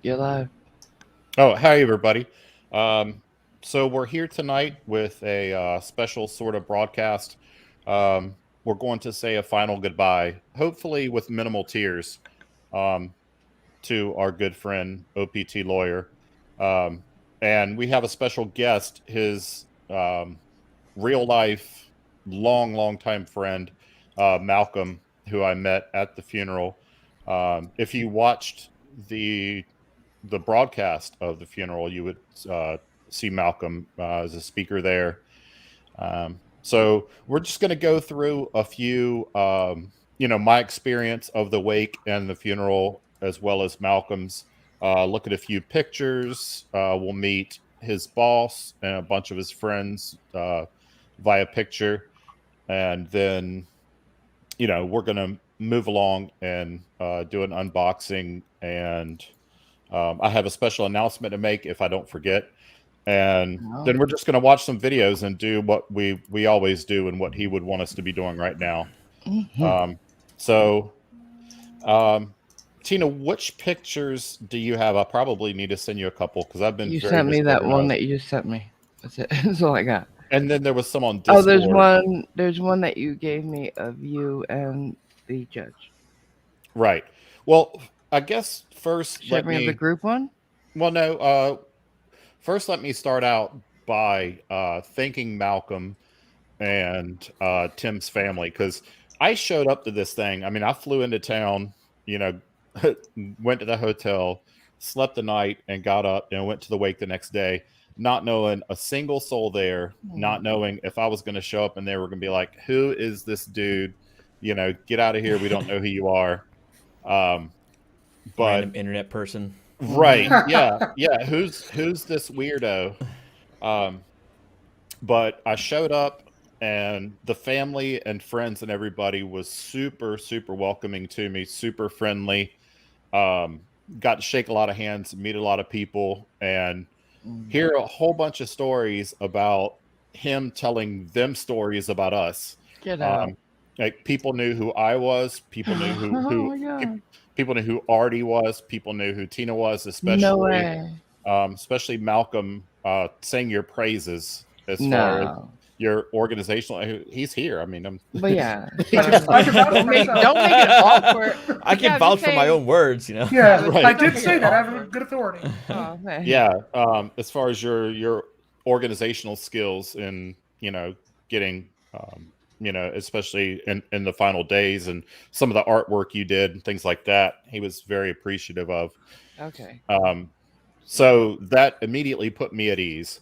You're live. Oh, hi, everybody. Um, so we're here tonight with a special sort of broadcast. We're going to say a final goodbye, hopefully with minimal tears, um, to our good friend OPT lawyer. Um, and we have a special guest, his real life, long time friend, Malcolm, who I met at the funeral. If you watched the the broadcast of the funeral, you would see Malcolm as a speaker there. So we're just going to go through a few, my experience of the wake and the funeral, as well as Malcolm's. Look at a few pictures. We'll meet his boss and a bunch of his friends via picture, and then we're going to move along and do an unboxing and I have a special announcement to make if I don't forget. And No. then we're just going to watch some videos and do what we always do and what he would want us to be doing right now. Hmm. So, um, Tina, which pictures do you have? I probably need to send you a couple because I've been You very sent me that one disorganized. that you just sent me. That's it. That's all I got. And then there was some on Oh, there's Discord. one. There's one that you gave me of you and the judge. Right. Well, I guess first Should let me have the me. group one? Well, no. First, let me start out by thanking Malcolm and Tim's family because I showed up to this thing. I mean, I flew into town, you know, went to the hotel, slept the night, and got up and went to the wake the next day, not knowing a single soul there, not knowing if I was going to show up and they were going to be like, "Who is this dude? Get out of here. We don't know who you are." Um, but Random internet person. right, Mm-hmm. yeah. Who's this weirdo? Um, but I showed up and the family and friends and everybody was super welcoming to me, super friendly. Um, got to shake a lot of hands, meet a lot of people, and hear a whole bunch of stories about him telling them stories about us. Get out. Um, like people knew who I was, people knew Oh my god. people knew who Artie was, people knew who Tina was, No especially way. especially Malcolm sang your praises as far as No. your organizational. He's here. I mean, But yeah. I can vouch for myself. Don't make it awkward. I can Yeah, vouch for my own words, Yeah, right. I Don't did make say it that. I have a awkward. good authority. Oh man. Yeah. As far as your organizational skills in getting especially in the final days and some of the artwork you did and things like that, he was very appreciative of. Okay. Um, so that immediately put me at ease.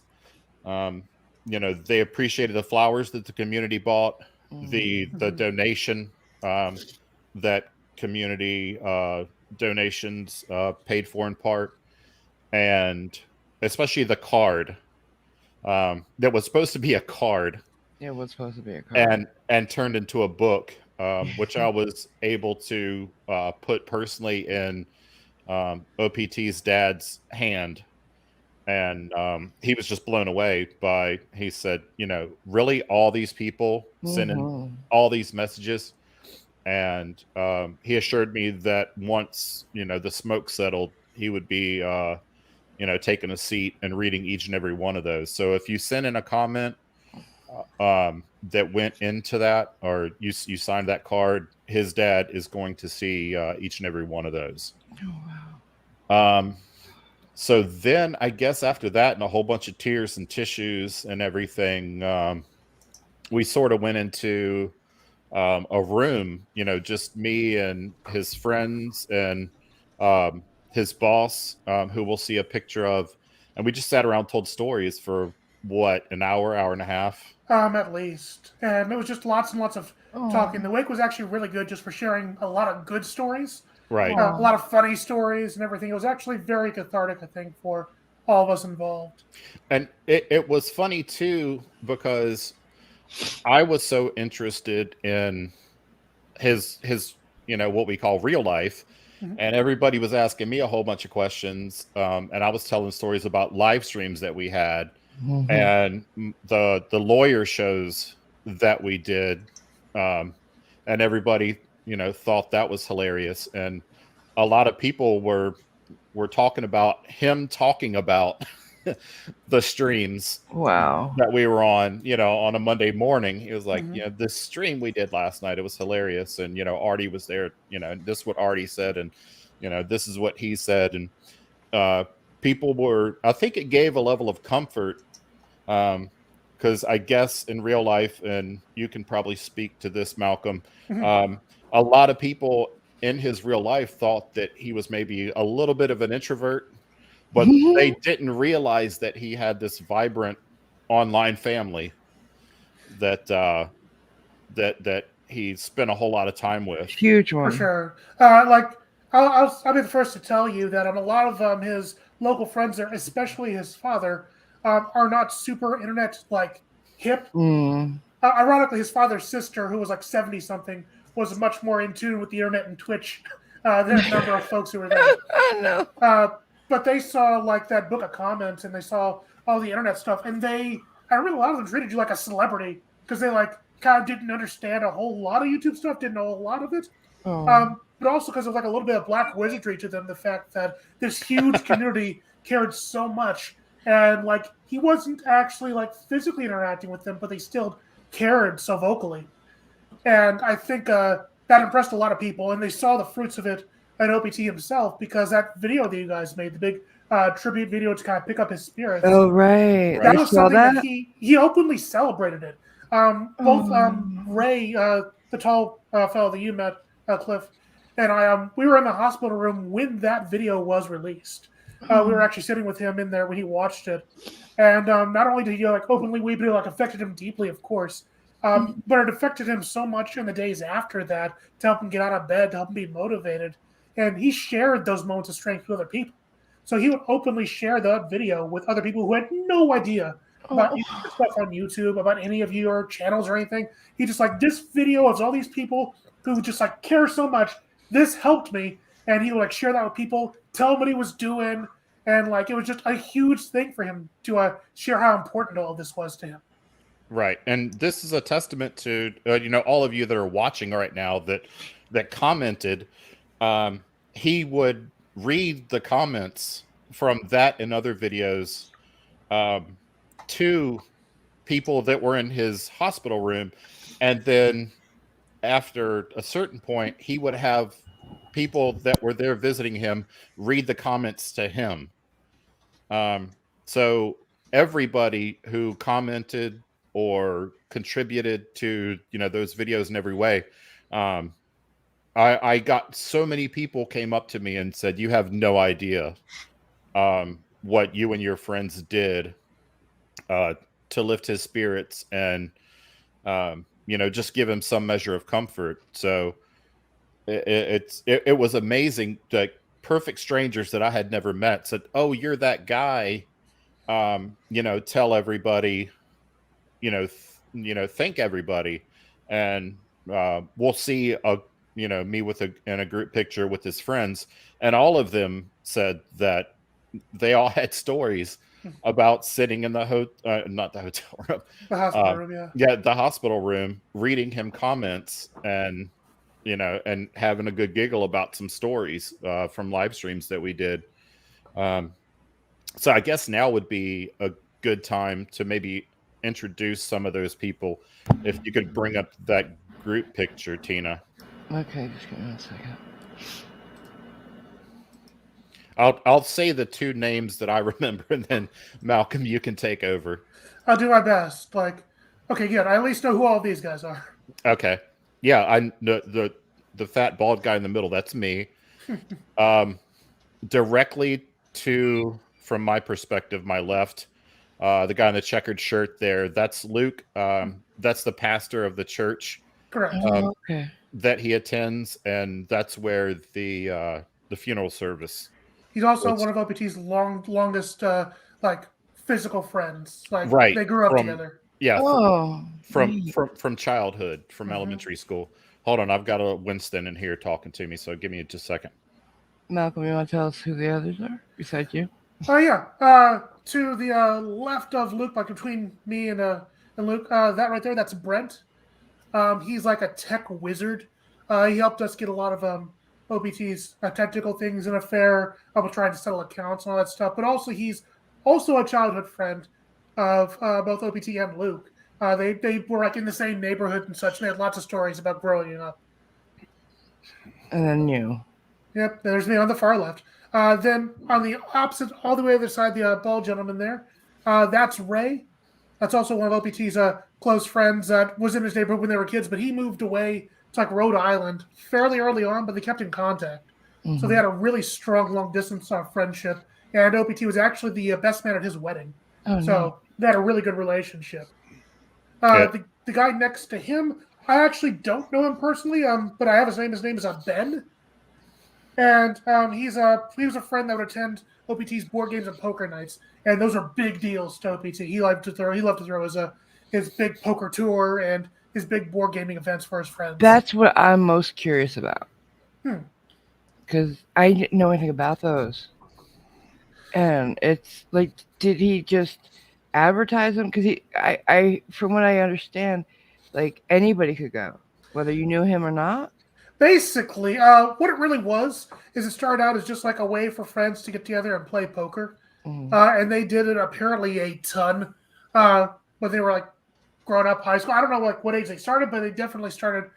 Um, they appreciated the flowers that the community bought, the Mhm. donation that community donations paid for in part, and especially the card that was supposed to be a card It was supposed to be a card. and turned into a book, which I was able to put personally in OPT's dad's hand, and he was just blown away by. He said, really, all these people sending Mm-hmm. all these messages, and he assured me that once the smoke settled, he would be taking a seat and reading each and every one of those. So if you send in a comment that went into that, or you signed that card, his dad is going to see each and every one of those. Oh wow. Um, So then I guess after that and a whole bunch of tears and tissues and everything, we sort of went into a room, just me and his friends and his boss, who we'll see a picture of. And we just sat around, told stories for what, an hour and a half. At least, and it was just lots and lots of Oh. talking. The wake was actually really good, just for sharing a lot of good stories, Right. a Oh. lot of funny stories, and everything. It was actually very cathartic, I think, for all of us involved. And it was funny too, because I was so interested in his what we call real life, Mhm. and everybody was asking me a whole bunch of questions, and I was telling stories about live streams that we had Mm-hmm. and the lawyer shows that we did, um, and everybody thought that was hilarious, and a lot of people were were talking about him talking about the streams Wow. that we were on, on a Monday morning. He was like, Mhm. this stream we did last night, it was hilarious. And, Artie was there, this is what Artie said. And, this is what he said. And people were, I think it gave a level of comfort. Because I guess in real life, and you can probably speak to this, Malcolm, Mhm. a lot of people in his real life thought that he was maybe a little bit of an introvert, but they didn't realize that he had this vibrant online family that that he spent a whole lot of time with. Huge For one. sure. Like, I'll be the first to tell you that a lot of his local friends there, especially his father, are not super internet like hip. Mm. Ironically, his father's sister, who was like 70 something, was much more in tune with the internet and Twitch than a number of folks who were there. I know. But they saw like that book of comments and they saw all the internet stuff, and I remember a lot of them treated you like a celebrity because they like kind of didn't understand a whole lot of YouTube stuff, didn't know a lot of it. Oh. But also because of like a little bit of black wizardry to them, the fact that this huge community cared so much, and like he wasn't actually like physically interacting with them, but they still cared so vocally. And I think that impressed a lot of people, and they saw the fruits of it at OPT himself because that video that you guys made, the big tribute video to kind of pick up his spirits, Oh, right. that I was saw something that that. he openly celebrated it. Both Oh. Ray, the tall fellow that you met, Cliff, and I, we were in the hospital room when that video was released. We were actually sitting with him in there when he watched it, and not only did he like openly weep, it like affected him deeply, of course. But it affected him so much in the days after that to help him get out of bed, to help him be motivated. And he shared those moments of strength with other people. So he would openly share that video with other people who had no idea about any of the stuff on YouTube, about any of your channels or anything. He just like, this video of all these people who just like care so much. This helped me. And he would like share that with people, tell them what he was doing. And like, it was just a huge thing for him to share how important all of this was to him. Right. And this is a testament to, all of you that are watching right now that commented. He would read the comments from that and other videos to people that were in his hospital room. And then after a certain point, he would have people that were there visiting him read the comments to him. So everybody who commented or contributed to those videos in every way, I got so many people came up to me and said, you have no idea what you and your friends did to lift his spirits and just give him some measure of comfort. So it was amazing. Like perfect strangers that I had never met said, oh, you're that guy. Tell everybody, thank everybody. And we'll see me in a group picture with his friends. And all of them said that they all had stories about sitting in the not the hotel room, The hospital room, the hospital room, reading him comments and and having a good giggle about some stories from live streams that we did. So I guess now would be a good time to maybe introduce some of those people. If you could bring up that group picture, Tina. Okay, just give me 1 second. I'll say the two names that I remember, and then Malcolm, you can take over. I'll do my best. Like, okay, good. I at least know who all these guys are. Okay, yeah, I the fat bald guy in the middle. That's me. Directly to, from my perspective, my left, the guy in the checkered shirt there. That's Luke. That's the pastor of the church. Correct. Okay. That he attends, and that's where the funeral service. He's also one of OPT's longest like physical friends. Like Right. they grew up together. Yeah. Oh, From childhood, from elementary school. Hold on, I've got a Winston in here talking to me, so give me just a second. Malcolm, you want to tell us who the others are besides you? Oh yeah. To the left of Luke, like between me and Luke, that right there, that's Brent. He's like a tech wizard. He helped us get a lot of OPT's technical things and affair of trying to settle accounts and all that stuff. But also, he's also a childhood friend of both OPT and Luke. They were like in the same neighborhood and such. And they had lots of stories about growing up. And then you. Yep, there's me on the far left. Then on the opposite, all the way other side, the bald gentleman there, that's Ray. That's also one of OPT's close friends that was in his neighborhood when they were kids, but he moved away to like Rhode Island fairly early on, but they kept in contact. Mm-hmm. So they had a really strong long-distance friendship, and OPT was actually the best man at his wedding. Oh, so no. They had a really good relationship. The guy next to him, I actually don't know him personally, but I have his name. His name is Ben. And he was a friend that would attend OPT's board games and poker nights, and those are big deals to OPT. He loved to throw his big poker tour and his big board gaming events for his friends. That's what I'm most curious about, because I didn't know anything about those. And it's like, did he just advertise them? Because I from what I understand, like anybody could go, whether you knew him or not. Basically, what it really was is it started out as just like a way for friends to get together and play poker. Mm-hmm. And they did it apparently a ton when they were like growing up high school. I don't know like what age they started, but they definitely started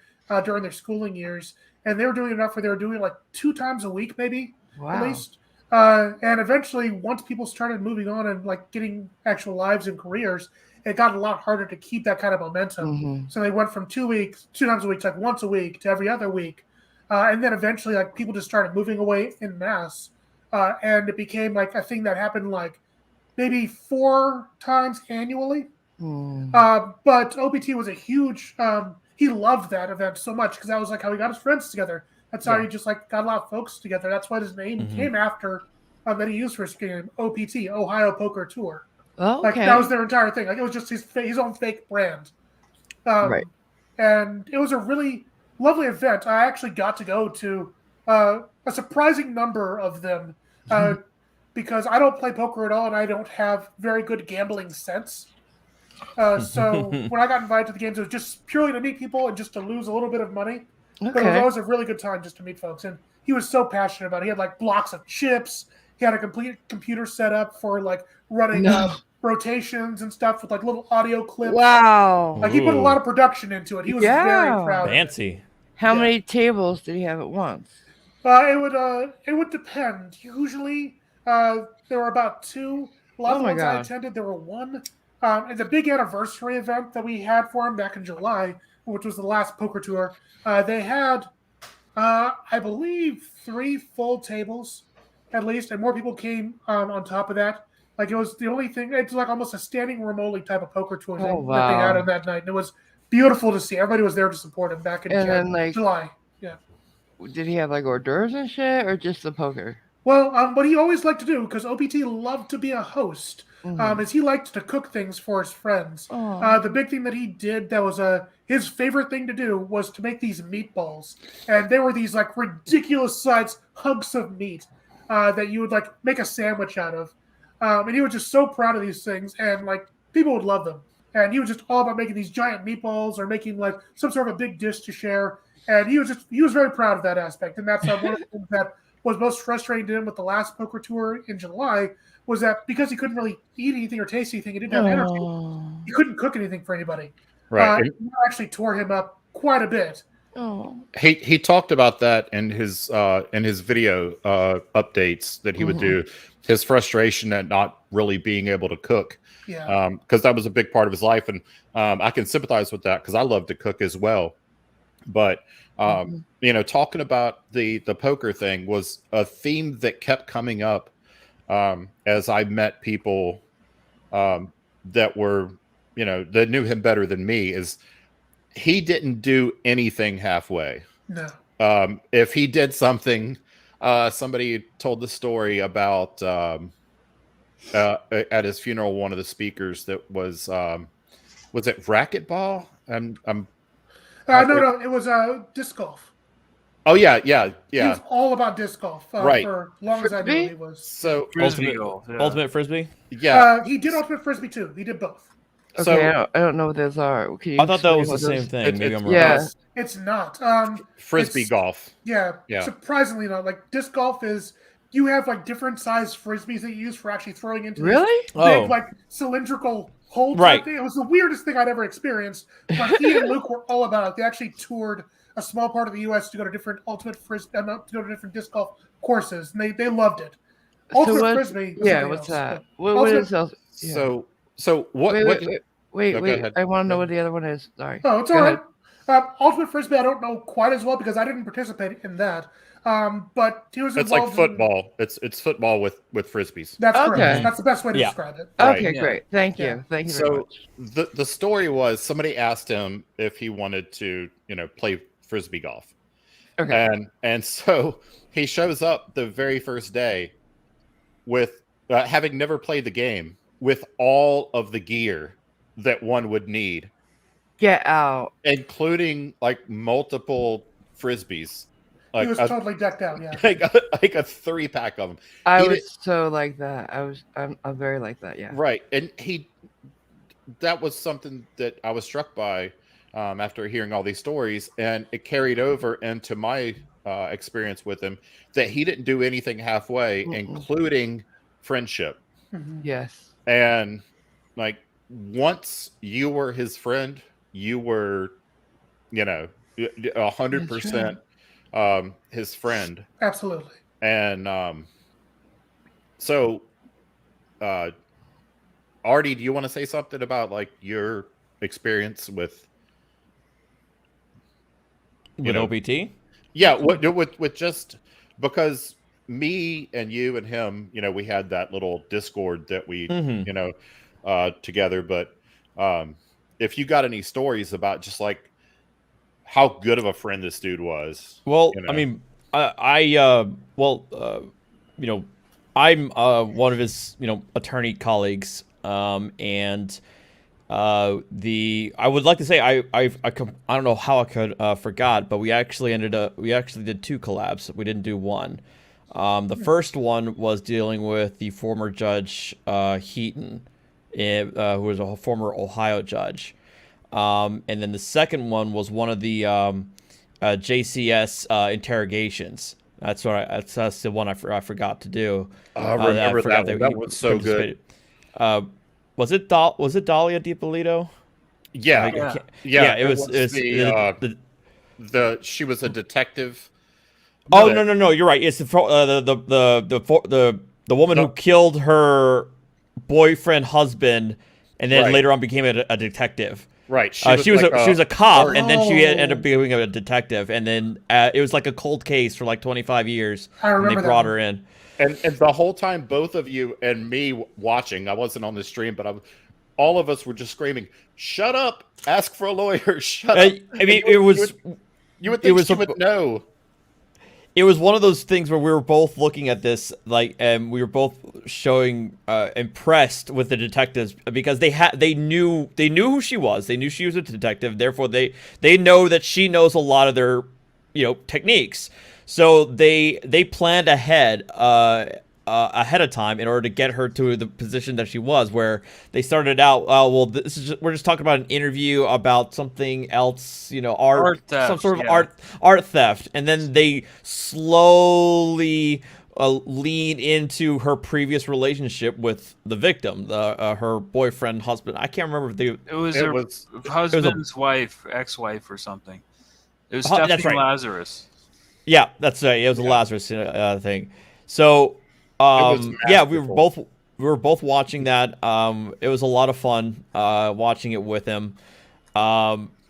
during their schooling years. And they were doing enough where they were doing like 2 times a week, maybe, at least. And eventually, once people started moving on and like getting actual lives and careers, it got a lot harder to keep that kind of momentum. Mm-hmm. So they went from 2 times a week, to like once a week, to every other week. And then eventually, like people just started moving away en masse. And it became like a thing that happened like maybe 4 times annually. But OPT was a huge, he loved that event so much because that was like how he got his friends together. That's how he just like got a lot of folks together. That's what his name came after that he used for his game, OPT, Ohio Poker Tour. Oh, okay. Like that was their entire thing. Like it was just his own fake brand. Right. And it was a really lovely event. I actually got to go to a surprising number of them because I don't play poker at all and I don't have very good gambling sense. So when I got invited to the games, it was just purely to meet people and just to lose a little bit of money. Okay. But it was always a really good time just to meet folks. And he was so passionate about it. He had like blocks of chips. He had a complete computer set up for like running rotations and stuff with like little audio clips. Wow. Like he put a lot of production into it. He was very proud. Fancy. How many tables did he have at once? It would depend. Usually there were about 2. A lot of the ones I attended, there were 1. And the big anniversary event that we had for him back in July, which was the last poker tour, they had, I believe, 3 full tables at least, and more people came on top of that. Like it was the only thing. It's like almost a standing room only type of poker tour thing that they had on that night. And it was beautiful to see. Everybody was there to support him back in July. Yeah. Did he have like hors d'oeuvres and shit, or just the poker? Well, what he always liked to do, because OPT loved to be a host, is he liked to cook things for his friends. The big thing that he did that was his favorite thing to do was to make these meatballs. And they were these like ridiculous sized hunks of meat that you would like make a sandwich out of. And he was just so proud of these things, and like people would love them. And he was just all about making these giant meatballs or making like some sort of a big dish to share. And he was very proud of that aspect. And that's one of the things that was most frustrating to him with the last poker tour in July was that because he couldn't really eat anything or taste anything, he didn't have energy. He couldn't cook anything for anybody. Right. It actually tore him up quite a bit. He talked about that in his video updates that he would do. His frustration at not really being able to cook. Yeah. Because that was a big part of his life, and I can sympathize with that because I love to cook as well. But talking about the poker thing was a theme that kept coming up as I met people that were that knew him better than me. Is he didn't do anything halfway. No. If he did something, somebody told the story about at his funeral, one of the speakers that was it racquetball? No, it was disc golf. Oh yeah. He was all about disc golf right. For as long as I knew he was. So ultimate frisbee. Yeah, he did ultimate frisbee too. He did both. Okay, so, I don't know what those are. I thought that was the same thing. Maybe I'm wrong. Yeah, It's not. Frisbee golf. Yeah, Yeah. surprisingly not. Like disc golf is, you have like different size frisbees that you use for actually throwing into these big like cylindrical hole type thing. It was the weirdest thing I'd ever experienced. But he and Luke were all about it. They actually toured a small part of the U.S. to go to different ultimate frisbee, to go to different disc golf courses, and they loved it. Ultimate frisbee. Yeah, what's that? What is else? Yeah. So what? Wait. I want to know what the other one is. Sorry. Oh, it's all right. Ultimate frisbee, I don't know quite as well because I didn't participate in that. But he was involved. It's like football. It's football with frisbees. That's correct. That's the best way to describe it. Okay, great. Thank you. Thank you very much. So the story was somebody asked him if he wanted to, play frisbee golf. Okay. And so he shows up the very first day with having never played the game, with all of the gear that one would need. Get out. Including like multiple frisbees. He was totally decked out, yeah. Like a 3-pack of them. I was so like that. I'm very like that, yeah. Right. And that was something that I was struck by after hearing all these stories, and it carried over into my experience with him, that he didn't do anything halfway, including friendship. Yes. And like once you were his friend, you were, 100% his friend. Absolutely. And so Artie, do you want to say something about like your experience with OPT? Yeah, with just because me and you and him, we had that little Discord that we, together. But if you got any stories about just like how good of a friend this dude was. Well, I mean, I'm one of his, attorney colleagues, and I would like to say I don't know how I could forgot, but we actually did 2 collabs. We didn't do one. The first one was dealing with the former judge Heaton, who was a former Ohio judge. And then the second one was one of the JCS interrogations. That's the one I forgot to do. I remember that one. That was so good. Was it Dahlia DiPolito? Yeah. It was she was a detective. No, you're right. It's the woman who killed her boyfriend husband, and then later on became a detective. Right. She was a cop, and then she ended up becoming a detective, and then it was like a cold case for like 25 years. I remember and they brought her in. And the whole time, both of you and me watching, I wasn't on the stream, but all of us were just screaming, "Shut up! Ask for a lawyer! Shut up!" I mean, you would think she would know. It was one of those things where we were both looking at this, and we were both showing impressed with the detectives because they knew who she was. They knew she was a detective. Therefore, they know that she knows a lot of their techniques. So they planned ahead of time in order to get her to the position that she was, where they started out, we're just talking about an interview about something else, art theft, some sort of art theft, and then they slowly lean into her previous relationship with the victim, her boyfriend, husband. I can't remember if it was her husband's wife, ex-wife, or something. It was Stephanie Lazarus. Yeah, that's right. It was a Lazarus thing. So. We were both watching that. It was a lot of fun watching it with him.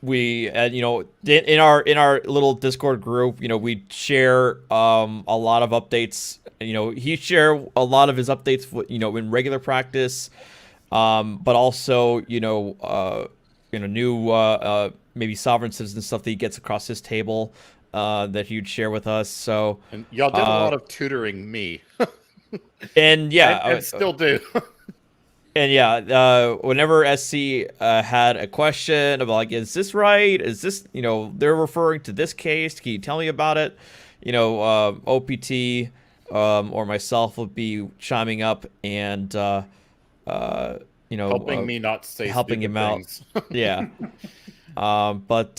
We in our little Discord group, we share a lot of updates. He share a lot of his updates in regular practice, but also new maybe sovereign citizen stuff that he gets across his table that he'd share with us. So and y'all did a lot of tutoring me. And I still do. And whenever SC had a question about like, is this right? Is this, they're referring to this case? Can you tell me about it? OPT or myself would be chiming up and helping me not say helping him things. out. Yeah. But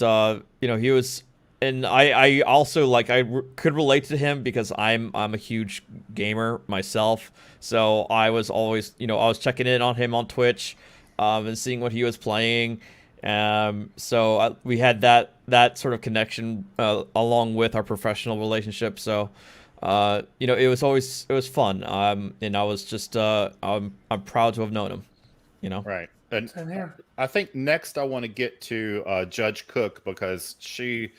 he was, and I also like could relate to him because I'm a huge gamer myself. So I was always, I was checking in on him on Twitch, and seeing what he was playing. So we had that sort of connection along with our professional relationship. So it was fun. And I was just I'm proud to have known him. Right. And I think next I want to get to Judge Cook, because she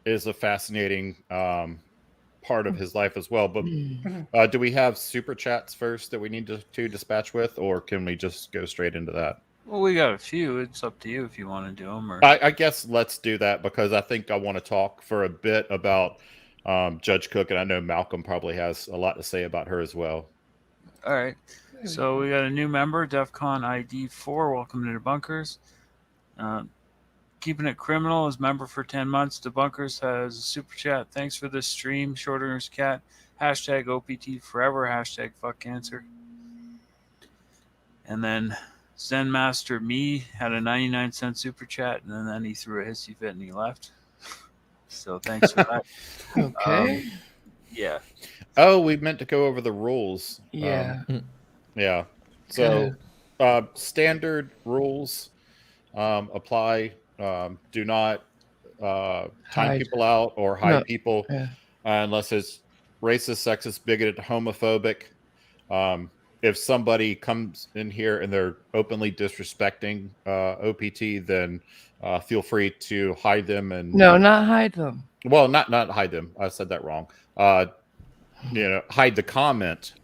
is a fascinating part of his life as well. But do we have super chats first that we need to dispatch with, or can we just go straight into that? Well, we got a few. It's up to you if you want to do them. Or I guess let's do that, because I think I want to talk for a bit about Judge Cook, and I know Malcolm probably has a lot to say about her as well. All right. So we got a new member, DEFCON ID 4. Welcome to Debunkers. Keeping It Criminal is member for 10 months. Debunkers has a super chat. Thanks for this stream, Schrodinger's cat. Hashtag OPT forever. Hashtag fuck cancer. And then Zen Master Me had a 99-cent super chat, and then he threw a hissy fit and he left. So thanks for that. Okay. Yeah. Oh, we meant to go over the rules. Yeah. Yeah. So standard rules apply. Do not time people out or hide people unless it's racist, sexist, bigoted, homophobic. If somebody comes in here and they're openly disrespecting OPT, then feel free to hide them. And no, not hide them. Well, not hide them. I said that wrong. Hide the comment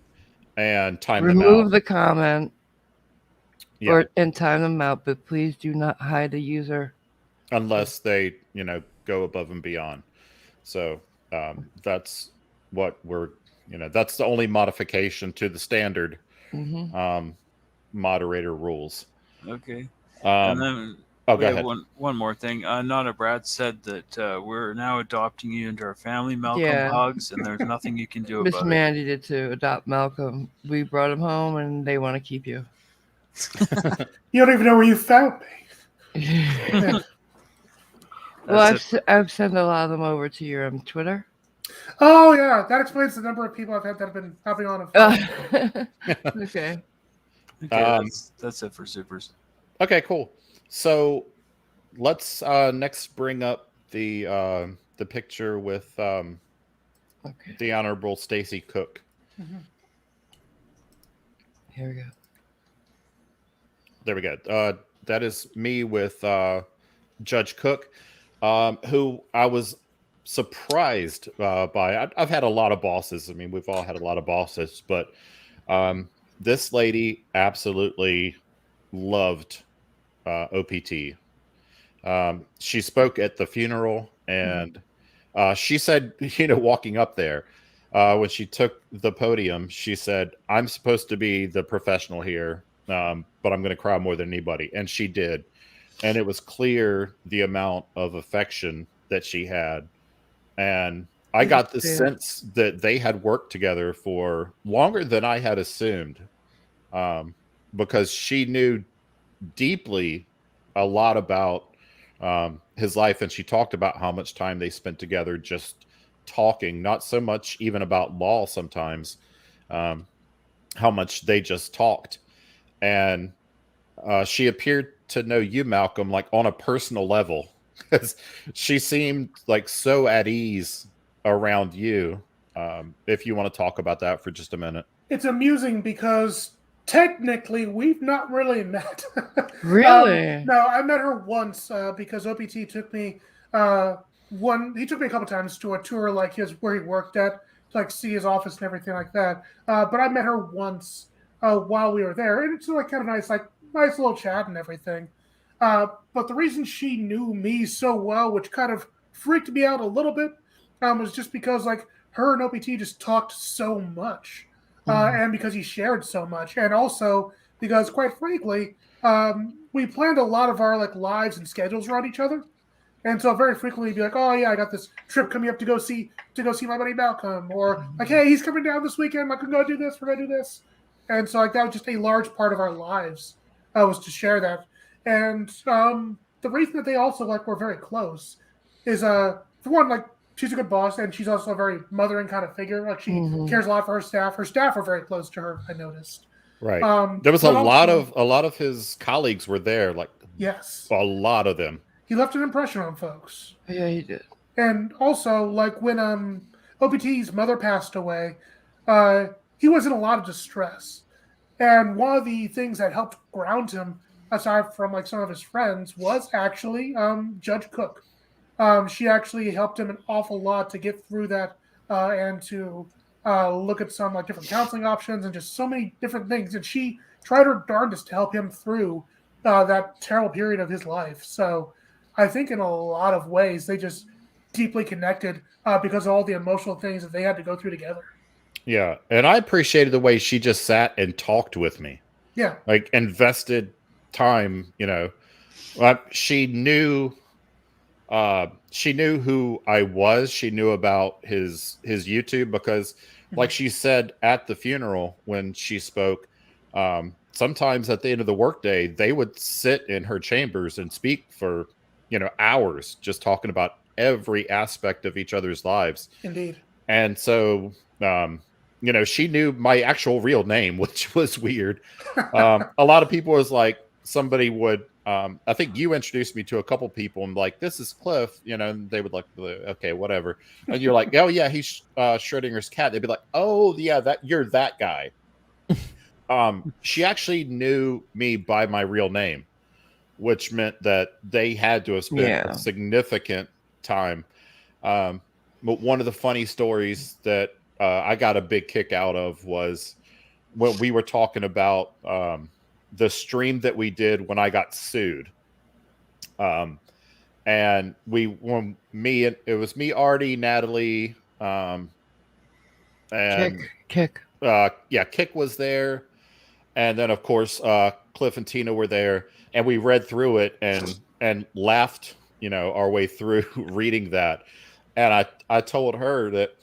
and time them out. Remove the comment and time them out, but please do not hide the user. Unless they, go above and beyond. So that's what we're, that's the only modification to the standard moderator rules. Okay. And then go ahead. One more thing. Nana Brad said that we're now adopting you into our family. Malcolm hugs, and there's nothing you can do about it. Miss Mandy did to adopt Malcolm. We brought him home, and they want to keep you. You don't even know where you found me. Well, I've sent a lot of them over to your Twitter. Oh yeah, that explains the number of people I've had that have been hopping on. Okay. That's it for supers. Okay, cool. So let's next bring up the picture with the Honorable Stacy Cook. Here we go. There we go. That is me with Judge Cook, who I was surprised by. I've had a lot of bosses. I mean, we've all had a lot of bosses, but this lady absolutely loved OPT. She spoke at the funeral, and she said, walking up there, when she took the podium, she said, "I'm supposed to be the professional here, but I'm going to cry more than anybody." And she did. And it was clear the amount of affection that she had. And I got the sense that they had worked together for longer than I had assumed, because she knew deeply a lot about his life. And she talked about how much time they spent together just talking, not so much even about law sometimes, how much they just talked. And she appeared to know you, Malcolm, like on a personal level, because she seemed like so at ease around you. If you want to talk about that for just a minute. It's amusing because technically we've not really met. Really? No, I met her once because OPT took me he took me a couple times to a tour like where he worked at, to like see his office and everything like that. But I met her once while we were there, and it's like kind of nice little chat and everything. But the reason she knew me so well, which kind of freaked me out a little bit, was just because like her and OPT just talked so much, and because he shared so much, and also because quite frankly, we planned a lot of our like lives and schedules around each other, and so very frequently be like, "Oh yeah, I got this trip coming up to go see my buddy Malcolm," or like, "Hey, he's coming down this weekend. I can go do this. We're gonna do this," and so like that was just a large part of our lives. was to share that. And the reason that they also were very close is for one, she's a good boss, and she's also a very mothering kind of figure. She cares a lot for her staff. Her staff are very close to her, I noticed. Right. There was a lot of his colleagues were there, yes, a lot of them. He left an impression on folks. Yeah, he did. And also, when OPT's mother passed away, he was in a lot of distress. And one of the things that helped ground him, aside from some of his friends, was actually Judge Cook. She actually helped him an awful lot to get through that and to look at some different counseling options and just so many different things. And she tried her darndest to help him through that terrible period of his life. So I think in a lot of ways they just deeply connected because of all the emotional things that they had to go through together. Yeah, and I appreciated the way she just sat and talked with me. Yeah, invested time. She knew who I was. She knew about his YouTube because, like she said at the funeral when she spoke, sometimes at the end of the workday they would sit in her chambers and speak for hours, just talking about every aspect of each other's lives. Indeed. And so she knew my actual real name, which was weird. A lot of people was somebody would, I think you introduced me to a couple people and this is Cliff, and they would okay, whatever. And you're like, oh yeah, he's Schrodinger's cat. They'd be like, oh yeah, you're that guy. She actually knew me by my real name, which meant that they had to have spent a significant time. But one of the funny stories that I got a big kick out of was when we were talking about the stream that we did when I got sued. And it was me, Artie, Natalie, and Kick. Kick was there. And then of course, Cliff and Tina were there, and we read through it and laughed, our way through reading that. And I told her that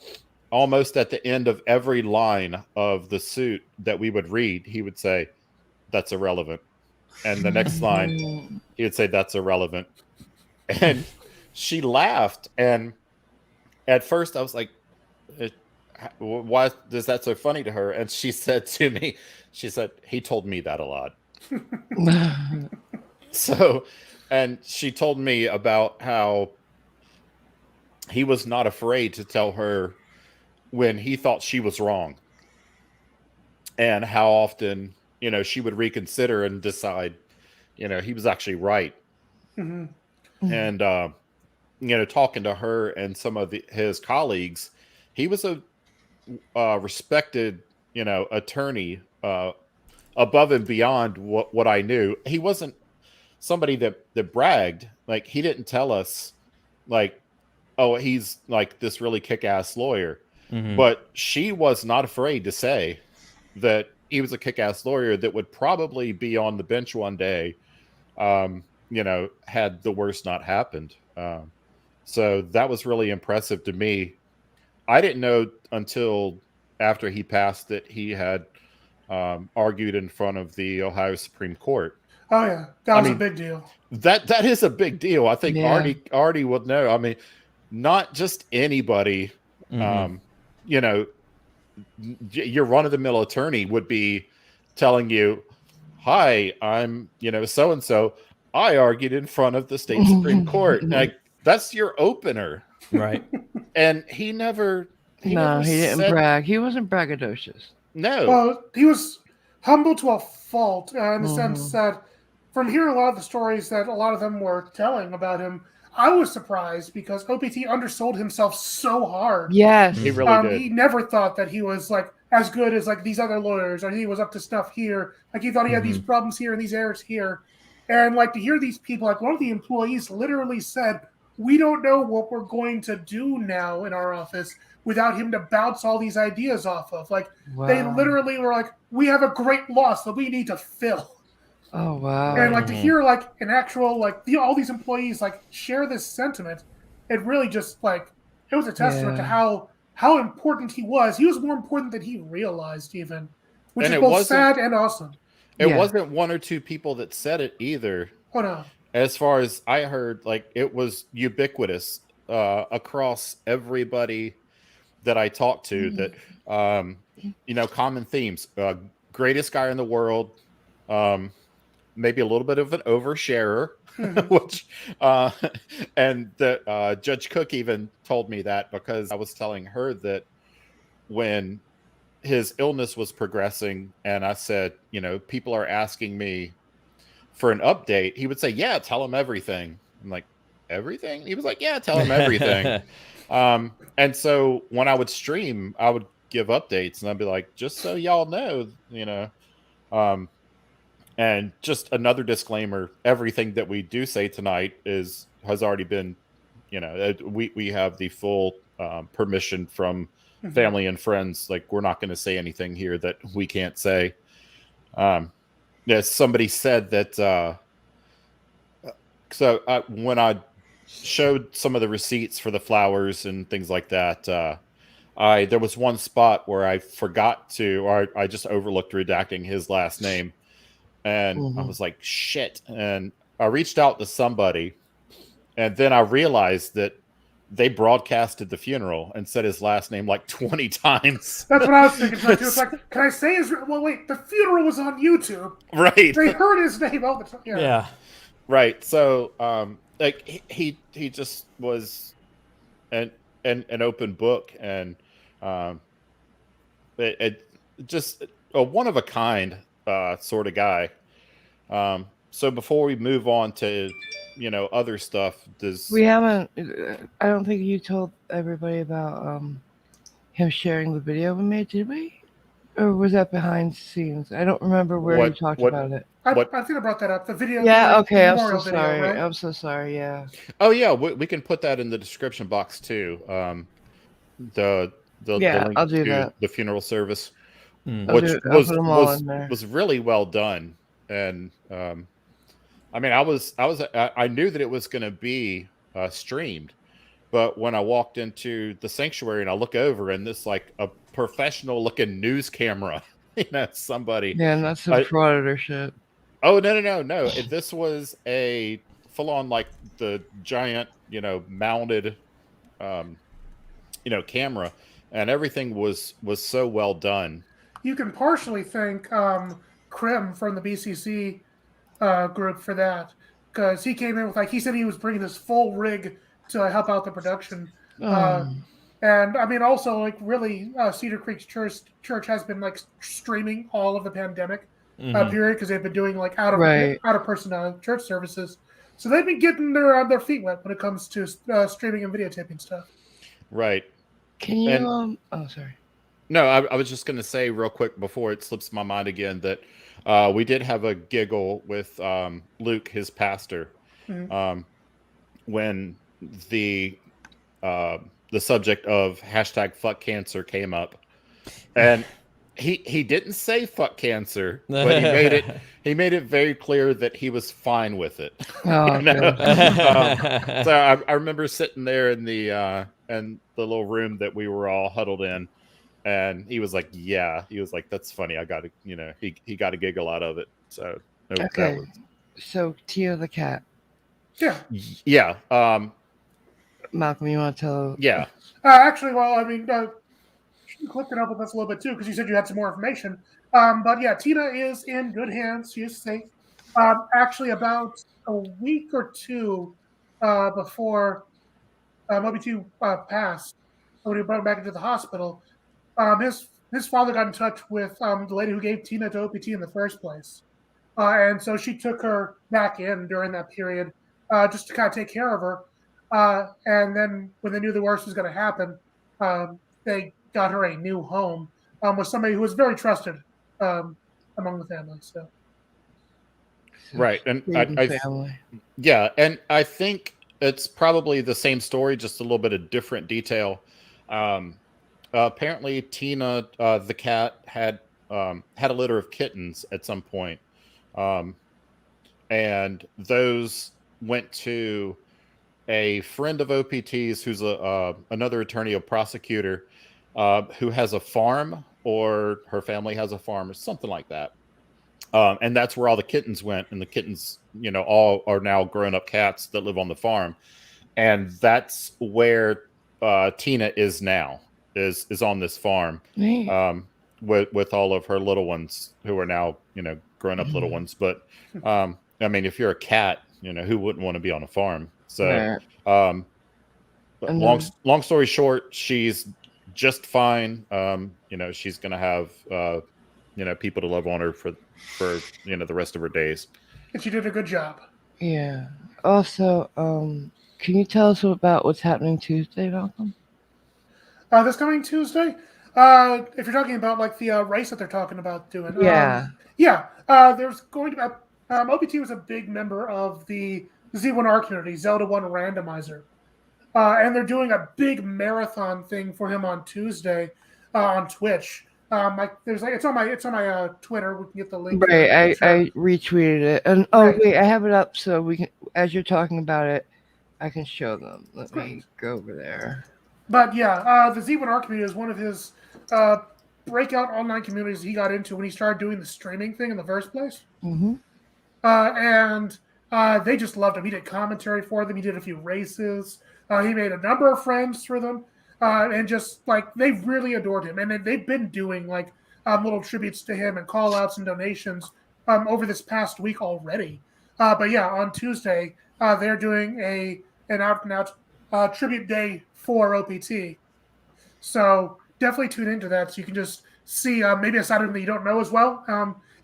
almost at the end of every line of the suit that we would read, he would say, "That's irrelevant." And the next line, he would say, "That's irrelevant." And she laughed. And at first I was like, why is that so funny to her? And she said to me, he told me that a lot. So, and she told me about how he was not afraid to tell her when he thought she was wrong, and how often, she would reconsider and decide, he was actually right. Mm-hmm. And, talking to her and some of his colleagues, he was a respected, attorney, above and beyond what I knew. He wasn't somebody that bragged. He didn't tell us oh, he's this really kick-ass lawyer. Mm-hmm. But she was not afraid to say that he was a kick-ass lawyer that would probably be on the bench one day, had the worst not happened. So that was really impressive to me. I didn't know until after he passed that he had argued in front of the Ohio Supreme Court. Oh yeah, that was a big deal. That is a big deal. I think Artie would know. I mean, not just anybody. Mm-hmm. Your run-of-the-mill attorney would be telling you, "Hi, I'm so and so. I argued in front of the state Supreme Court." That's your opener, right? And he never. He didn't brag. He wasn't braggadocious. No. Well, he was humble to a fault in the sense that from hearing a lot of the stories that a lot of them were telling about him, I was surprised because OPT undersold himself so hard. Yes. He really did. He never thought that he was as good as these other lawyers, or he was up to stuff here. He thought he had these problems here and these errors here. And to hear these people, one of the employees literally said, "We don't know what we're going to do now in our office without him to bounce all these ideas off of." Wow. They literally were like, "We have a great loss that we need to fill." Oh wow! And to hear an actual all these employees share this sentiment, it really just it was a testament to how important he was. He was more important than he realized, even, which is both sad and awesome. It Yeah. wasn't one or two people that said it either. Oh no. As far as I heard, like it was ubiquitous across everybody that I talked to. That common themes: greatest guy in the world, maybe a little bit of an oversharer, which and that Judge Cook even told me that because I was telling her that when his illness was progressing, and I said, people are asking me for an update, he would say, yeah, tell him everything. I'm like, everything? He was like, yeah, tell him everything. And so when I would stream, I would give updates and I'd be like, just so y'all know, and just another disclaimer, everything that we do say tonight has already been, we have the full permission from family and friends. Like, we're not going to say anything here that we can't say. Somebody said that when I showed some of the receipts for the flowers and things like that, there was one spot where I forgot to, or I just overlooked redacting his last name, and I was like, shit. And I reached out to somebody, and then I realized that they broadcasted the funeral and said his last name like 20 times. That's what I was thinking. Too. It's like, can I say his? Well, wait. The funeral was on YouTube. Right. They heard his name all the time. Yeah. Right. So, like he just was an open book, and it just a one of a kind sort of guy. So before we move on to other stuff, We haven't. I don't think you told everybody about him sharing the video we made, did we? Or was that behind the scenes? I don't remember where you talked about it. I think I brought that up. The video. Yeah. Okay. I'm so video, sorry. right? I'm so sorry. Yeah. Oh yeah, we can put that in the description box too. The link I'll do to that. the funeral service, I'll which put them all in there. was really well done. And I mean, I knew that it was going to be streamed, but when I walked into the sanctuary and I look over and this like a professional looking news camera, somebody. Yeah, and that's some fraud shit. Oh no! This was a full on like the giant, mounted, camera, and everything was so well done. You can partially thank Krim from the BCC group for that, because he came in with he said he was bringing this full rig to help out the production. And I mean, also really, Cedar Creek Church has been streaming all of the pandemic period because they've been doing out of person church services. So they've been getting their feet wet when it comes to streaming and videotaping stuff. Right. Can you? Oh, sorry. No, I was just going to say real quick before it slips my mind again that we did have a giggle with Luke, his pastor, when the subject of #FuckCancer came up, and he didn't say "fuck cancer," but he made it very clear that he was fine with it. Oh, so I remember sitting there in the little room that we were all huddled in, and he was like, "Yeah," he was like, "That's funny. I got to, he got a giggle out of it." So okay. So Tia the cat. Yeah. Malcolm, you want to tell? Yeah. Actually, well, I mean, you clicked it up with us a little bit too because you said you had some more information. But yeah, Tina is in good hands. She is safe. Actually, about a week or two before Moby 2 passed, when he went back into the hospital, his father got in touch with the lady who gave Tina to OPT in the first place. And so she took her back in during that period just to kind of take care of her. And then when they knew the worst was going to happen, they got her a new home with somebody who was very trusted among the family. So, right, and I think it's probably the same story, just a little bit of different detail. Apparently, Tina the cat had a litter of kittens at some point, and those went to a friend of OPT's who's another attorney, a prosecutor, who has a farm, or her family has a farm, or something like that. And that's where all the kittens went, and the kittens, all are now grown-up cats that live on the farm, and that's where Tina is now, is on this farm, Neat. with all of her little ones who are now, grown-up little ones. But I mean, if you're a cat, who wouldn't want to be on a farm? So, Right. but And long story short, she's just fine. She's gonna have people to love on her for the rest of her days. And she did a good job. Yeah. Also, can you tell us about what's happening Tuesday, Malcolm? This coming Tuesday, if you're talking about like the race that they're talking about doing, Yeah. there's going to be OPT was a big member of the Z1R community, Zelda 1 randomizer, and they're doing a big marathon thing for him on Tuesday on Twitch. It's on my Twitter. We can get the link. Right. Sure. I retweeted it, and Right. wait, I have it up so we can. As you're talking about it, I can show them. Let me go over there. But yeah, the Z1R community is one of his breakout online communities he got into when he started doing the streaming thing in the first place. Mm-hmm. And they just loved him. He did commentary for them. He did a few races. He made a number of friends for them. And just like they really adored him. And they've been doing like little tributes to him and call outs and donations over this past week already. But yeah, on Tuesday, they're doing an out and out tribute day for OPT. So definitely tune into that so you can just see maybe a side of him that you don't know as well.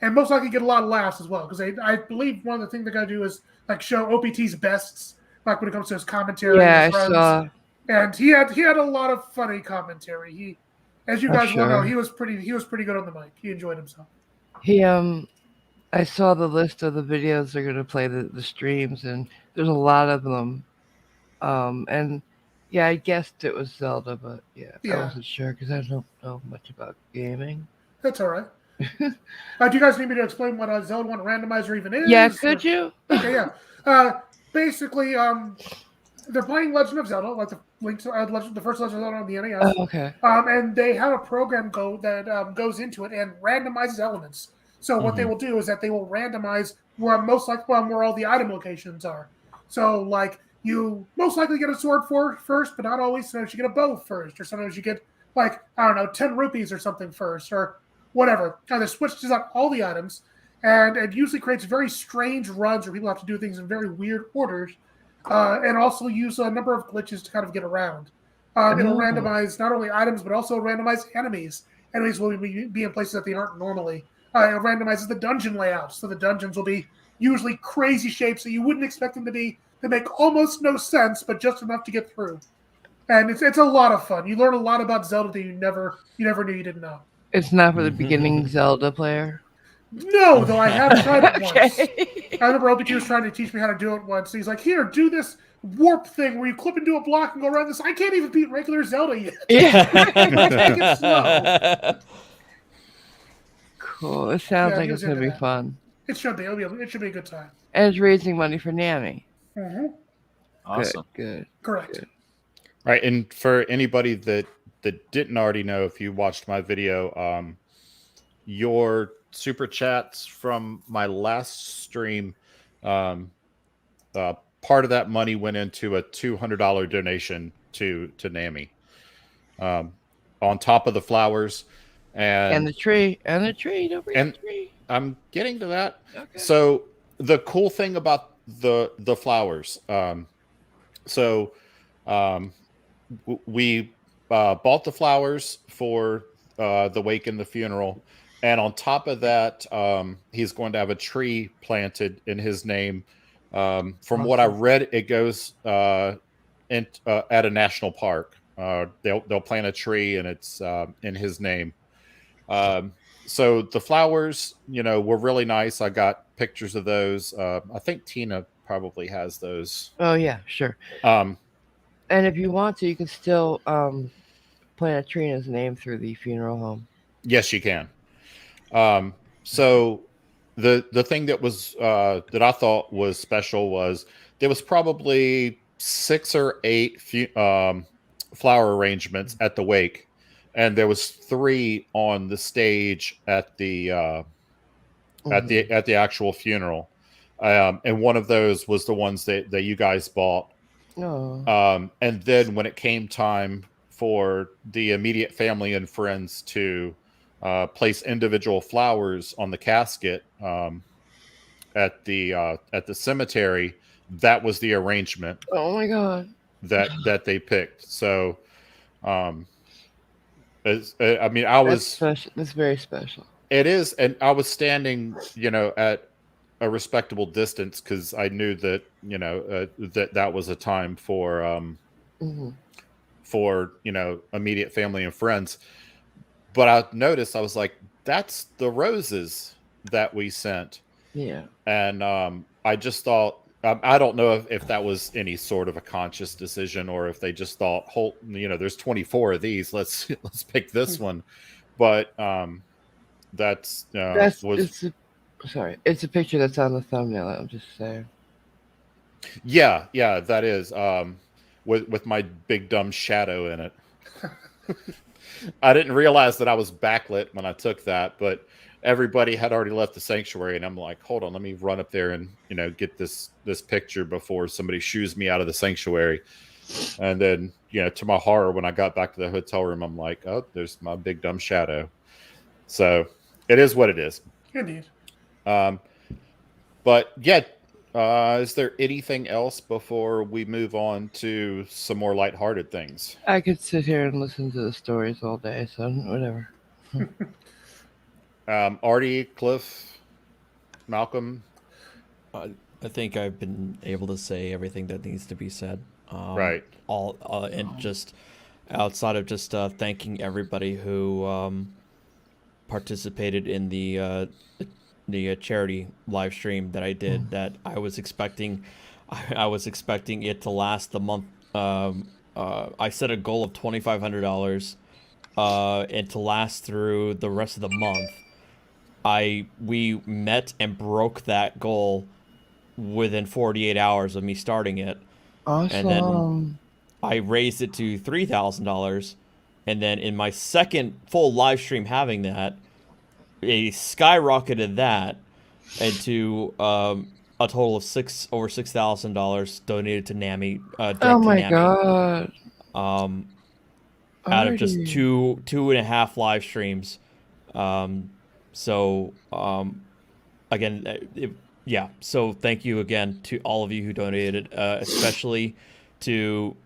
And most likely get a lot of laughs as well. Because I believe one of the things they're going to do is like show OPT's bests, like when it comes to his commentary. Yeah, his I runs. saw. And he had a lot of funny commentary. He, as you guys well know, he was pretty good on the mic. He enjoyed himself. I saw the list of the videos they're gonna play the streams, and there's a lot of them. And yeah, I guessed it was Zelda, but I wasn't sure because I don't know much about gaming. That's all right. Do you guys need me to explain what a Zelda 1 randomizer even is? Yeah, could you? Okay, yeah. Basically, they're playing Legend of Zelda, like the first Legend of Zelda on the NES. Oh, okay. And they have a program that goes into it and randomizes elements. So what they will do is that they will randomize where where all the item locations are. So like you most likely get a sword first, but not always. Sometimes you get a bow first, or sometimes you get 10 rupees or something first, or whatever. Kind of switches out all the items, and it usually creates very strange runs where people have to do things in very weird orders. And also use a number of glitches to kind of get around. It'll randomize not only items, but also randomize enemies. Enemies will be in places that they aren't normally. It randomizes the dungeon layout, so the dungeons will be usually crazy shapes that you wouldn't expect them to be. They make almost no sense, but just enough to get through. And it's a lot of fun. You learn a lot about Zelda that you never knew you didn't know. It's not for the beginning Zelda player. No, though I have tried it once. I remember OPT was trying to teach me how to do it once. He's like, "Here, do this warp thing where you clip into a block and go around this." I can't even beat regular Zelda yet. Take it slow. Cool. It sounds like it's gonna be fun. It should be. It should be a good time. And it's raising money for Nanny. Mm-hmm. Awesome. Good. Correct. Good. Right, and for anybody that didn't already know, if you watched my video, your super chats from my last stream, part of that money went into a $200 donation to NAMI, on top of the flowers and the tree. Don't forget the tree. I'm getting to that. Okay. So the cool thing about the flowers, we bought the flowers for the wake and the funeral. And on top of that, he's going to have a tree planted in his name. From what I read, it goes at a national park. They'll plant a tree, and it's in his name. So the flowers, were really nice. I got pictures of those. I think Tina probably has those. Oh yeah, sure. And if you want to, you can still plant a tree in his name through the funeral home. Yes, you can. So the thing that was that I thought was special was there was probably 6 or 8 flower arrangements at the wake, and there was 3 on the stage at the at the actual funeral. And one of those was the ones that you guys bought. Oh. And then when it came time for the immediate family and friends to place individual flowers on the casket at the cemetery, that was the arrangement Oh my God. that they picked. So, I mean, I That's was special. That's very special. It is, and I was standing, at a respectable distance because I knew that that was a time for immediate family and friends. But I noticed, I was like, that's the roses that we sent. Yeah. And I just thought, I don't know if that was any sort of a conscious decision or if they just thought, there's 24 of these, let's pick this one. But it's a picture that's on the thumbnail. I'm just saying. Yeah, that is with my big dumb shadow in it. I didn't realize that I was backlit when I took that, but everybody had already left the sanctuary, and I'm like, hold on, let me run up there and get this picture before somebody shoos me out of the sanctuary. And then to my horror, when I got back to the hotel room, I'm like, oh, there's my big dumb shadow. So it is what it is. Indeed. But yeah, is there anything else before we move on to some more lighthearted things? I could sit here and listen to the stories all day, so whatever. Artie, Cliff, Malcolm. I think I've been able to say everything that needs to be said. Right. And just outside of just thanking everybody who participated in the charity live stream that I did. That I was expecting it to last the month. I set a goal of $2,500 and to last through the rest of the month. We met and broke that goal within 48 hours of me starting it. Awesome. And then I raised it to $3,000, and then in my second full live stream having that, it skyrocketed that into a total of over $6,000 donated to NAMI. Oh my God! Out of just two and a half live streams. So thank you again to all of you who donated, especially to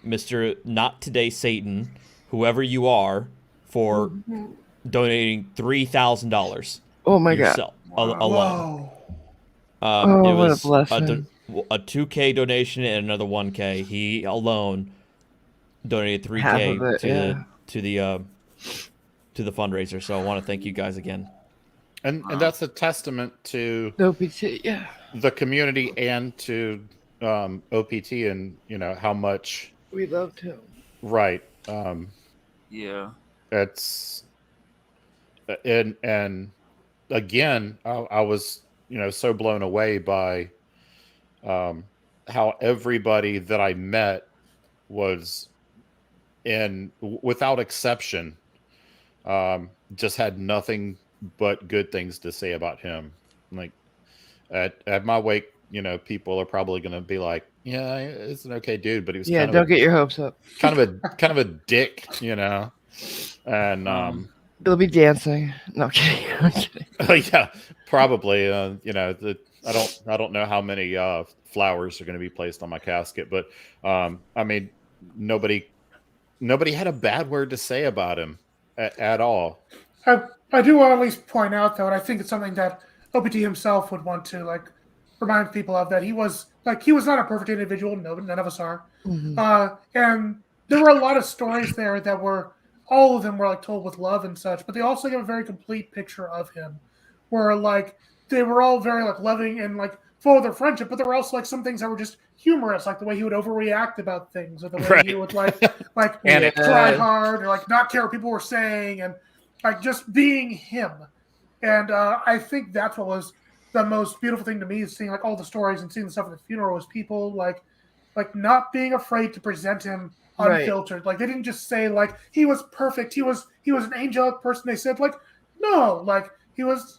Mr. Not Today Satan, whoever you are, for donating $3,000. Oh my God! Alone. It was what a blessing. A $2K donation and another $1K. He alone donated $3K Half of it, to the fundraiser. So I want to thank you guys again. And that's a testament to OPT, yeah, the community and to OPT, and how much we loved him. Right. Yeah. It's and again, I was so blown away by how everybody that I met was, without exception, just had nothing but good things to say about him. Like at my wake, people are probably going to be like, yeah, it's an okay dude, but he was don't get your hopes up. kind of a dick, and they'll be dancing. No, I'm kidding. I'm kidding. yeah, probably. I don't know how many flowers are going to be placed on my casket, but I mean, nobody had a bad word to say about him at all. I do want to at least point out, though, and I think it's something that OPT himself would want to remind people of, that he was not a perfect individual. None of us are. Mm-hmm. And there were a lot of stories there that were, all of them were told with love and such, but they also give a very complete picture of him, where they were all very loving and full of their friendship, but there were also some things that were just humorous, like the way he would overreact about things, or the way he would try hard, or not care what people were saying, and just being him. And I think that's what was the most beautiful thing to me, is seeing all the stories and seeing the stuff at the funeral, was people not being afraid to present him unfiltered. Right. They didn't just say he was perfect, he was an angelic person. They said no,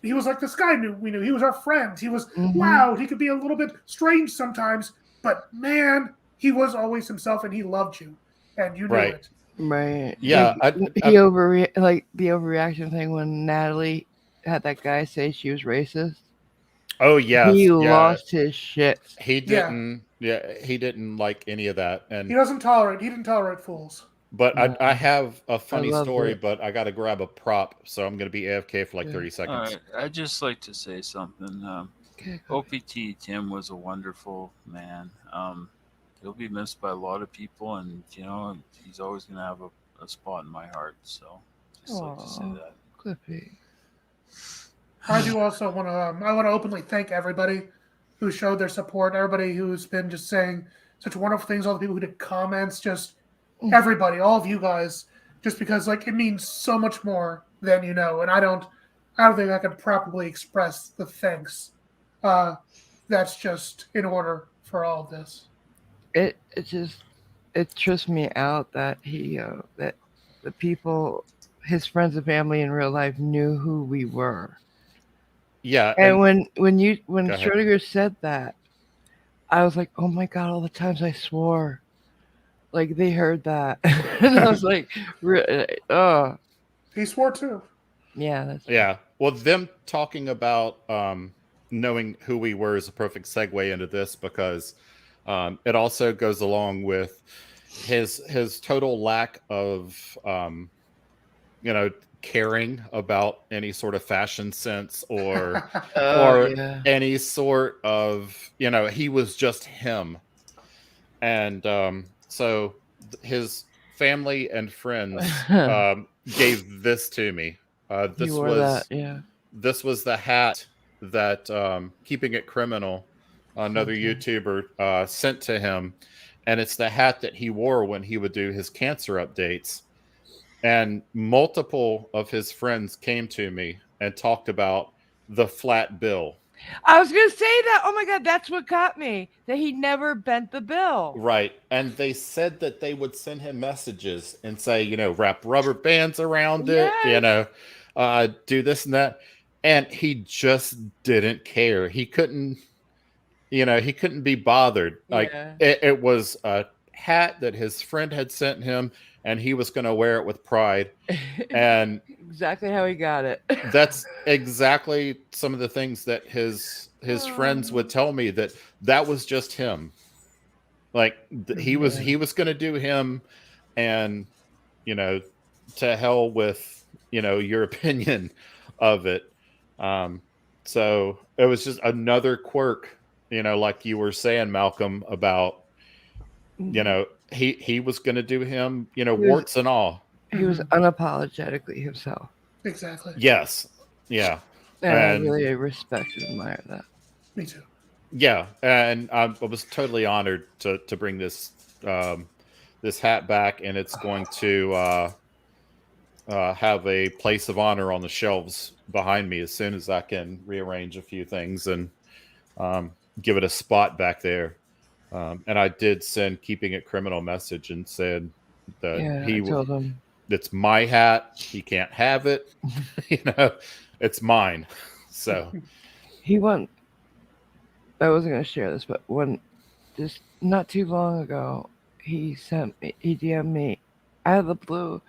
He was like this guy we knew. He was our friend. He was Mhm. loud. He could be a little bit strange sometimes, but man, he was always himself, and he loved you, and you knew Right. it. Right. Yeah, Like I- he like the overreaction thing when Natalie had that guy say she was racist. Oh yes, He yeah. lost his shit. He Yeah. didn't. Yeah, he didn't like any of that. He And didn't tolerate fools. but No. I have a funny loved story, it. but I got to grab a prop, so I'm going to be AFK for like Yeah. 30 All seconds. right, I'd just like to say something. Okay, go OPT Tim was a wonderful man. He'll be missed by a lot of people, and he's always gonna have a spot in my heart. So, just like to say Aw. that. Clippy. I do also want to. I want to openly thank everybody who showed their support. Everybody who's been just saying such wonderful things. All the people who did comments. Just everybody, all of you guys. Just because like it means so much more than you know, and I don't think I can properly express the thanks. That's just in order for all of this. It trips me out that he that the people, his friends and family in real life, knew who we were. Yeah, And when Go ahead. Schrodinger said that, I was like, oh my god! All the times I swore, like they heard that, and I was like, oh He swore too. yeah, that's Yeah. Well, them talking about knowing who we were is a perfect segue into this because it also goes along with his total lack of caring about any sort of fashion sense or yeah. any sort of he was just him. And so his family and friends gave this to me. He wore that, yeah. This was the hat that Keeping It Criminal, another Okay. YouTuber, sent to him, and it's the hat that he wore when he would do his cancer updates. And multiple of his friends came to me and talked about the flat bill. I was gonna say that. Oh my god, that's what got me. That he never bent the bill. Right. And they said that they would send him messages and say, wrap rubber bands around it, Yes. do this and that. And he just didn't care. He couldn't be bothered. Like Yeah. it was a hat that his friend had sent him and he was going to wear it with pride. And exactly how he got it. that's exactly some of the things that his friends would tell me, that was just him. Like he was going to do him, and to hell with your opinion of it. So it was just another quirk, like you were saying, Malcolm, about he was going to do him, warts and all. He was unapologetically himself. Exactly. Yes. Yeah. And I really respect and admire that. Me too. Yeah, and I was totally honored to bring this this hat back, and it's going to have a place of honor on the shelves behind me as soon as I can rearrange a few things and give it a spot back there. And I did send Keeping It Criminal message and said that I told him it's my hat. He can't have it. It's mine. So he won. I wasn't going to share this, but just not too long ago, he DM'd me out of the blue.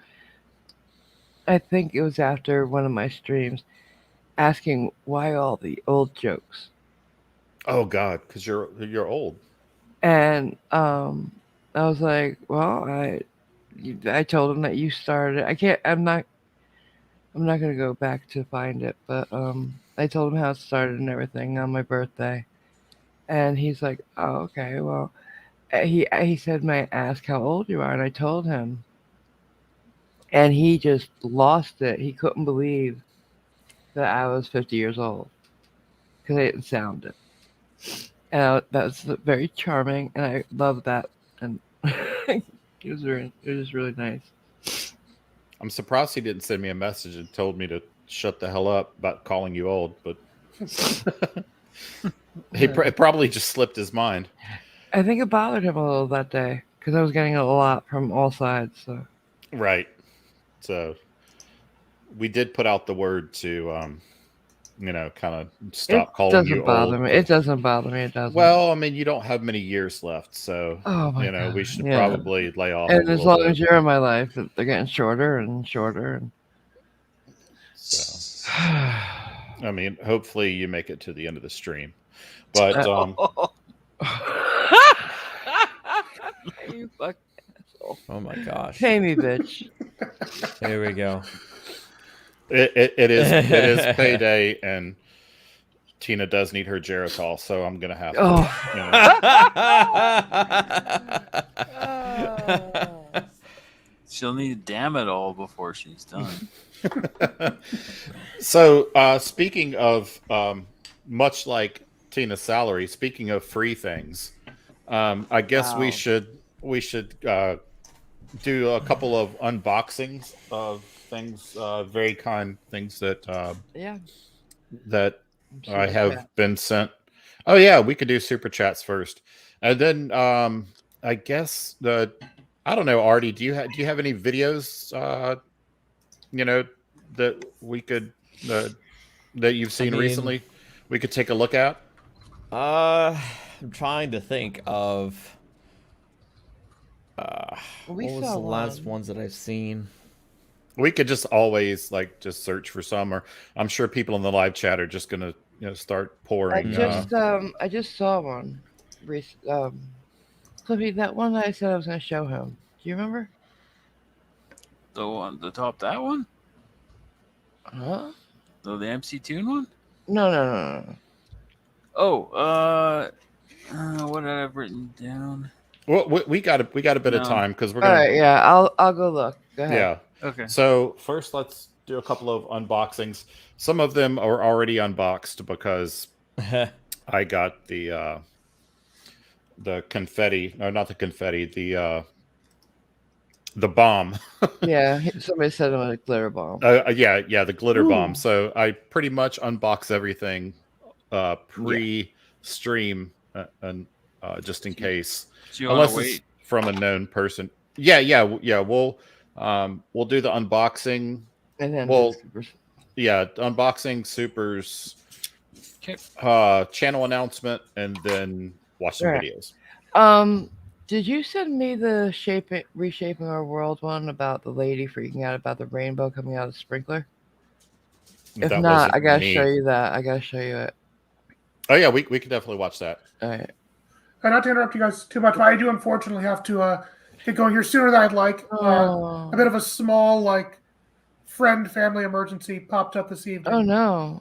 I think it was after one of my streams, asking why all the old jokes. Oh God, because you're old. And I was like, well, I told him that you started. I'm not going to go back to find it, but I told him how it started and everything on my birthday. And he's like, oh, okay, well, he said, may I ask how old you are? And I told him. And he just lost it. He couldn't believe that I was 50 years old because I didn't sound it. And that was very charming, and I love that. And it was really nice. I'm surprised he didn't send me a message and told me to shut the hell up about calling you old, but it probably just slipped his mind. I think it bothered him a little that day because I was getting a lot from all sides. So. Right. So we did put out the word to kind of stop calling doesn't you bother old. me. It doesn't bother me. It doesn't. Well, I mean, you don't have many years left, so oh my God. we should yeah. probably lay off. And a as little long bit. as you're in my life, they're getting shorter and shorter. And... So, I mean, hopefully you make it to the end of the stream, but you fucking asshole. Oh my gosh. Pay me, bitch. Here we go. it is payday, and Tina does need her Geritol, so I'm gonna have to. She'll need to damn it all before she's done. So, speaking of much like Tina's salary, speaking of free things, I guess we should do a couple of unboxings of things, very kind things that that I have been sent. Oh yeah, we could do super chats first, and then I guess I don't know, Artie. Do you have any videos? That we could that you've seen recently, we could take a look at. I'm trying to think of what was the last ones that I've seen. We could just always just search for some, or I'm sure people in the live chat are just gonna start pouring. I just saw one. Cliffy, that one that I said I was gonna show him. Do you remember? The one, the top, that one? Huh? The MC Tune one? No. Oh, what did I have written down? Well, we got a bit of time because we're All gonna. right, yeah, I'll go look. Go ahead. Yeah. Okay. So first, let's do a couple of unboxings. Some of them are already unboxed because I got the confetti. No, not the confetti. The bomb. Yeah, somebody said it was a glitter bomb. Yeah, the glitter Ooh. bomb. So I pretty much unbox everything pre-stream, and just in case, Do you want unless to it's wait? from a known person. Yeah. We'll do the unboxing. And then Unboxing, supers, channel announcement, and then watch some videos. Did you send me the reshaping our world one about the lady freaking out about the rainbow coming out of the sprinkler? If That not, wasn't I gotta me. show you that. I gotta show you it. Oh yeah, we can definitely watch that. All right. Not to interrupt you guys too much, but I do unfortunately have to get going here sooner than I'd like. A bit of a small family emergency popped up this evening. Oh no.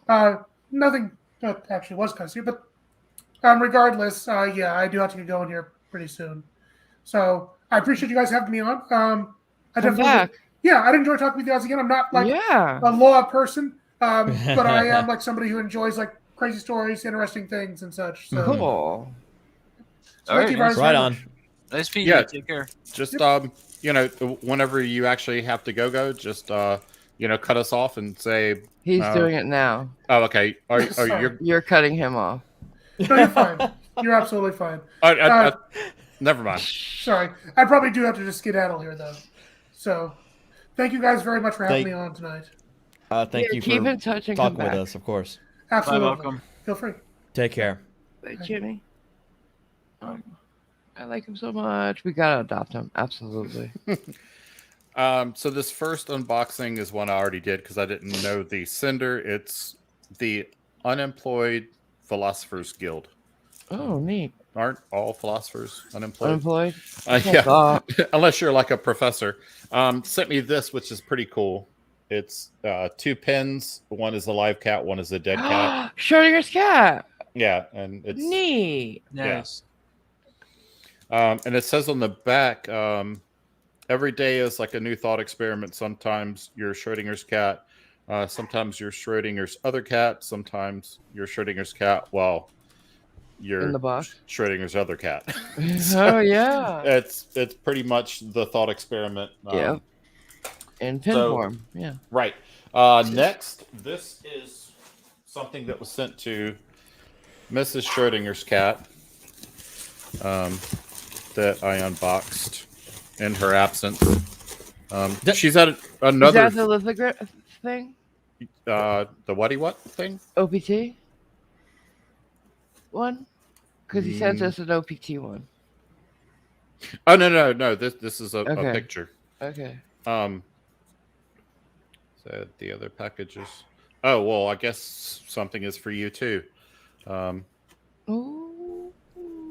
Nothing that actually was kind of serious, but regardless, I do have to get going here pretty soon. So I appreciate you guys having me on. I definitely I'd enjoy talking with you guys again. I'm not a law person, but I am somebody who enjoys crazy stories, interesting things, and such. So Cool. So thank you guys right very on. much. Nice meeting you. Take care. Just whenever you actually have to go, just cut us off and say he's doing it now. Oh, okay. You're cutting him off. No, you're fine. You're absolutely fine. Never mind. Sorry, I probably do have to just skedaddle here though. So, thank you guys very much for having me on tonight. Thank you keep for in touch and talking come with back. us, of course. Absolutely. Welcome. Feel free. Take care. Bye, Jimmy. I like him so much. We gotta adopt him. Absolutely. So this first unboxing is one I already did because I didn't know the sender. It's the Unemployed Philosophers Guild. Oh, neat. Aren't all philosophers unemployed? Unemployed? Yeah, unless you're like a professor. Sent me this, which is pretty cool. It's 2 pens. One is a live cat. One is a dead cat. Schrodinger's cat. Yeah, and it's neat. Nice. Yeah. And it says on the back, every day is like a new thought experiment. Sometimes you're Schrodinger's cat. Sometimes you're Schrodinger's other cat. Sometimes you're Schrodinger's cat while you're in the box. Schrodinger's other cat. Oh yeah. It's pretty much the thought experiment. Yeah. In pin form. Yeah. Right. Next, this is something that was sent to Mrs. Schrodinger's cat. That I unboxed in her absence. She's at another. Is that the lithograph thing? The what thing? OPT one? Because he sent Mm. us an OPT one. Oh no. This is a Okay. picture. Okay. So the other packages. Oh well, I guess something is for you too. Ooh,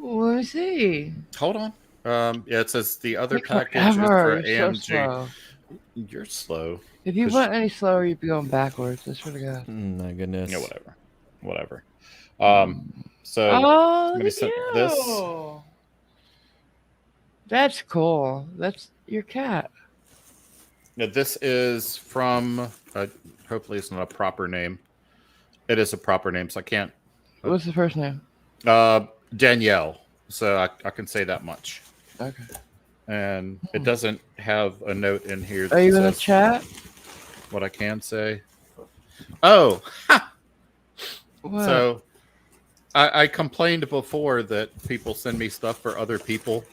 let me see. Hold on. Yeah, it says the other Take package is forever. for You're so AMG. slow. You're slow. If you 'Cause- went any slower, you'd be going backwards. I swear to God. My goodness. Yeah, whatever. So Oh, somebody look at sent you. this. That's cool. That's your cat. Now, this is from. Hopefully, it's not a proper name. It is a proper name, so I can't. What's the first name? Danielle. So I can say that much. Okay. And it doesn't have a note in here that Are you in the says chat? what I can say. Oh, What? so I complained before that people send me stuff for other people,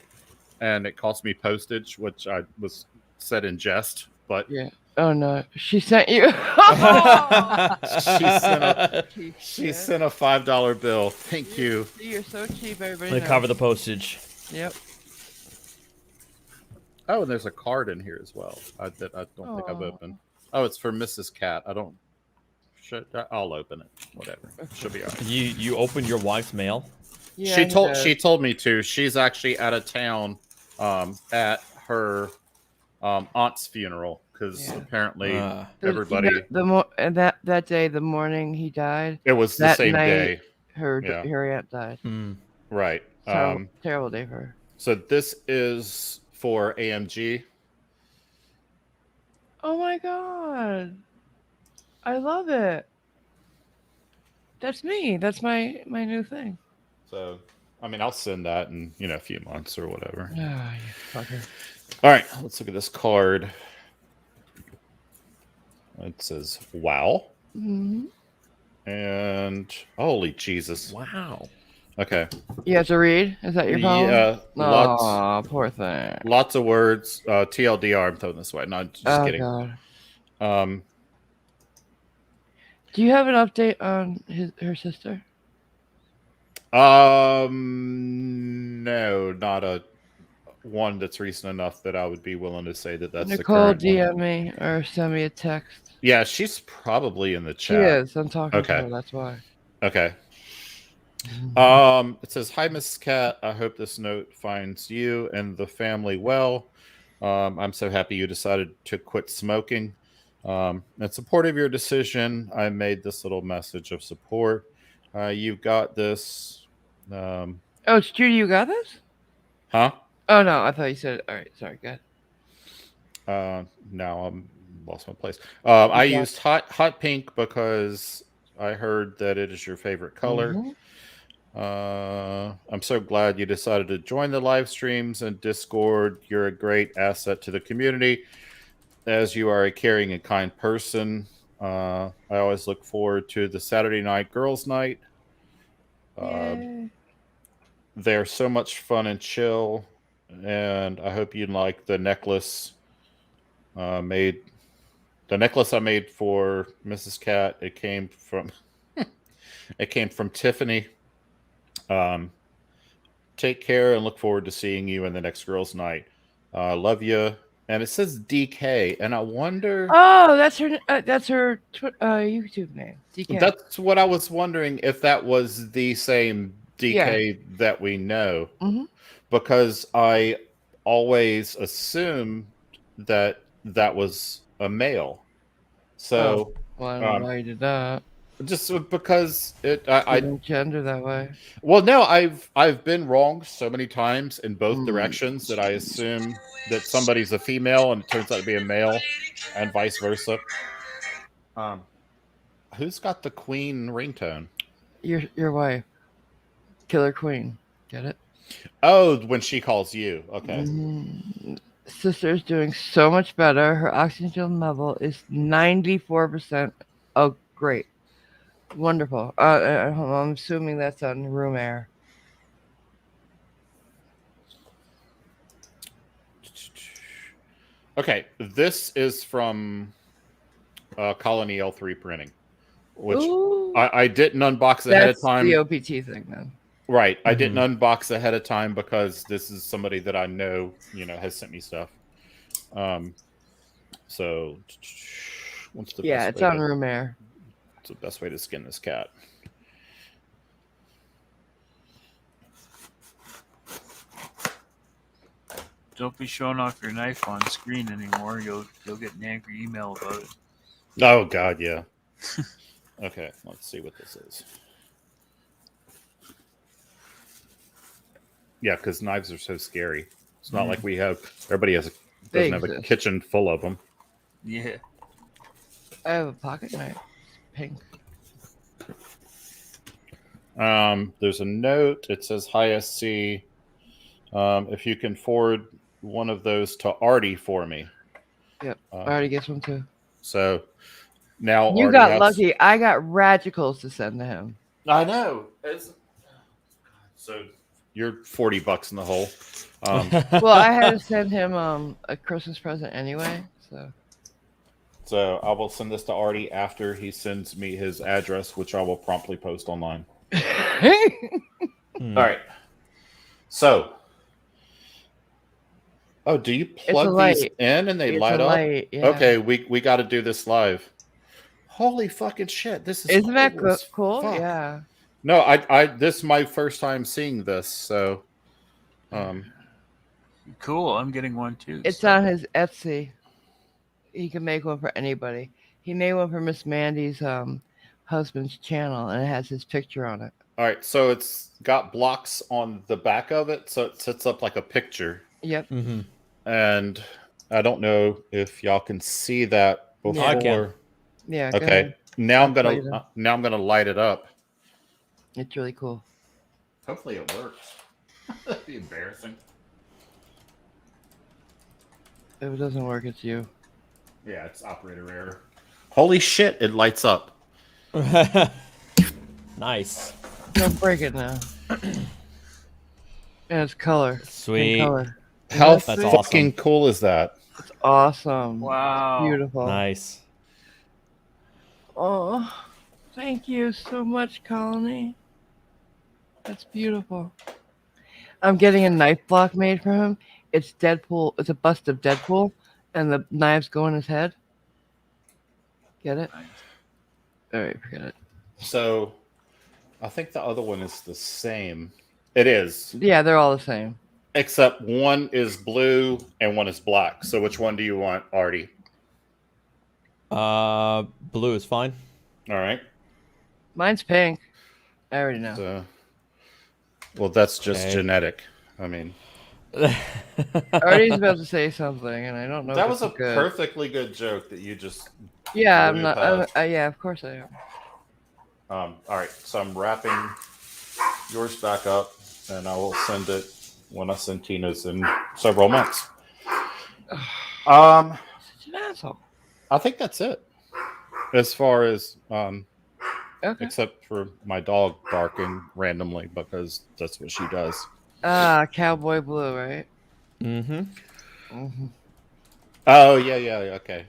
and it costs me postage, which I was said in jest, but Yeah. Oh no, she sent you. she sent a $5 bill. Thank you. You're so cheap, everybody. They knows. cover the postage. Yep. Oh, and there's a card in here as well. That I don't think I've Aw. opened. Oh, it's for Mrs. Cat. I'll open it. Whatever. She'll be all right. You opened your wife's mail? Yeah, She told me to. She's actually out of town at her aunt's funeral because Yeah. apparently Ah. everybody. And that day, the morning he died, It was the that same night, day. her Yeah. aunt died. Hmm. Right. Terrible day for her. So this is for AMG. Oh my god, I love it. That's me. That's my new thing. So I mean, I'll send that in a few months or whatever. Ah, you fucker. All right, let's look at this card. It says "Wow" Mm-hmm. and holy Jesus! Wow. Okay, You have to read. Is that your problem? yeah, Aw, poor thing. lots of words. TLDR, I'm throwing this way. No, just kidding. God. Um, Do you have an update on her sister? no, not a one that's recent enough that I would be willing to say that that's Nicole, the current one. DM me or send me a text. Yeah, she's probably in the She chat. is. I'm talking to Okay. her. That's why. Okay. It says, "Hi, Mrs. Cat. I hope this note finds you and the family well. I'm so happy you decided to quit smoking. In support of your decision, I made this little message of support. You've got this. Oh, it's Judy. You got this? Huh? Oh no, I thought you said. All right, sorry. Go ahead. Now I'm lost my place. I used hot pink because I heard that it is your favorite color. Mhm. I'm so glad you decided to join the live streams and Discord. You're a great asset to the community as you are a caring and kind person. I always look forward to the Saturday night girls' night. Yay. They're so much fun and chill, and I hope you like the necklace I made for Mrs. Cat. It came from Tiffany. Take care and look forward to seeing you in the next girls' night. Love you." And it says DK, and I wonder. Oh, that's her. That's her YouTube name. DK. That's what I was wondering if that was the same DK that we know, because I always assumed that was a male. So, well, I don't know why you did that. just because I didn't gender that way. Well, no, I've been wrong so many times in both directions that I assume that somebody's a female and it turns out to be a male, and vice versa. Who's got the Queen ringtone? Your wife, Killer Queen. Get it? Oh, when she calls you. Okay. Sister's doing so much better. Her oxygen level is 94%. Oh, great. Wonderful. I'm assuming that's on room air. Okay, this is from Colony L3 printing, which Ooh, I didn't unbox ahead of that's time. the OPT thing then. Right. I didn't unbox ahead of time because this is somebody that I know, has sent me stuff. So what's the Yeah, best it's way on to, room air. what's the best way to skin this cat? Don't be showing off your knife on screen anymore. You'll get an angry email about it. Oh God, yeah. Okay, let's see what this is. Yeah, because knives are so scary. It's not like everybody doesn't have a exist. kitchen full of them. Yeah. I have a pocket knife. Pink. There's a note. It says, "Hi SC. If you can forward one of those to Artie for me." Yep. Artie gets one too. So now You Artie got has... lucky. I got radicals to send to him. I know. So you're $40 in the hole. Well, I had to send him a Christmas present anyway. So I will send this to Artie after he sends me his address, which I will promptly post online. All right. So, do you plug these in and they light up? Yeah. Okay, we got to do this live. Holy fucking shit! This is Isn't that cool? Fuck. Yeah. No, I this is my first time seeing this, so Cool. I'm getting one too. It's on his Etsy. He can make one for anybody. He made one for Miss Mandy's husband's channel, and it has his picture on it. All right, so it's got blocks on the back of it, so it sets up like a picture. Yep. Mm-hmm. And I don't know if y'all can see that before. I can. Yeah. Go Okay. ahead. Now I'm gonna light it up. It's really cool. Hopefully it works. That'd be embarrassing. If it doesn't work, it's you. Yeah, it's operator error. Holy shit! It lights up. Nice. Don't break it now. And it's color. Sweet. Color. How That's fucking cool is that? It's awesome. Wow. It's beautiful. Nice. Oh, thank you so much, Colony. That's beautiful. I'm getting a knife block made for him. It's Deadpool. It's a bust of Deadpool, and the knives go in his head. Get it? Nice. All right, forget it. So, I think the other one is the same. It is. Yeah, they're all the same. Except one is blue and one is black. So which one do you want, Artie? Blue is fine. All right. Mine's pink. I already know. So, well, that's just Okay. genetic. I mean, Artie's about to say something, and I don't know. that if was a it's good. perfectly good joke that you just. Yeah, I'm blew not. past. Yeah, of course I am. All right, so I'm wrapping yours back up, and I will send it when I send Tina's in several months. Such an asshole. I think that's it. As far as Okay. except for my dog barking randomly because that's what she does. Cowboy Blue, right? Mm-hmm. Mm-hmm. Oh yeah, okay.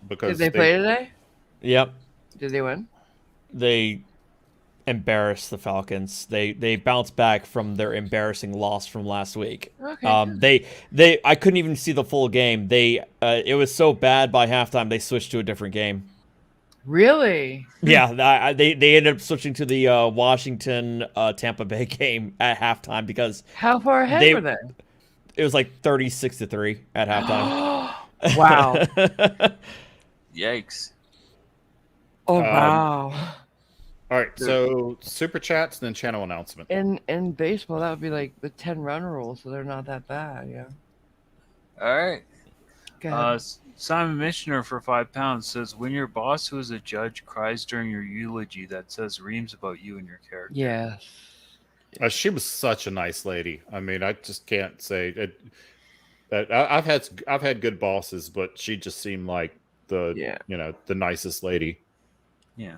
Because Did they play today? Yep. Did they win? They embarrassed the Falcons. They bounced back from their embarrassing loss from last week. Okay. I couldn't even see the full game. It was so bad by halftime they switched to a different game. Really? Yeah, they ended up switching to the Washington Tampa Bay game at halftime because How far ahead were they? it was like 36-3 at halftime. Wow. Yikes. Oh wow. All right, so super chats, then channel announcement. In baseball, that would be like the 10-run rule, so they're not that bad. Yeah. All right. Go ahead. Simon Missioner for £5 says, when your boss, who is a judge, cries during your eulogy, that says reams about you and your character. Yes. She was such a nice lady. I mean, I just can't say it. I've had good bosses, but she just seemed like the nicest lady. Yeah.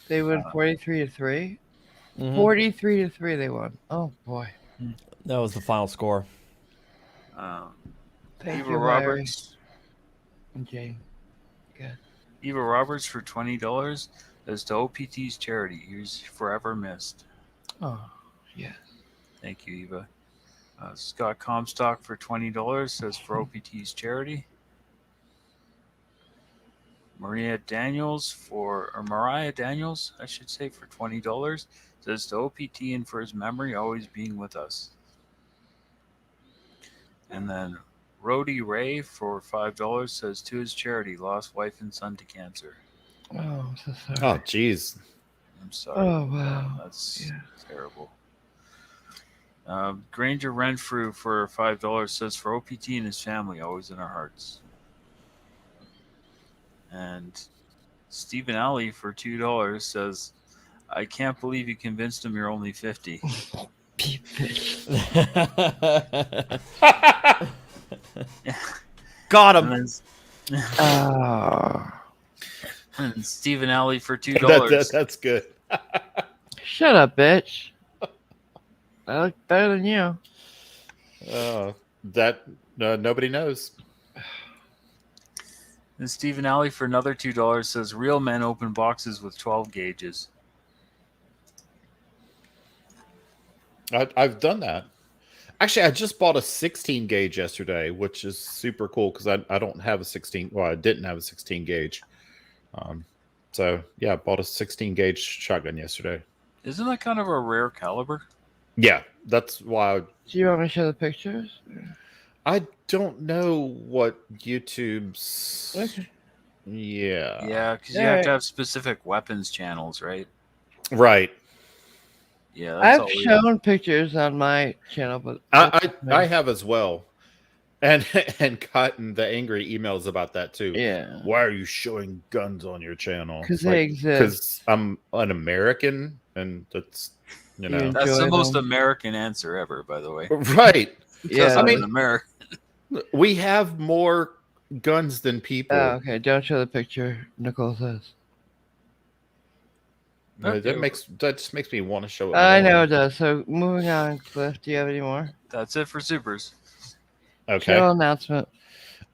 They won 43-3. Mhm. 43-3 they won. Oh boy. That was the final score. Thank Eva you, Roberts. Larry and Jane. Good. Eva Roberts for $20 says to OPT's charity. He's forever missed. Oh, yeah. Thank you, Eva. Scott Comstock for $20 says for OPT's charity. Mariah Daniels, I should say, for $20 says to OPT and for his memory always being with us. And then Rhodey Ray for $5 says to his charity, lost wife and son to cancer. Oh, I'm so sorry. Oh, jeez. I'm sorry. Oh, wow. That's terrible. Granger Renfrew for $5 says for OPT and his family, always in our hearts. And Stephen Alley for $2 says, I can't believe you convinced him you're only 50. Got him. And Oh. then Stephen Alley for $2. That's good. Shut up, bitch. I look better than you. Nobody knows. And Stephen Alley for another $2 says, real men open boxes with 12 gauges. I've done that. Actually, I just bought a 16 gauge yesterday, which is super cool because I don't have a 16. Well, I didn't have a 16 gauge. So yeah, I bought a 16 gauge shotgun yesterday. Isn't that kind of a rare caliber? Yeah, that's why. Do you want me to show the pictures? I don't know what YouTube's. Okay. Yeah. Yeah, because you have to have specific weapons channels, right? Right. Yeah, that's all I've we shown pictures on my channel, but I have as well. And gotten the angry emails about that too. Yeah. Why are you showing guns on your channel? Because they exist. Because I'm an American, and that's You That's enjoy the most them. American answer ever, by the way. right. Because Yeah. I'm I mean- an American. We have more guns than people. Oh, okay. Don't show the picture. Nicole says. That just makes me want to show it. I more. know it does. So moving on, Cliff. Do you have any more? That's it for supers. Okay. Channel announcement.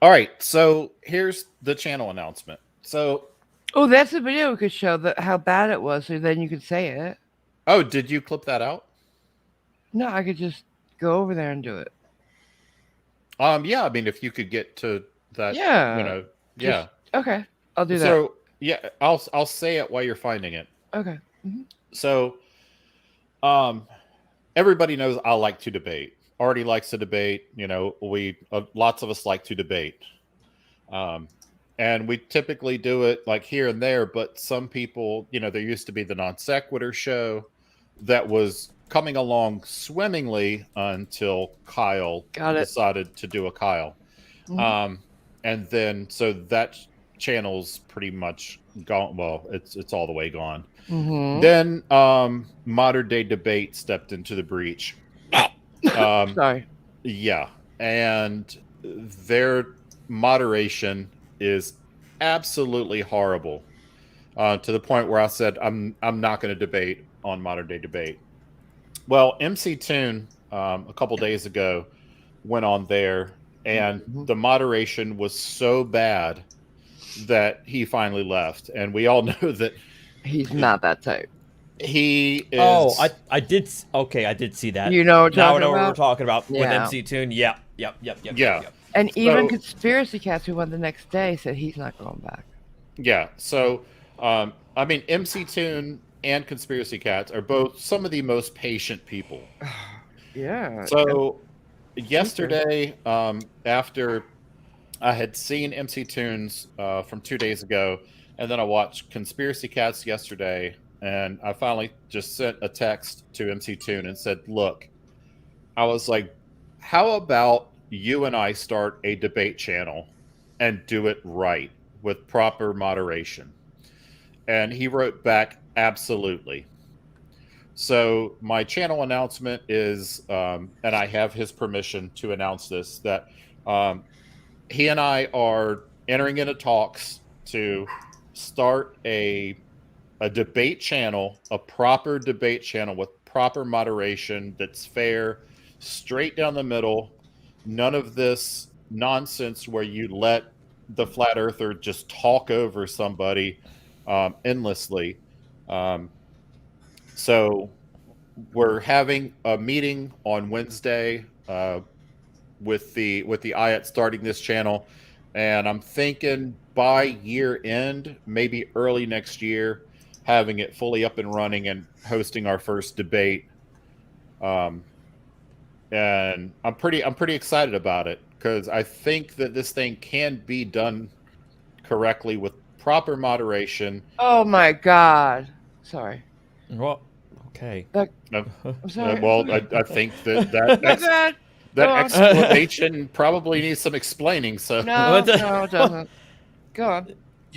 All right. So here's the channel announcement. So, Oh, that's a video we could show how bad it was, so then you could say it. oh, did you clip that out? No, I could just go over there and do it. Yeah. I mean, if you could get to that, Yeah. yeah. Okay, I'll do that. So yeah, I'll say it while you're finding it. Okay. So, everybody knows I like to debate. Artie likes to debate. Lots of us like to debate. And we typically do it like here and there, but some people, there used to be the non sequitur show that was coming along swimmingly until Kyle decided to do a Kyle. And then, so that channel's pretty much gone. Well, it's all the way gone. Then Modern Day Debate stepped into the breach. Sorry. Yeah, and their moderation is absolutely horrible, to the point where I said I'm not going to debate on Modern Day Debate. Well, MC Toon a couple days ago went on there, and the moderation was so bad that he finally left, and we all know that He's not that type. he is. Oh, I did. Okay, I did see that. You know what now I I'm know talking what we're about? talking about with Yeah. MC Toon. Yep. Yeah. And even So- Conspiracy Cats, who won the next day, said he's not going back. Yeah. So, I mean, MC Toon and Conspiracy Cats are both some of the most patient people. Yeah. So, yesterday, after I had seen MC Toons from 2 days ago, and then I watched Conspiracy Cats yesterday, and I finally just sent a text to MC Toon and said, look, I was like, how about you and I start a debate channel and do it right with proper moderation? And he wrote back, absolutely. So my channel announcement is, and I have his permission to announce this, that he and I are entering into talks to start a debate channel, a proper debate channel with proper moderation that's fair, straight down the middle, none of this nonsense where you let the flat earther just talk over somebody endlessly. So we're having a meeting on Wednesday with the IAT starting this channel, and I'm thinking by year end, maybe early next year, having it fully up and running and hosting our first debate. And I'm pretty excited about it because I think that this thing can be done correctly with proper moderation. Oh my god. Sorry. Well, okay. I'm sorry. I think that My bad. that Go on. exclamation probably needs some explaining. So No, What the- no, it doesn't. Go on.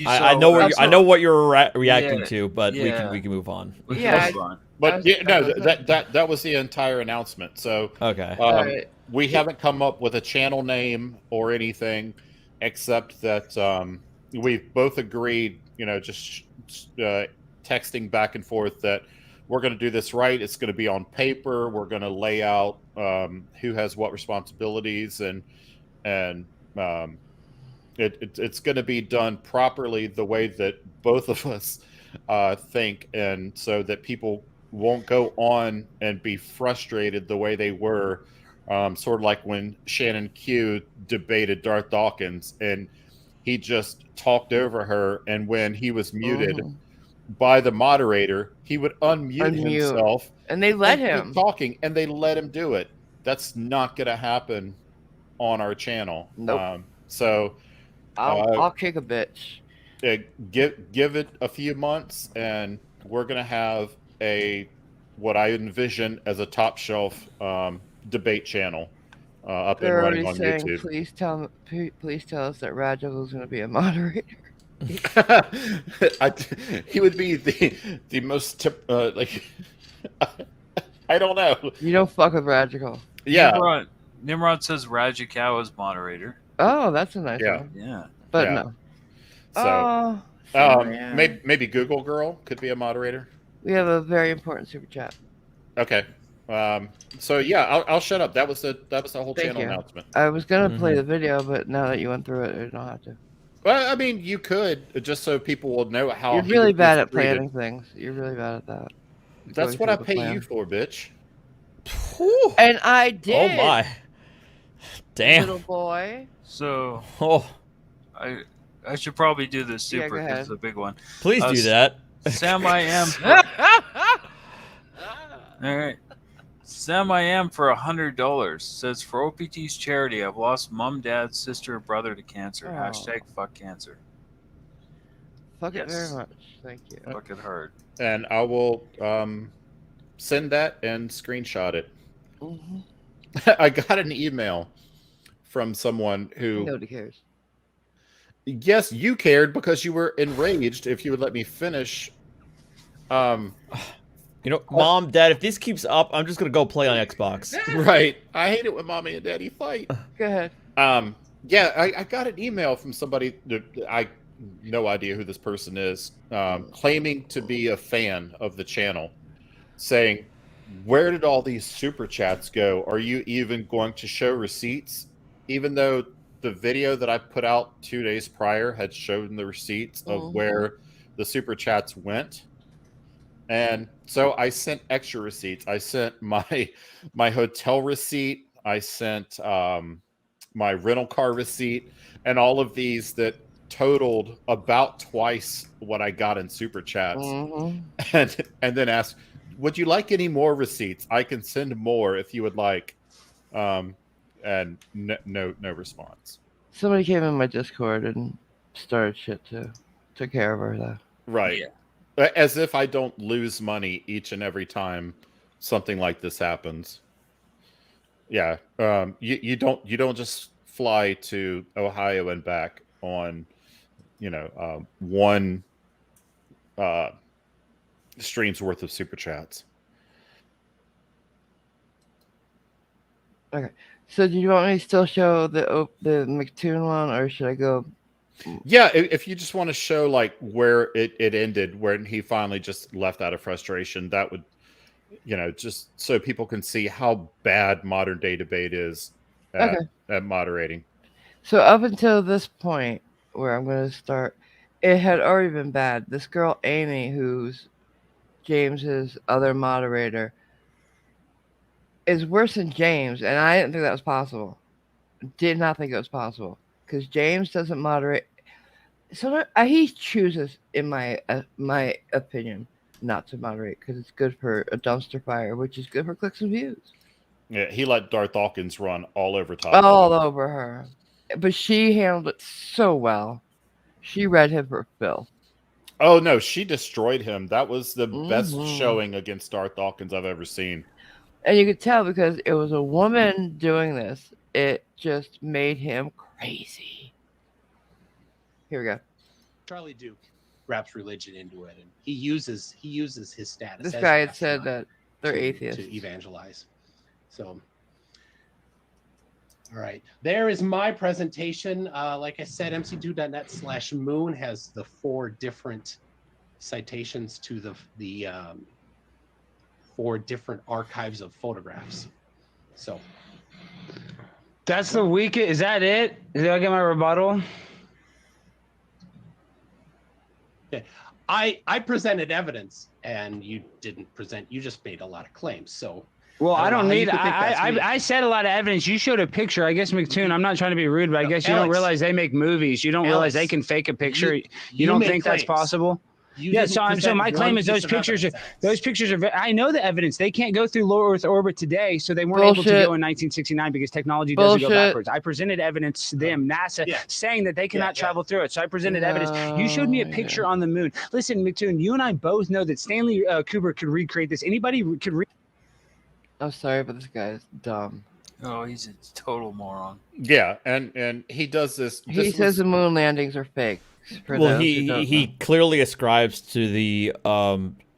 I know where I know what you're reacting Yeah, to, but yeah. we can move on. Yeah, but yeah, no, that was the entire announcement. So Okay. Alright. we haven't come up with a channel name or anything, except that we've both agreed, just texting back and forth that we're going to do this right. It's going to be on paper. We're going to lay out who has what responsibilities, and it's going to be done properly the way that both of us think, and so that people won't go on and be frustrated the way they were, sort of like when Shannon Q debated Darth Dawkins, and he just talked over her, and when he was muted by the moderator, he would unmute himself, and they let and him keep talking, and they let him do it. That's not going to happen on our channel. Nope. So I'll kick a bitch. Give it a few months, and we're going to have what I envision as a top shelf debate channel up and They're running already on saying, YouTube. please tell us that Rajal is going to be a moderator. He would be the most like I don't know. You don't fuck with Radical. Yeah. Nimrod says Rajikawa is moderator. Oh, that's a nice Yeah. one. Yeah. But Yeah. no. So Oh, maybe Google Girl could be a moderator. we have a very important super chat. Okay. So yeah, I'll shut up. That was the whole Thank channel you. announcement. I was gonna play the video, but now that you went through it, I don't have to. Well, I mean, you could, just so people will know how You're he really would be bad at treated. planning things. You're really bad at that. That's what I pay you for, bitch. And I did. Oh my. Damn. Little boy. So Oh, I should probably do this Yeah, super go because ahead. it's a big one. please do that. Sam I am. All right. Sam I am for $100 says for OPT's charity, I've lost mom, dad, sister, brother to cancer. Oh. Hashtag fuck cancer. Fuck it Yes. very much. Thank you. Fuck it hard. And I will send that and screenshot it. Mm-hmm. I got an email from someone who. Nobody cares. Yes, you cared because you were enraged. If you would let me finish. Mom, Dad, if this keeps up, I'm just gonna go play on Xbox. Right. I hate it when mommy and daddy fight. Go ahead. Yeah, I got an email from somebody that I no idea who this person is, claiming to be a fan of the channel, saying, "Where did all these super chats go? Are you even going to show receipts?" Even though the video that I put out 2 days prior had shown the receipts of where the super chats went. And so I sent extra receipts. I sent my hotel receipt. I sent my rental car receipt, and all of these that totaled about twice what I got in super chats. And then asked, "Would you like any more receipts? I can send more if you would like." And no response. Somebody came in my Discord and started shit too. Took care of her though. Right. Yeah. As if I don't lose money each and every time something like this happens. Yeah. You don't just fly to Ohio and back on, one stream's worth of super chats. Okay. So do you want me to still show the McToon one, or should I go? Yeah, if you just want to show like where it ended, when he finally just left out of frustration, that would, just so people can see how bad modern day debate is at moderating. So up until this point, where I'm going to start. It had already been bad. This girl, Amy, who's James's other moderator, is worse than James, and I didn't think that was possible. Did not think it was possible because James doesn't moderate. So he chooses, in my opinion, not to moderate because it's good for a dumpster fire, which is good for clicks and views. Yeah, he let Darth Dawkins run all over top of All him. over her, but she handled it so well. She read him for Phil. Oh no, she destroyed him. That was the best Mhm. showing against Darth Dawkins I've ever seen. And you could tell because it was a woman doing this, it just made him crazy. Here we go. Charlie Duke wraps religion into it, and he uses his status. This as guy an had said astronaut that they're to atheists. evangelize. So, all right, there is my presentation. Like I said, mc2.net/moon has the 4 different citations to the 4 different archives of photographs. So that's the weekend. Is that it? Did I get my rebuttal? I presented evidence, and you didn't present. You just made a lot of claims. So. Well, I don't need. I I said a lot of evidence. You showed a picture. I guess McToon. I'm not trying to be rude, but I guess you don't realize they make movies. You don't realize they can fake a picture. You don't think that's possible? Yeah. So my claim is those pictures are. I know the evidence. They can't go through low Earth orbit today, so they weren't able to go in 1969 because technology doesn't go backwards. I presented evidence to them, NASA, saying that they cannot travel through it. So I presented evidence. You showed me a picture on the moon. Listen, McToon, you and I both know that Stanley Kubrick could recreate this. Anybody could. I'm sorry, but this guy is dumb. Oh, he's a total moron. Yeah, and he does this. He says the moon landings are fake. Well, he clearly ascribes to the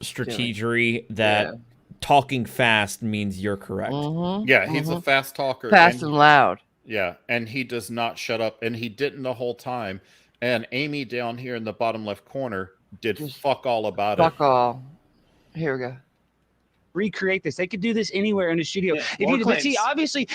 strategery that talking fast means you're correct. Mm-hmm, yeah, he's a fast talker. Fast and loud. Yeah, and he does not shut up, and he didn't the whole time. And Amy down here in the bottom left corner did fuck all about it. Fuck all. Here we go. Recreate this. They could do this anywhere in the studio. But see, obviously,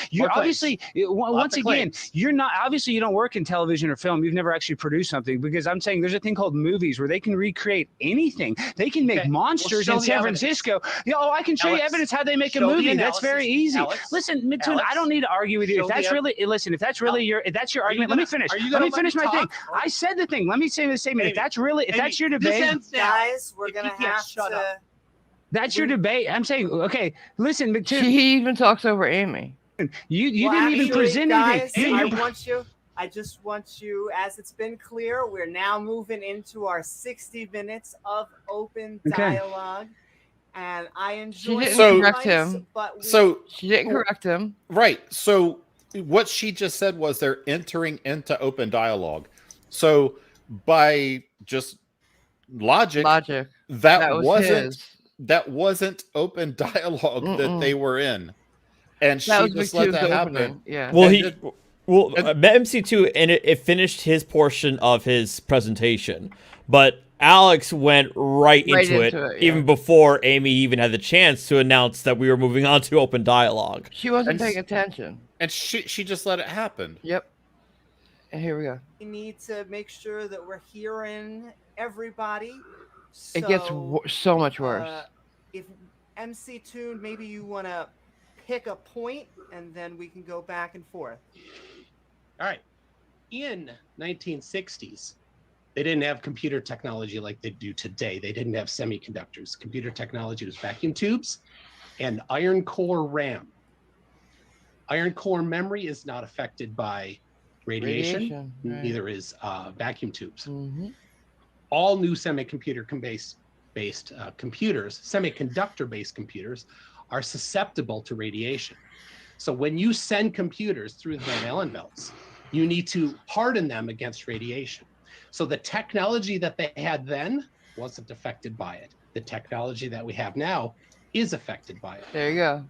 once again, you're not, obviously you don't work in television or film. You've never actually produced something, because I'm saying there's a thing called movies where they can recreate anything. They can make monsters in San Francisco. I can show you evidence how they make a movie. That's very easy. Listen, Midtoon, I don't need to argue with you. If that's really, listen, if that's your argument, let me finish. Let me finish my thing. I said the thing. Let me say the statement. If that's your debate, guys, we're gonna have to. That's your debate. I'm saying, okay, listen, McToon. He even talks over Amy. You didn't even present anything. I just want you, as it's been clear, we're now moving into our 60 minutes of open dialogue. And I enjoy She didn't correct him. She didn't correct him. Right. So what she just said was they're entering into open dialogue. So by just logic that wasn't open dialogue that they were in, and she just let that happen. Yeah. Well, MC2 and it finished his portion of his presentation, but Alex went right into it even before Amy even had the chance to announce that we were moving on to open dialogue. She wasn't paying attention, and she just let it happen. Yep. And here we go. We need to make sure that we're hearing everybody. It gets so much worse. If MC Tune, maybe you want to pick a point, and then we can go back and forth. All right. In 1960s, they didn't have computer technology like they do today. They didn't have semiconductors. Computer technology was vacuum tubes and iron core RAM. Iron core memory is not affected by radiation. Right. Neither is vacuum tubes. Mm-hmm. All new semiconductor-based computers, semiconductor-based computers, are susceptible to radiation. So when you send computers through the Van Allen belts, you need to harden them against radiation. So the technology that they had then wasn't affected by it. The technology that we have now is affected by it. There you go.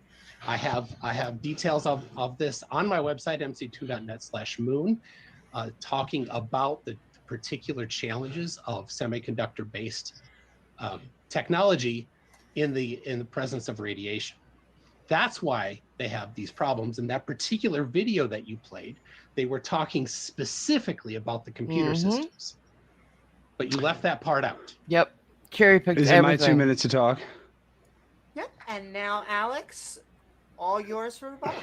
I have details of this on my website, mc2.net/moon, talking about the particular challenges of semiconductor-based technology in the presence of radiation. That's why they have these problems. In that particular video that you played, they were talking specifically about the computer systems. But you left that part out. Yep. Cherry picked Is everything. it my 2 minutes to talk? Yep. And now, Alex, all yours for rebuttal.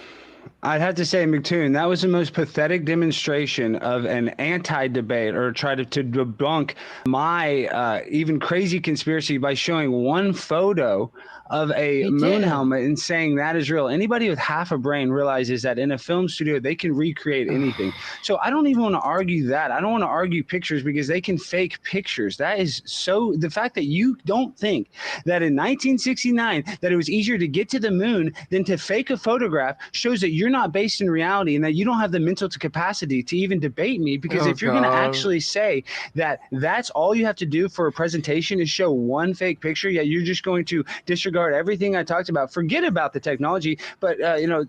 I'd have to say, McToon, that was the most pathetic demonstration of an anti-debate or try to debunk my even crazy conspiracy by showing one photo of a moon helmet and saying that is real. Anybody with half a brain realizes that in a film studio, they can recreate anything. So I don't even want to argue that. I don't want to argue pictures because they can fake pictures. That is so, the fact that you don't think that in 1969 that it was easier to get to the moon than to fake a photograph shows that you're not based in reality and that you don't have the mental capacity to even debate me, because if you're going to actually say that that's all you have to do for a presentation is show one fake picture, yet you're just going to disregard everything I talked about, forget about the technology, but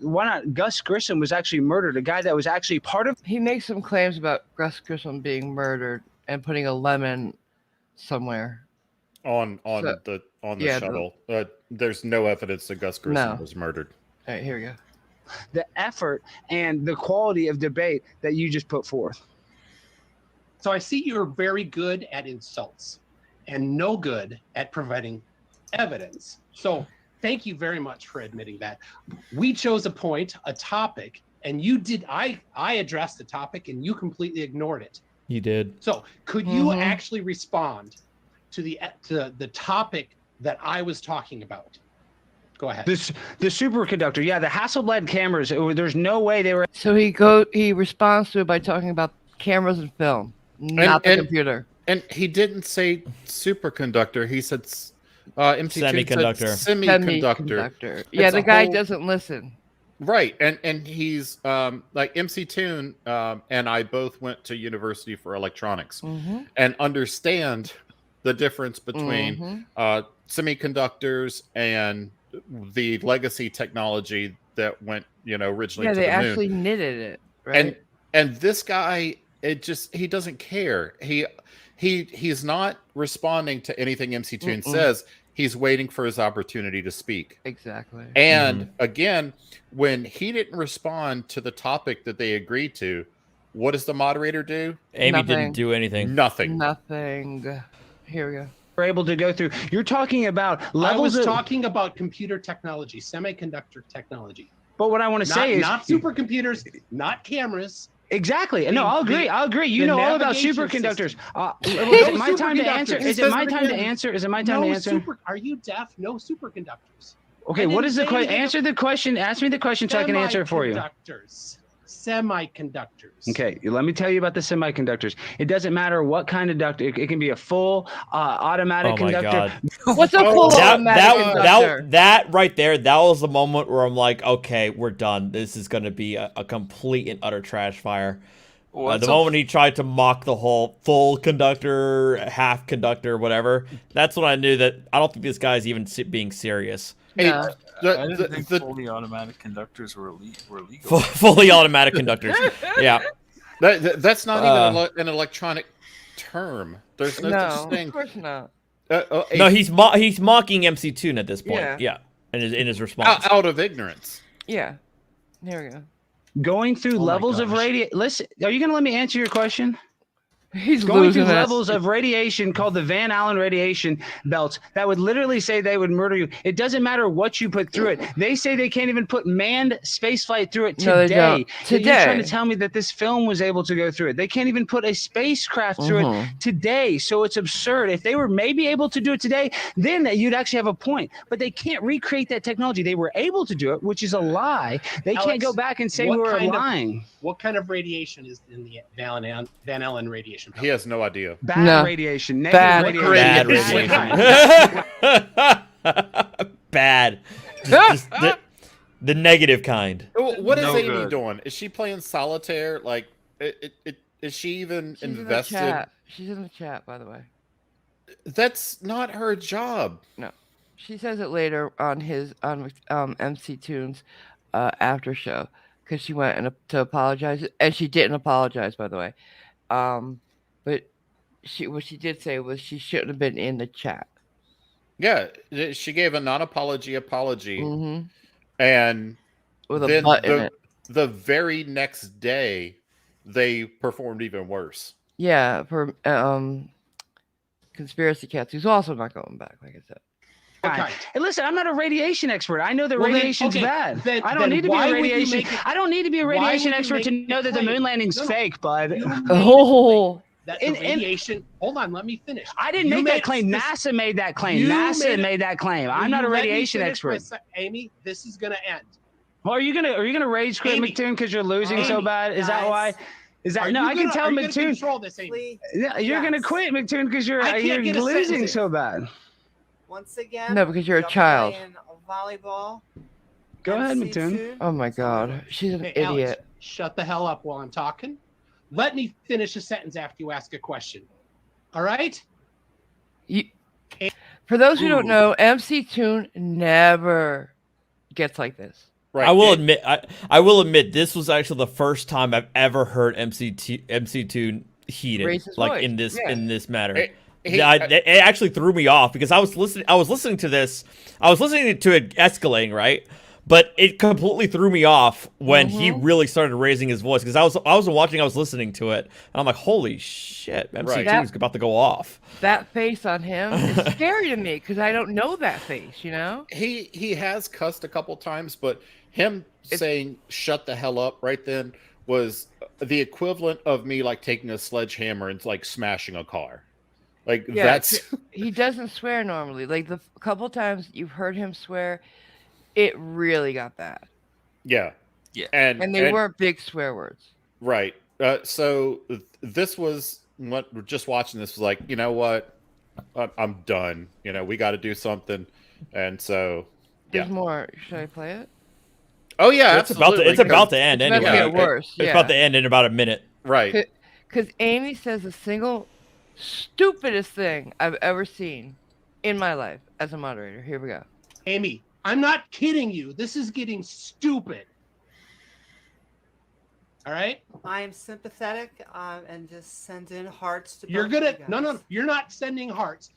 why not? Gus Grissom was actually murdered, a guy that was actually part of. He makes some claims about Gus Grissom being murdered and putting a lemon somewhere on the shuttle. There's no evidence that Gus Grissom was murdered. All right, here we go. The effort and the quality of debate that you just put forth. So I see you're very good at insults and no good at providing evidence. So thank you very much for admitting that. We chose a topic, and you did. I addressed the topic, and you completely ignored it. You did. So could you actually respond to the topic that I was talking about? Go ahead. The superconductor, the Hasselblad cameras. There's no way they were. So he responds to it by talking about cameras and film, not the computer. And he didn't say superconductor. He said semiconductor. Semiconductor. Yeah, the guy doesn't listen. Right, and he's like MC Toon and I both went to university for electronics and understand the difference between semiconductors and the legacy technology that went, originally to the moon. Yeah, they actually knitted it, right? And this guy, he doesn't care. He's not responding to anything MC Toon says. He's waiting for his opportunity to speak. Exactly. And again, when he didn't respond to the topic that they agreed to, what does the moderator do? Amy didn't do anything. Nothing. Here we go. We're able to go through. You're talking about levels. I was talking about computer technology, semiconductor technology. But what I want to say is not supercomputers, not cameras. Exactly. No, I'll agree. You know all about superconductors. Is it my time to answer? Is it my time to answer? Is it my time to answer? Are you deaf? No superconductors. Okay, what is the question? Answer the question. Ask me the question so I can answer it for you. Semiconductors. Okay, let me tell you about the semiconductors. It doesn't matter what kind of conductor. It can be a full automatic conductor. What's a full automatic conductor? That right there, that was the moment where I'm like, okay, we're done. This is going to be a complete and utter trash fire. The moment he tried to mock the whole full conductor, half conductor, whatever, that's when I knew that I don't think this guy's even being serious. No. I didn't think fully automatic conductors were legal. Fully automatic conductors. Yeah. That's not even an electronic term. There's no such thing. Of course not. No, he's mocking MC Toon at this point. Yeah. In his response. Out of ignorance. Yeah. Here we go. Going through levels of radiation. Listen, are you going to let me answer your question? He's going through levels of radiation called the Van Allen radiation belts that would literally say they would murder you. It doesn't matter what you put through it. They say they can't even put manned spaceflight through it today. No, they don't. Today. You're trying to tell me that this film was able to go through it. They can't even put a spacecraft through it today. So it's absurd. If they were maybe able to do it today, then you'd actually have a point. But they can't recreate that technology. They were able to do it, which is a lie. They can't go back and say we were lying. What kind of radiation is in the Van Allen radiation belt? He has no idea. Bad radiation. Negative radiation. Bad. Just the negative kind. What is Amy doing? Is she playing solitaire? Like, is she even invested? She's in the chat, by the way. That's not her job. No. She says it later on MC Toon's after show, because she went to apologize, and she didn't apologize, by the way. But what she did say was she shouldn't have been in the chat. Yeah, she gave a non-apology apology And With a then butt in it. the very next day, they performed even worse. Yeah, for Conspiracy Cats, who's also not going back, like I said. Okay. Hey, listen, I'm not a radiation expert. I know that radiation's bad. I don't need to be a radiation. I don't need to be a radiation expert to know that the moon landing's fake, bud. Oh, that the radiation. Hold on, let me finish. I didn't make that claim. NASA made that claim. NASA made that claim. I'm not a radiation expert. Amy, this is gonna end. Well, are you gonna rage quit, McToon, because you're losing so bad? Is that why? Is that no? I can tell McToon. Control this, Amy. Yeah, you're gonna quit, McToon, because you're losing so bad. Once again, no, because you're a child. Volleyball. Go ahead, McToon. Oh my God, she's an idiot. Alex, shut the hell up while I'm talking. Let me finish a sentence after you ask a question. All right? For those who don't know, MC Toon never gets like this. Right. I will admit this was actually the first time I've ever heard MC Toon heated like in this matter. It actually threw me off because I was listening to this. I was listening to it escalating, right? But it completely threw me off when he really started raising his voice because I was watching, I was listening to it, and I'm like, holy shit, MC Toon's about to go off. That face on him is scary to me because I don't know that face, you know? He has cussed a couple times, but him saying shut the hell up right then was the equivalent of me like taking a sledgehammer and like smashing a car. Like that's he doesn't swear normally. Like the couple times you've heard him swear, it really got bad. Yeah. And they weren't big swear words. Right. So this was what just watching this was like, you know what? I'm done. You know, we got to do something. And so there's more. Should I play it? Oh yeah, it's about to end anyway. It's get worse. It's about to end in about a minute. Right. Because Amy says the single stupidest thing I've ever seen in my life as a moderator. Here we go. Amy, I'm not kidding you. This is getting stupid. All right? I am sympathetic and just send in hearts to you're no, you're not sending hearts.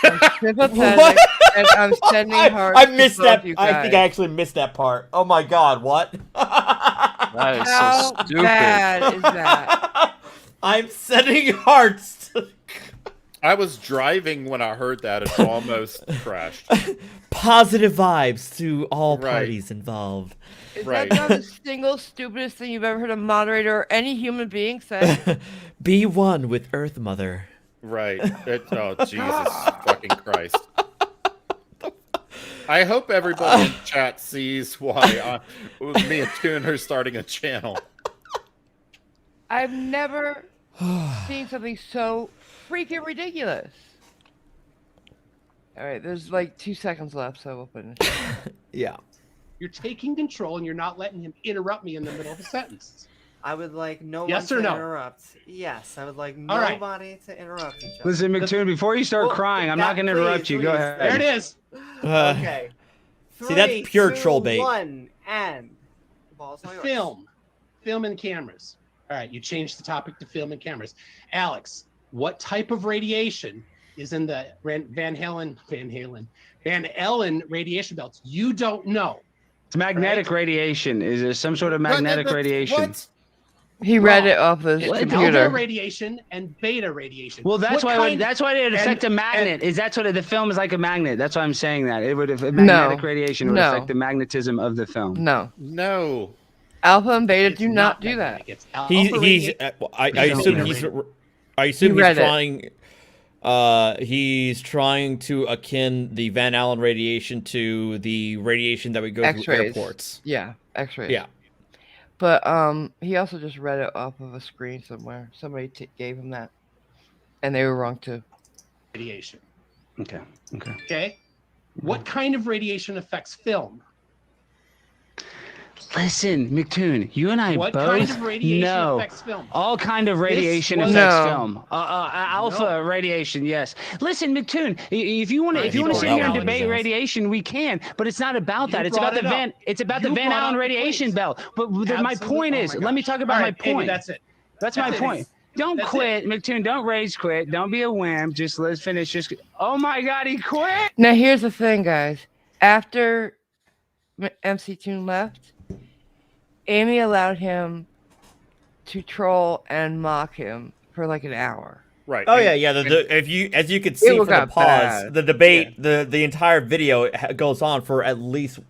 I'm sympathetic and I'm sending hearts. I missed that. I think I actually missed that part. Oh my God, what? That is How so stupid. bad is that? I'm sending hearts. I was driving when I heard that. It almost crashed. Positive vibes to all parties involved. Is that not the single stupidest thing you've ever heard a moderator or any human being say? Be one with Earth Mother. Right. Oh, Jesus fucking Christ. I hope everybody in chat sees why me and Toon are starting a channel. I've never seen something so freaking ridiculous. All right, there's like 2 seconds left, so we'll finish. Yeah. You're taking control and you're not letting him interrupt me in the middle of a sentence. I would like no one to interrupt. Yes, I would like nobody to interrupt each other. Listen, McToon, before you start crying, I'm not going to interrupt you. Go ahead. There it is. Okay. See, that's pure 3, 2, troll bait. 1, and the ball's all yours. Film and cameras. All right, you changed the topic to film and cameras. Alex, what type of radiation is in the Van Allen radiation belts? You don't know. It's magnetic radiation. Is there some sort of magnetic radiation? What? He read it off his computer. Alpha radiation and beta radiation. Well, that's why it would affect a magnet. That's what the film is like a magnet. That's why I'm saying that. It would magnetic radiation would affect the magnetism of the film. No. Alpha and beta do not do that. I assume he's trying to akin the Van Allen radiation to the radiation that we go through airports. Yeah, X-rays. Yeah. But he also just read it off of a screen somewhere. Somebody gave him that, and they were wrong too. Radiation. Okay. What kind of radiation affects film? Listen, McToon, you and I what both kind of radiation know affects film? all kind of radiation affects film. Alpha radiation, yes. Listen, McToon, if you want to sit here and debate radiation, we can, but it's not about that. It's about the Van Allen radiation belt. But my point is, let me talk about my point. Amy, that's it. That's my point. Don't quit, McToon. Don't rage quit. Don't be a wimp. Just let's finish. Oh my God, he quit. Now here's the thing, guys. After MC Toon left, Amy allowed him to troll and mock him for like an hour. Right. Oh yeah. As you could see from the pause, bad. the debate, the entire video goes on for at least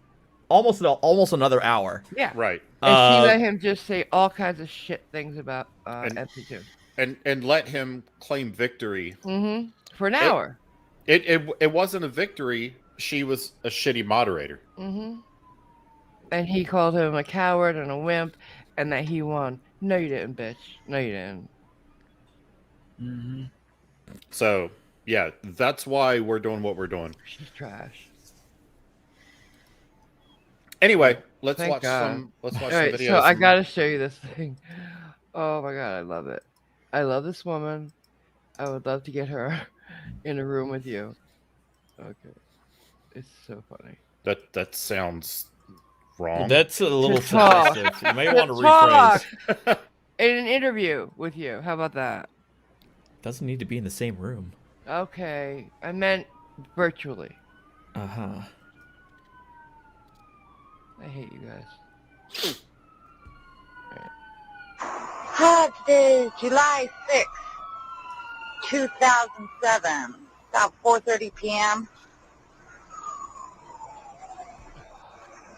almost another hour. Yeah. Right. And she let him just say all kinds of shit things about MC Toon. And let him claim victory. Mm-hmm. For an hour. It wasn't a victory. She was a shitty moderator. Mm-hmm. And he called him a coward and a wimp, and that he won. No, you didn't, bitch. No, you didn't. Mm-hmm. So, yeah, that's why we're doing what we're doing. She's trash. Anyway, let's Thank watch God. some All right, videos. so I gotta show you this thing. Oh my God, I love it. I love this woman. I would love to get her in a room with you. Okay. It's so funny. That sounds wrong. That's a little talk. suggestive. You may want to Talk. rephrase. In an interview with you. How about that? Doesn't need to be in the same room. Okay. I meant virtually. Uh-huh. I hate you guys. Thursday, July 6th, 2007, about 4:30 p.m.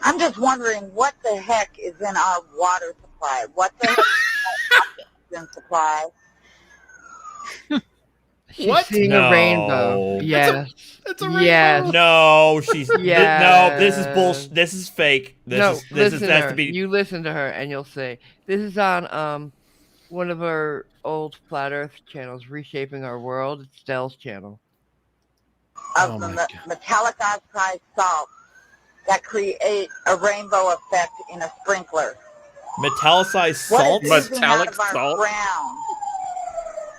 I'm just wondering what the heck is in our water supply. What the heck is in supply? She's seeing a rainbow. Yes. It's a yes. No, she's Yes. no. This is bullshit. This is fake. This listen to has her. to be. You listen to her, and you'll say this is on one of our old flat Earth channels, Reshaping Our World. It's Dell's channel. Of the metallic oxide salt that create a rainbow effect in a sprinkler. Metallicized salt? What is oozing out of our salt? ground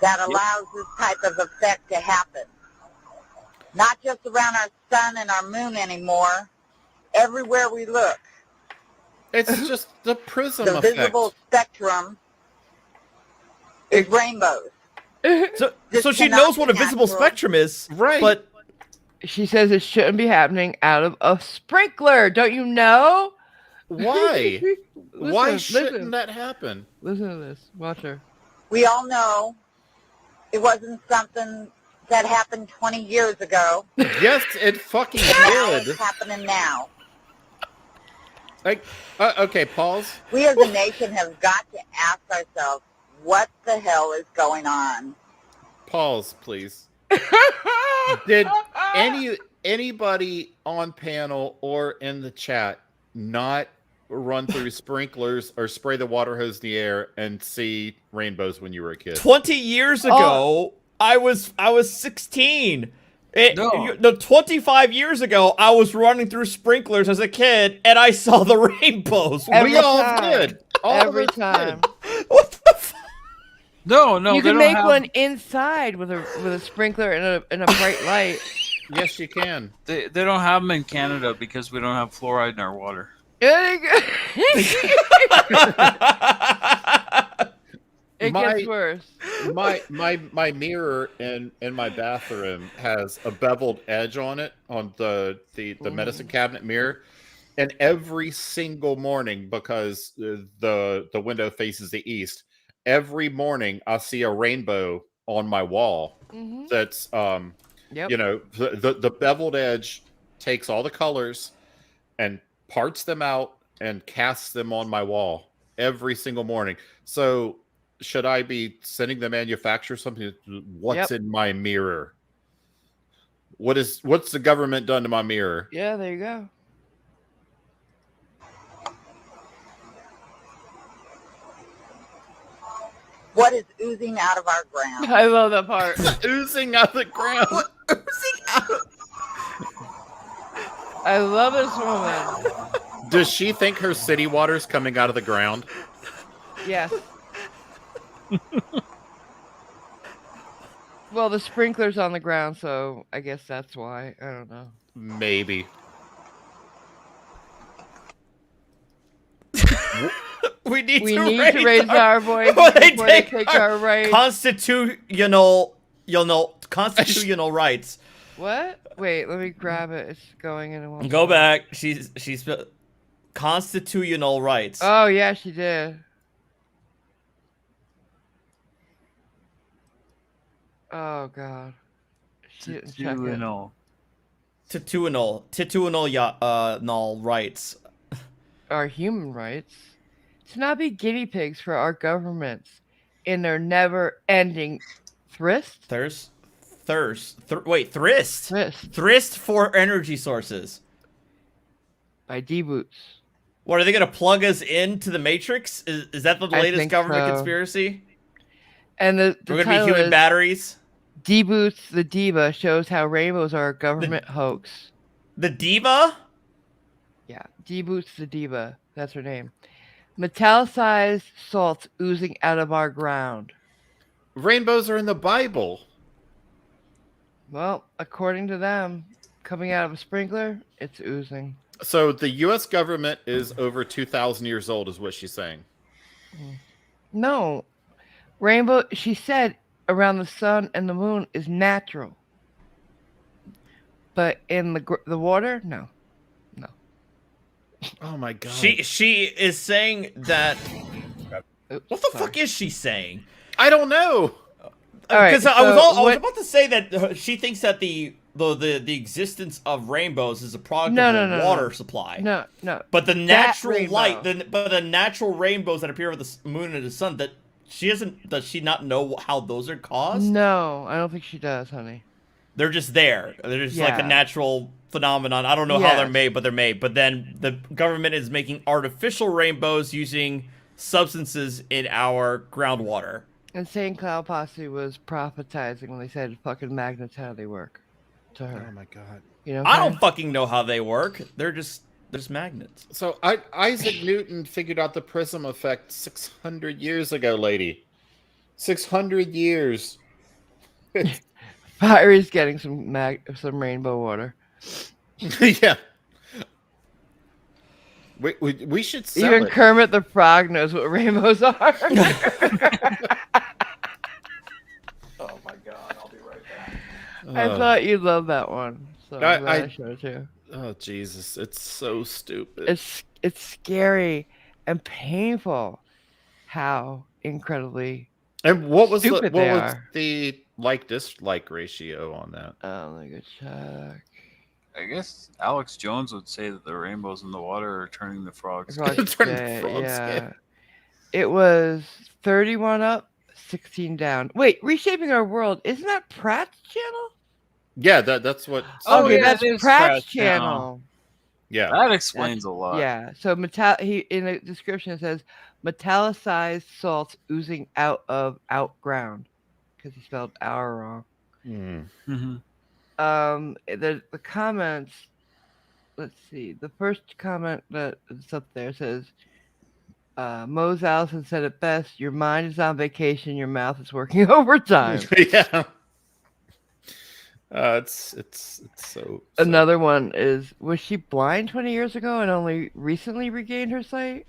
that allows this type of effect to happen? Not just around our sun and our moon anymore. Everywhere we look. It's just the prism The effect. visible spectrum is rainbows. So This she cannot knows what a be visible natural. spectrum is, Right. But She says it shouldn't be happening out of a sprinkler. Don't you know? Why? Why Listen, shouldn't listen. that happen? Listen to this. Watch her. We all know it wasn't something that happened 20 years ago. Yes, it fucking Now did. it's happening now. Like, okay, pause. We as a nation have got to ask ourselves, what the hell is going on? Pause, please. Did anybody on panel or in the chat not run through sprinklers or spray the water hose in the air and see rainbows when you were a kid? 20 years ago, I was 16. No. 25 years ago, I was running through sprinklers as a kid, and I saw the rainbows. Every We all time. did. All of Every us time. did. What the fuck? No, You they can don't make have, one inside with a sprinkler and a bright light. Yes, you can. They don't have them in Canada because we don't have fluoride in our water. It gets worse. My mirror in my bathroom has a beveled edge on it, on the medicine cabinet mirror, and every single morning, because the window faces the east, every morning I see a rainbow on my wall. Mm-hmm. That's Yep. you know, the beveled edge takes all the colors and parts them out and casts them on my wall every single morning. So should I be sending the manufacturer something? What's in my mirror? What's the government done to my mirror? Yeah, there you go. What is oozing out of our ground? I love that part. Oozing out of the ground. I love this woman. Does she think her city water's coming out of the ground? Yes. Well, the sprinkler's on the ground, so I guess that's why. I don't know. Maybe. We need We to need to raise our voice before they before they take take our our rights. constitutional rights. What? Wait, let me grab it. It's going in a moment. Go back. She's constitutional rights. Oh yeah, she did. Oh god. She didn't check it. Tituinal rights. Our human rights to not be guinea pigs for our governments in their never-ending thirst. Thirst for energy sources. By D-Boots. What, are they going to plug us into the Matrix? Is that the latest government conspiracy? And the we're going to be human batteries? D-Boots the Diva shows how rainbows are a government hoax. The Diva? Yeah, D-Boots the Diva. That's her name. Metallicized salts oozing out of our ground. Rainbows are in the Bible. Well, according to them, coming out of a sprinkler, it's oozing. So the U.S. government is over 2,000 years old, is what she's saying. No. Rainbow, she said, around the sun and the moon is natural. But in the water, no. No. Oh my god. She is saying that... what the fuck is she saying? I don't know. Because I was about to say that she thinks that the existence of rainbows is a product of a water supply. No. But the natural light, the natural rainbows that appear with the moon and the sun, that does she not know how those are caused? No, I don't think she does, honey. They're just there. They're just like a natural phenomenon. I don't know how they're made, but they're made. But then the government is making artificial rainbows using substances in our groundwater. Insane Cloud Posse was prophetizing when they said fucking magnets, how they work to her. Oh my god. You know, I don't fucking know how they work. They're just magnets. So Isaac Newton figured out the prism effect 600 years ago, lady. 600 years. Fiery's getting some rainbow water. Yeah. We should sell Even it. Kermit the Frog knows what rainbows are. Oh my god, I'll be right back. I thought you'd love that one. So I showed it to you. Oh Jesus, it's so stupid. It's scary and painful how incredibly and what was the like-dislike ratio on that? Let me go check. I guess Alex Jones would say that the rainbows in the water are turning the frogs. Yeah. It was 31 up, 16 down. Wait, Reshaping Our World, isn't that Pratt's channel? Yeah, that's what. Okay, that's Pratt's channel. Yeah, that explains a lot. Yeah, so in the description it says metallicized salts oozing out of outground because he spelled our wrong. Mm-hmm. The comments. Let's see. The first comment that's up there says, Mose Allison said it best. Your mind is on vacation. Your mouth is working overtime. Yeah. It's so. Another one is, was she blind 20 years ago and only recently regained her sight?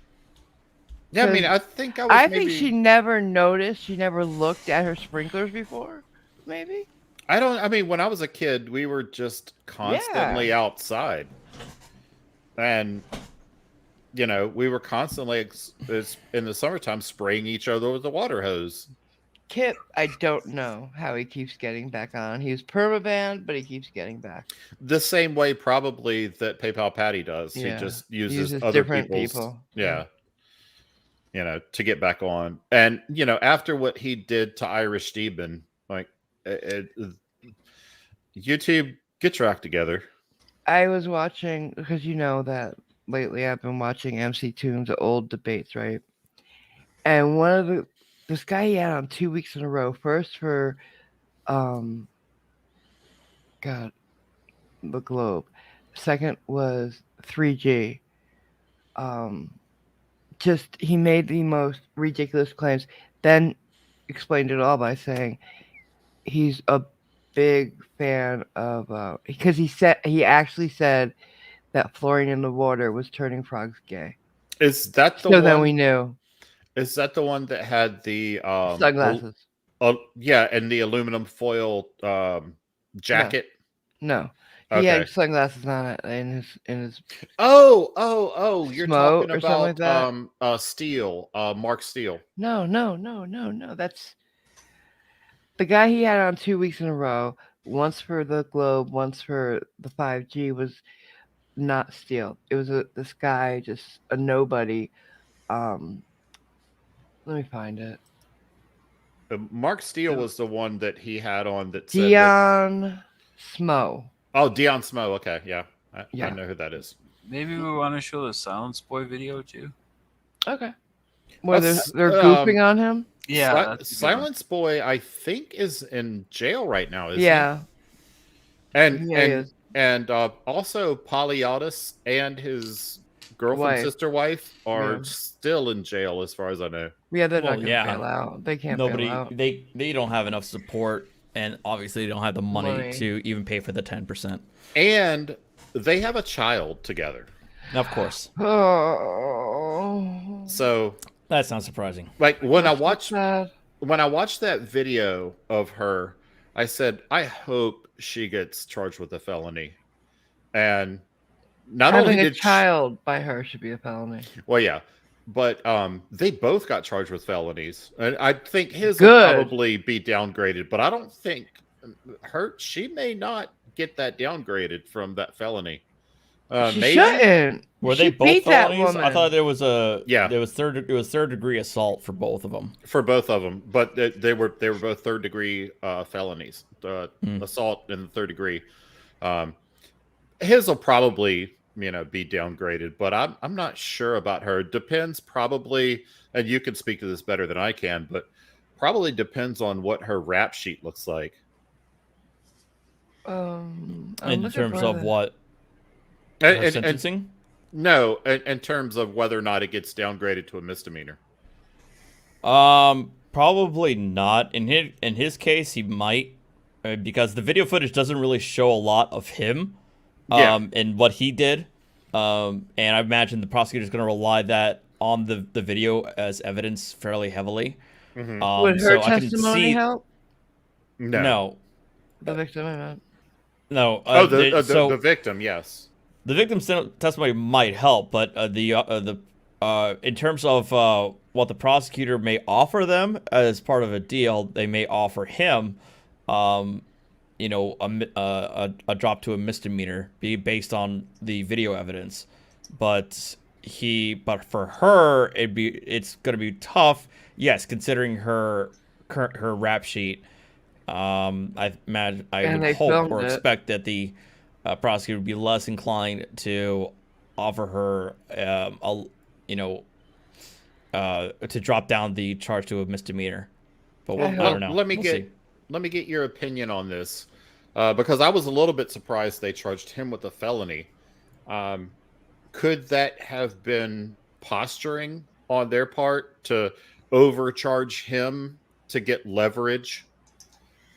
Yeah, I mean, I think I think she never noticed. She never looked at her sprinklers before. Maybe. I mean, when I was a kid, we were just constantly outside. And, you know, we were constantly, in the summertime, spraying each other with the water hose. Kip, I don't know how he keeps getting back on. He was permabanned, but he keeps getting back. The same way, probably, that PayPal Patty does. Yeah. He just uses other people. Yeah. You know, to get back on. And, you know, after what he did to Irish Steedman, like, YouTube, get your act together. I was watching, because you know that lately I've been watching MC Toon's old debates, right? And one of this guy he had on 2 weeks in a row. First for, the Globe. Second was 3G. Just, he made the most ridiculous claims. Then explained it all by saying he's a big fan of, because he actually said that fluorine in the water was turning frogs gay. Is that the one? So then we knew. Is that the one that had the sunglasses? Yeah, and the aluminum foil jacket. No. He had sunglasses on in his. Oh! You're Smoke talking or something about like that? Steele, Mark Steele. No. That's the guy he had on 2 weeks in a row. Once for the Globe, once for the 5G was not Steele. It was this guy, just a nobody. Let me find it. Mark Steele was the one that he had on that said Dion Smo. Oh, Dion Smo. Okay, yeah. I know who that is. Maybe we want to show the Silence Boy video too. Okay. Where they're goofing on him? Yeah. Silence Boy, I think, is in jail right now, isn't he? And also Polyaudis and his girlfriend, sister wife are still in jail as far as I know. Yeah, they're not going to bail out. They can't bail out. They don't have enough support, and obviously they don't have the money to even pay for the 10%. And they have a child together. Of course. Oh. So that's not surprising. Like when I watched that video of her, I said, I hope she gets charged with a felony. And not having only a child by her should be a felony. Well, yeah, but they both got charged with felonies, and I think his will probably be downgraded. But I don't think she may not get that downgraded from that felony. She maybe shouldn't. Were they both felonies? I thought there was third degree assault for both of them. For both of them, but they were both third degree felonies. Assault in the third degree. His will probably be downgraded, but I'm not sure about her. Depends probably, and you can speak to this better than I can, but probably depends on what her rap sheet looks like. In terms of what? Sentencing? No, in terms of whether or not it gets downgraded to a misdemeanor. Probably not. In his case, he might, because the video footage doesn't really show a lot of him. And what he did. And I imagine the prosecutor's going to rely that on the video as evidence fairly heavily. Mm-hmm. Would her testimony help? No. The victim, I meant. No. The victim, yes. The victim's testimony might help, but in terms of what the prosecutor may offer them as part of a deal, they may offer him a drop to a misdemeanor based on the video evidence, but for her it's going to be tough. Yes, considering her rap sheet, I would hope or expect that the prosecutor would be less inclined to offer her to drop down the charge to a misdemeanor. But I don't know. Let me get your opinion on this, because I was a little bit surprised they charged him with a felony. Could that have been posturing on their part to overcharge him to get leverage,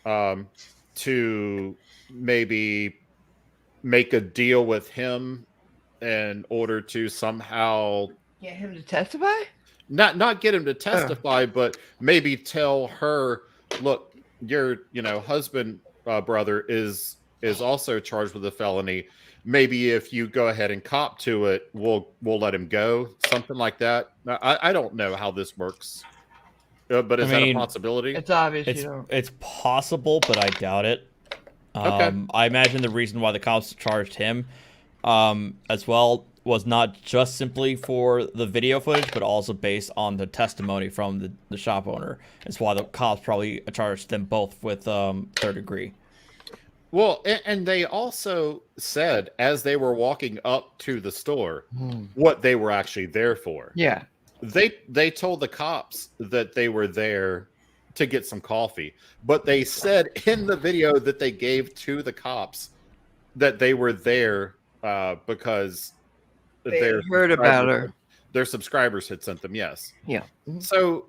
to maybe make a deal with him in order to somehow get him to testify? Not get him to testify, but maybe tell her, look, your husband brother is also charged with a felony. Maybe if you go ahead and cop to it, we'll let him go. Something like that. I don't know how this works, but is that a possibility? It's obvious. It's possible, but I doubt it. Okay. I imagine the reason why the cops charged him as well was not just simply for the video footage, but also based on the testimony from the shop owner. It's why the cops probably charged them both with third degree. Well, and they also said as they were walking up to the store what they were actually there for. Yeah. They told the cops that they were there to get some coffee, but they said in the video that they gave to the cops that they were there because they heard about her. Their subscribers had sent them. Yes. Yeah. So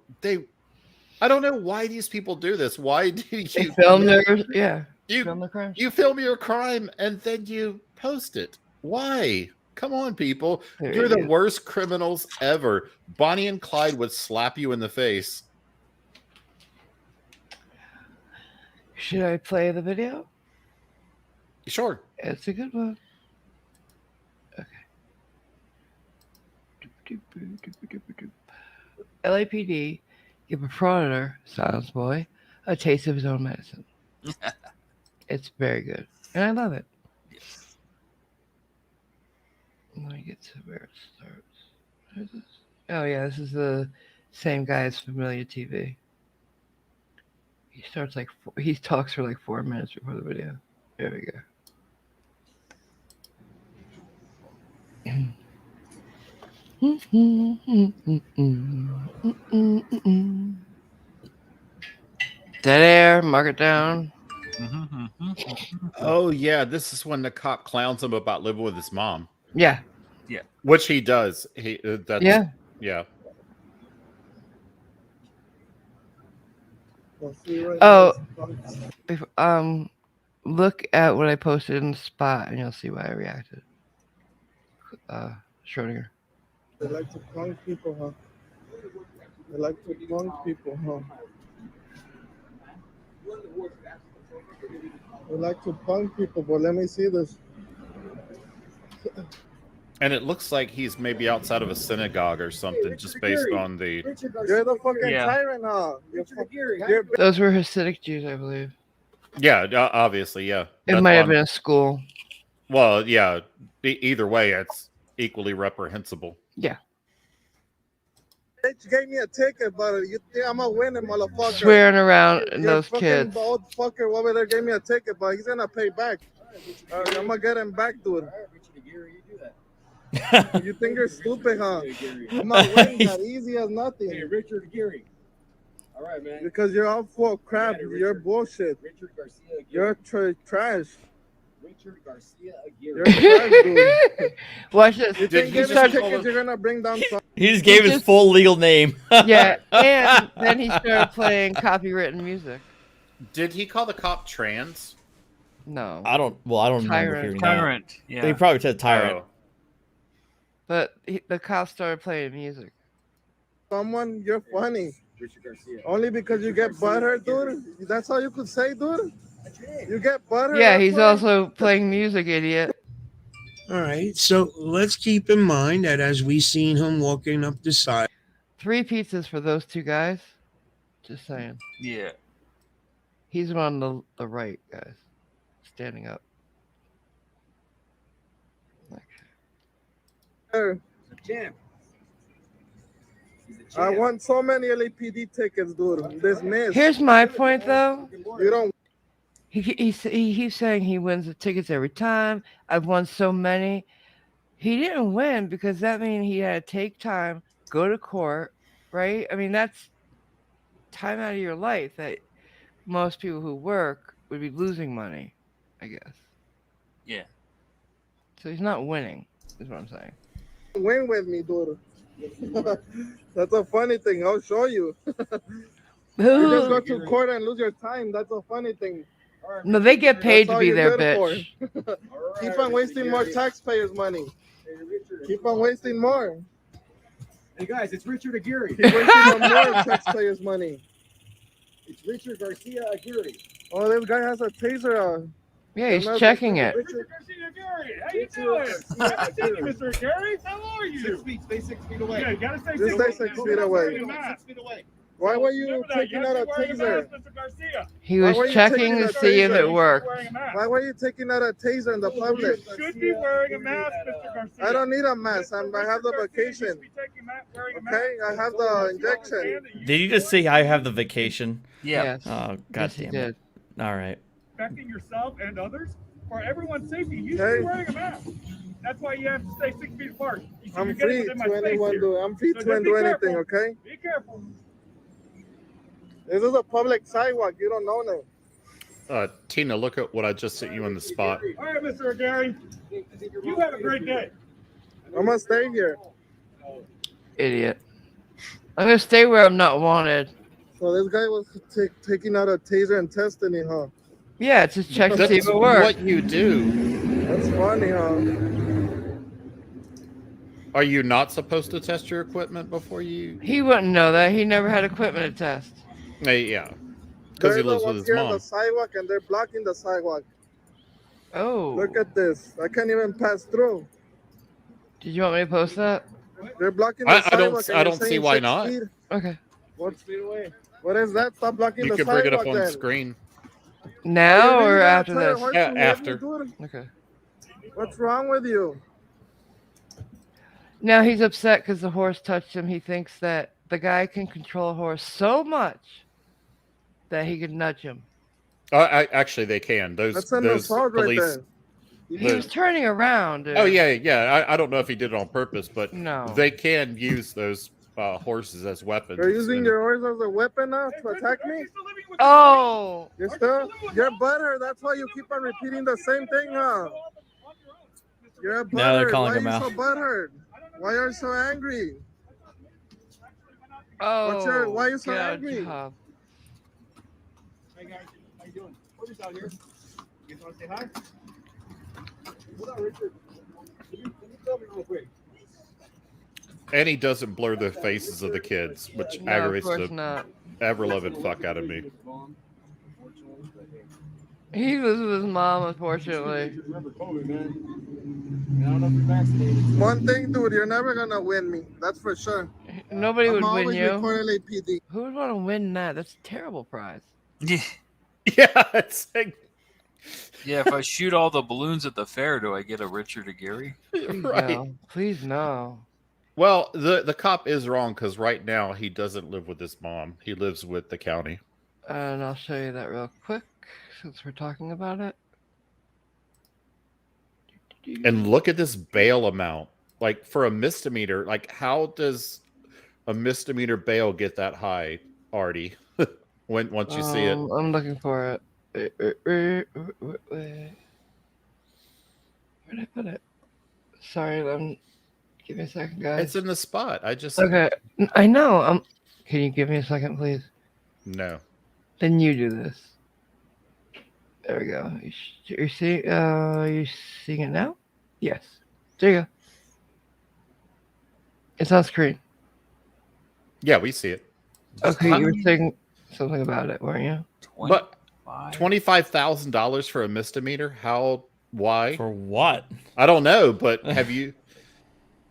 I don't know why these people do this. Why do you film their film the crime? You film your crime and then you post it. Why? Come on, people. You're the worst criminals ever. Bonnie and Clyde would slap you in the face. Should I play the video? Sure. It's a good one. Okay. LAPD give a frauder, Silence Boy, a taste of his own medicine. It's very good, and I love it. Yes. Let me get to where it starts. Where is this? Oh yeah, this is the same guy as Familiar TV. He starts he talks for like 4 minutes before the video. There we go. Dead air, mark it down. Oh yeah, this is when the cop clowns him about living with his mom. Yeah. Yeah. Which he does. Yeah. Oh, look at what I posted in the spot, and you'll see why I reacted. Schrodinger. They like to punk people, huh? They like to punk people, huh? They like to punk people, but let me see this. And it looks like he's maybe outside of a synagogue or something, just based on the. You're the fucking tyrant, huh? Those were Hasidic Jews, I believe. Yeah, obviously, yeah. It might have been a school. Well, yeah. Either way, it's equally reprehensible. Yeah. They gave me a ticket, but you think I'm a winner, motherfucker? Swearing around those kids. The old fucker over there gave me a ticket, but he's gonna pay back. I'm gonna get him back, dude. You think you're stupid, huh? I'm not winning that easy as nothing. Hey, Richard Geary. All right, man. Because you're all full of crap. You're bullshit. Richard Garcia. You're trash. Richard Garcia Aguirre. You're trash, dude. Watch this. You think getting tickets, you're gonna bring down some... He just gave his full legal name. Yeah, and then he started playing copywritten music. Did he call the cop trans? No. I don't remember hearing Tyrant. that. Yeah. He probably said tyrant. Oh. But the cop started playing music. Someone, you're funny. Only because you get butthurt, dude? That's all you could say, dude? You get butthurt? Yeah, he's also playing music, idiot. All right, so let's keep in mind that as we seen him walking up the side. 3 pizzas for those 2 guys. Just saying. Yeah. He's on the right, guys. Standing up. Champ. I won so many LAPD tickets, dude. This miss. Here's my point, though. You don't. He's saying he wins the tickets every time. I've won so many. He didn't win because that means he had to take time, go to court, right? I mean, that's time out of your life that most people who work would be losing money, I guess. Yeah. So he's not winning, is what I'm saying. Win with me, dude. That's a funny thing. I'll show you. You just go to court and lose your time. That's a funny thing. No, they get paid to be their bitch. Keep on wasting more taxpayers' money. Keep on wasting more. Hey guys, it's Richard Aguirre. Keep wasting more taxpayers' money. It's Richard Garcia Aguirre. Oh, this guy has a taser. Yeah, he's checking it. Richard Garcia Aguirre. How you doing? Haven't seen you, Mr. Aguirre. How are you? 6 feet. Stay 6 feet away. Yeah, you gotta stay 6 feet away. 6 feet away. Why were you taking out a taser? He was checking to see if it worked. Why were you taking out a taser in the public? You should be wearing a mask, Mr. Garcia. I don't need a mask. I have the vacation. Okay, I have the injection. Did you just say I have the vacation? Yeah. Yes. Oh, goddamn it. All right. Protecting yourself and others for everyone's safety. You should be wearing a mask. That's why you have to stay 6 feet apart. I'm free to anyone do. I'm free to do anything. Okay. Be careful. This is a public sidewalk. You don't know that. Tina, look at what I just sent you on the spot. All right, Mr. Gary. You have a great day. I'm gonna stay here. Idiot. I'm gonna stay where I'm not wanted. So this guy was taking out a taser and testing it, huh? Yeah, just check to see if it works. What you do. That's funny, huh? Are you not supposed to test your equipment before you? He wouldn't know that. He never had equipment to test. Yeah. Because he lives with his They're on mom. the sidewalk and they're blocking the sidewalk. Oh. Look at this. I can't even pass through. Did you want me to post that? They're blocking the sidewalk. I don't see why not. Feet. Okay. What is that? Stop blocking the sidewalk. You can bring it up on the screen. Now or after this? Yeah, after. Okay. What's wrong with you? Now he's upset because the horse touched him. He thinks that the guy can control a horse so much that he could nudge him. Actually, they can. Those police. Right, he was turning around. Dude. Oh yeah. I don't know if he did it on purpose, but no, they can use those horses as weapons. You're using your horse as a weapon now to attack me? Oh! You're butthurt. That's why you keep on repeating the same thing, huh? You're a butthurt. Now they're calling him out. out. So butthurt? Why are you so angry? Oh, why are you so angry? Job. Hey guys, how you doing? We're just out here. You guys want to say hi? Hold on, Richard. Can you tell me real quick? And he doesn't blur the faces of the kids, which aggravates the ever-loving fuck out of me. He was with his mom, unfortunately. Remember COVID, man. I don't know if you're vaccinated. One thing, dude, you're never gonna win me. That's for sure. Nobody would win you. PD. Who would want to win that? That's a terrible prize. Yeah. Yeah, it's like... Yeah, if I shoot all the balloons at the fair, do I get a Richard or Gary? Right. No. Please no. Well, the cop is wrong because right now he doesn't live with his mom. He lives with the county. And I'll show you that real quick since we're talking about it. And look at this bail amount. Like for a misdemeanor, like how does a misdemeanor bail get that high, Artie? Once you see it. I'm looking for it. Where'd I put it? Sorry, give me a second, guys. It's in the spot. I just Okay. I know. Can you give me a second, please? No. Then you do this. There we go. You seeing it now? Yes. There you go. It's on screen. Yeah, we see it. Okay, you were saying something about it, weren't you? But $25,000 for a misdemeanor? How? Why? For what? I don't know, but have you?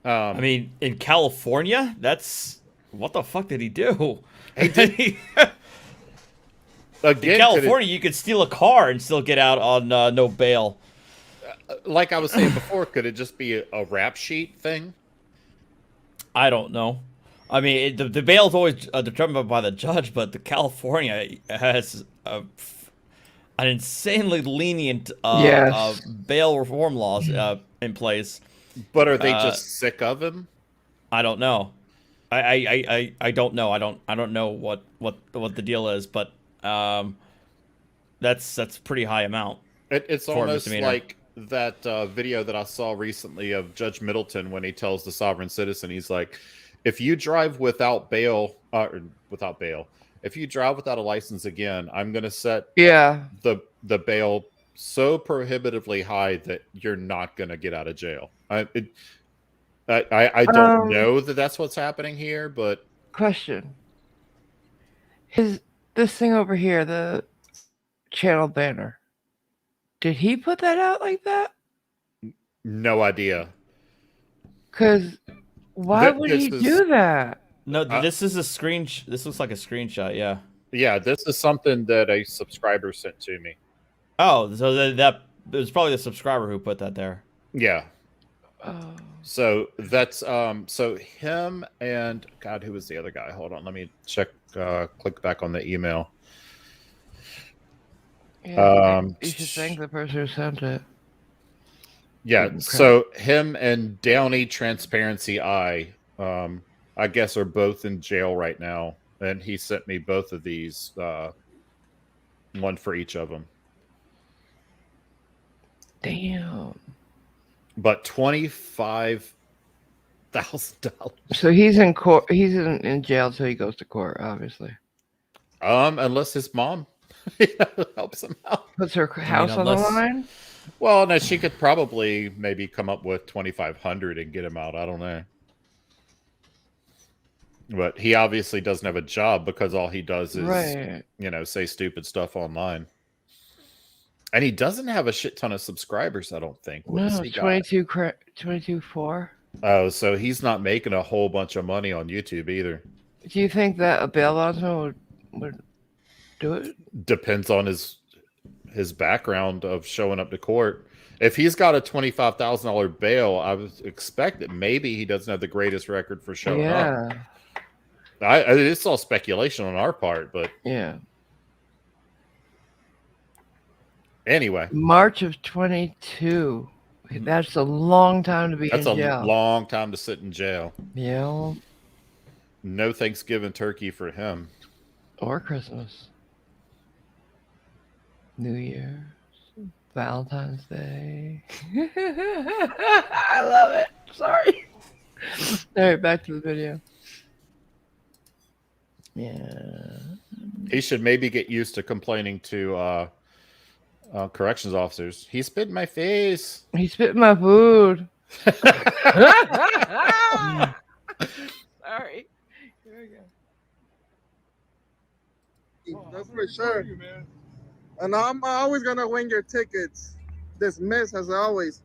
I mean, in California, that's what the fuck did he do? Again, in California, you could steal a car and still get out on no bail. Like I was saying before, could it just be a rap sheet thing? I don't know. I mean, the bail is always determined by the judge, but the California has an insanely lenient bail reform laws in place. But are they just sick of him? I don't know. I don't know. I don't know what the deal is, but that's pretty high amount. It's almost like that video that I saw recently of Judge Middleton when he tells the sovereign citizen, he's like, if you drive without bail, if you drive without a license again, I'm going to set the bail so prohibitively high that you're not going to get out of jail. I don't know that that's what's happening here, but question. This thing over here, the channel banner, did he put that out like that? No idea. Because why would he do that? No, this is a screen. This looks like a screenshot. Yeah. Yeah, this is something that a subscriber sent to me. Oh, so that it was probably the subscriber who put that there. Yeah. Oh. So that's so him and God, who was the other guy? Hold on, let me check. Click back on the email. Yeah, you should thank the person who sent it. Yeah, so him and Downey Transparency Eye, I guess, are both in jail right now, and he sent me both of these, one for each of them. Damn. But $25,000. So he's in court. He's in jail until he goes to court, obviously. Unless his mom helps him out. Puts her house on the line. Well, no, she could probably maybe come up with $2,500 and get him out. I don't know. But he obviously doesn't have a job because all he does is, say stupid stuff online. And he doesn't have a shit ton of subscribers, I don't think. What does No, he got? 22.4. Oh, so he's not making a whole bunch of money on YouTube either. Do you think that a bail bondsman would do it? Depends on his background of showing up to court. If he's got a $25,000 bail, I would expect that maybe he doesn't have the greatest record for showing up. It's all speculation on our part, but yeah. Anyway, March of 22. That's a long time to be in jail. That's a long time to sit in jail. Yeah. No Thanksgiving turkey for him. Or Christmas. New Year's. Valentine's Day. I love it. Sorry. All right, back to the video. Yeah. He should maybe get used to complaining to corrections officers. He spit in my face. He spit in my food. Sorry. Here we go. That's for sure. And I'm always gonna win your tickets. Dismiss as always.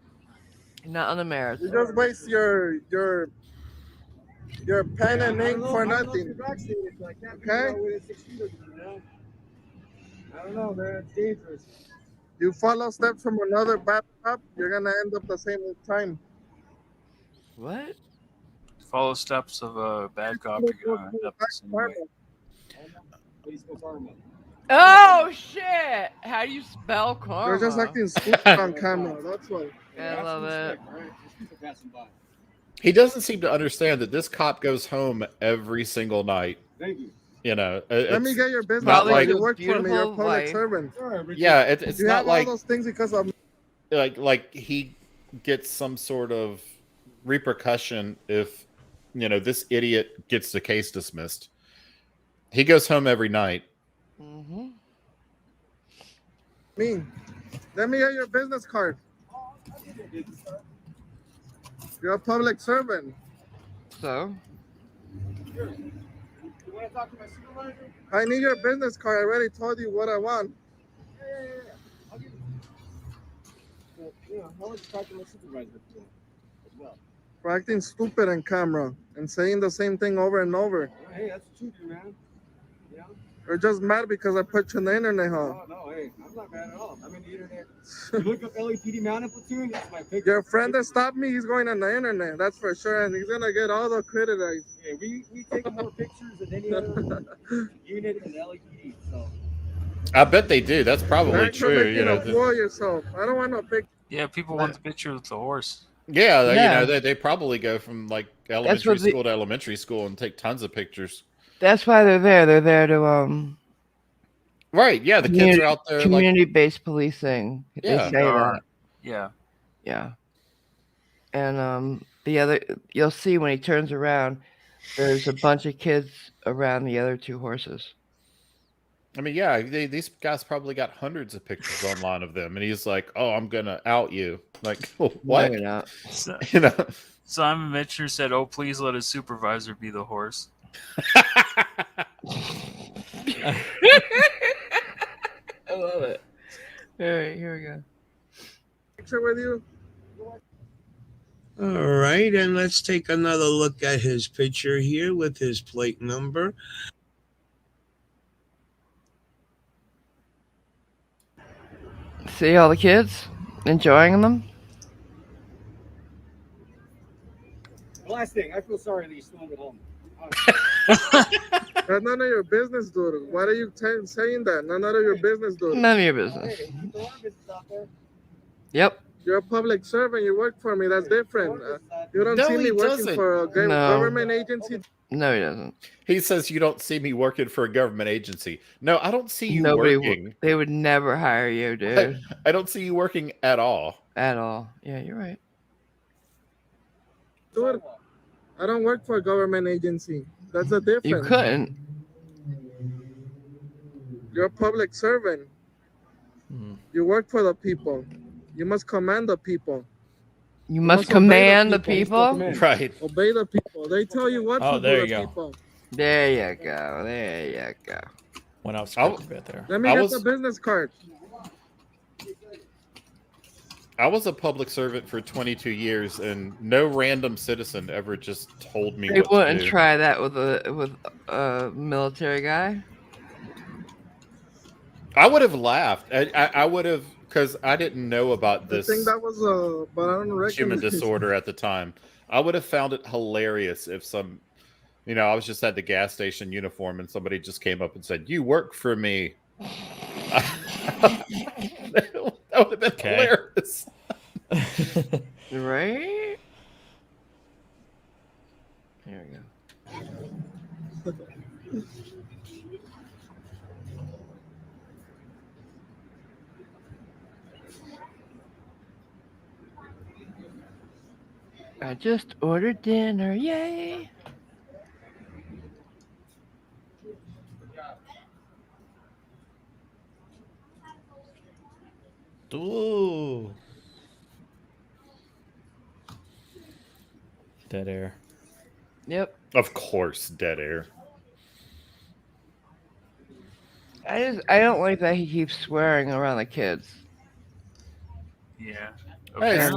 Not on the merits. You just waste your pen and ink for nothing. Okay? I don't know, man. It's dangerous. You follow steps from another bad cop, you're gonna end up the same time. What? Follow steps of a bad cop, you're gonna end up the same way. Oh shit! How do you spell karma? You're just acting stupid on camera. That's why. I love it. He doesn't seem to understand that this cop goes home every single night. Thank you. You know, let me get your business. Not like you work for me. You're a public servant. Yeah, it's you not have like all those things because of like he gets some sort of repercussion if this idiot gets the case dismissed. He goes home every night. Mm-hmm. Me. Let me get your business card. You're a public servant. So? You want to talk to my supervisor? I need your business card. I already told you what I want. Yeah. I'll give you. I want to talk to my supervisor as well. For acting stupid on camera and saying the same thing over and over. Hey, that's the truth, man. Yeah. You're just mad because I put you on the internet, huh? No, hey, I'm not mad at all. I'm in the internet. You look up LAPD Mountain Platoon, that's my picture. Your friend that stopped me, he's going on the internet, that's for sure, and he's gonna get all the credit. Yeah, we take more pictures than any other unit in the LAPD, so. I bet they do. That's probably true. Yourself. I don't want no picture. Yeah, people want the picture with the horse. Yeah, they probably go from like elementary school to elementary school and take tons of pictures. That's why they're there. They're there to Right, yeah, the kids are out there community-based policing. Yeah, they say that. Yeah. Yeah. And you'll see when he turns around, there's a bunch of kids around the other two horses. I mean, yeah, these guys probably got hundreds of pictures online of them, and he's like, "Oh, I'm gonna out you." Like, oh, what? No, you're not. Simon Mitchell said, "Oh, please let his supervisor be the horse." I love it. All right, here we go. Picture with you. All right, and let's take another look at his picture here with his plate number. See all the kids enjoying them? The last thing, I feel sorry that he's still at home. That's none of your business, dude. Why are you saying that? None of your business, dude. None of your business. Yep. You're a public servant. You work for me. That's different. You don't see me working for a government agency. No, he doesn't. He says you don't see me working for a government agency. No, I don't see you working. They would never hire you, dude. I don't see you working at all. At all. Yeah, you're right. Dude, I don't work for a government agency. That's a difference. You couldn't. You're a public servant. You work for the people. You must command the people. You must command the people? Right. Obey the people. They tell you what to do. There you the go. people. There you go. There you go. Went off script a bit there. Let me get the business card. I was a public servant for 22 years, and no random citizen ever just told me They what wouldn't to do. try that with a military guy. I would have laughed. I would have, because I didn't know about this I think that was but I don't reckon human disorder at the time. I would have found it hilarious if some, I was just at the gas station uniform and somebody just came up and said, "You work for me." That would have been hilarious. Right? There we go. I just ordered dinner, yay! Ooh. Dead air. Yep. Of course, dead air. I don't like that he keeps swearing around the kids. Yeah. Hey,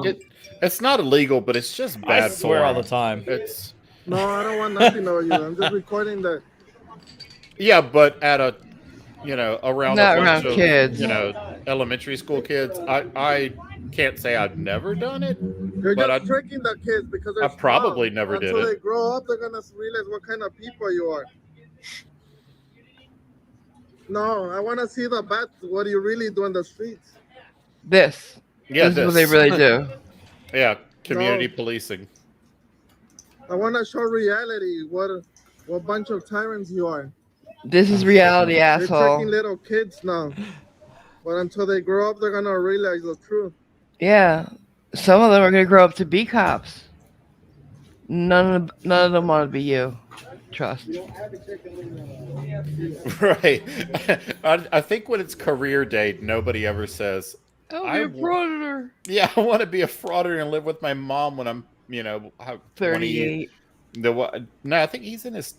it's not illegal, but it's just bad. I swear all the time. It's No, I don't want nothing over you. I'm just recording that. yeah, but at a around Not a bunch around of kids. Elementary school kids, I can't say I've never done it. You're But just tricking the kids because they're I probably small. never did Until it. they grow up, they're gonna realize what kind of people you are. No, I want to see the bad. What do you really do in the streets? This. Yeah, this is what they really do. Yeah, community policing. I want to show reality. What bunch of tyrants you are. This is reality, They're asshole. tricking little kids now, but until they grow up, they're gonna realize the truth. Yeah, some of them are gonna grow up to be cops. None of them want to be you. Trust. Right. I think when it's career day, nobody ever says, I'll be a frauder. Yeah, I want to be a frauder and live with my mom when I'm, 38. No, I think he's in his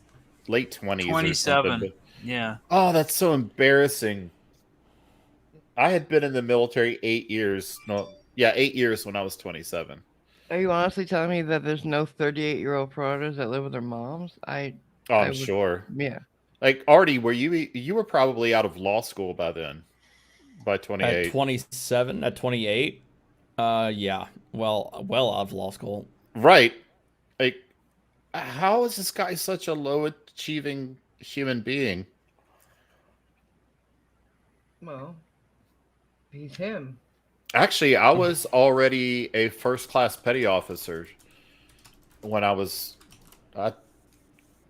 late 20s. 27. Yeah. Oh, that's so embarrassing. I had been in the military 8 years. No, yeah, 8 years when I was 27. Are you honestly telling me that there's no 38-year-old frauders that live with their moms? I'm would, sure. Yeah. Like Artie, you were probably out of law school by then. By 28. At 27, at 28. Yeah. Well out of law school. Right. Like, how is this guy such a low achieving human being? Well, he's him. Actually, I was already a first-class petty officer when I was...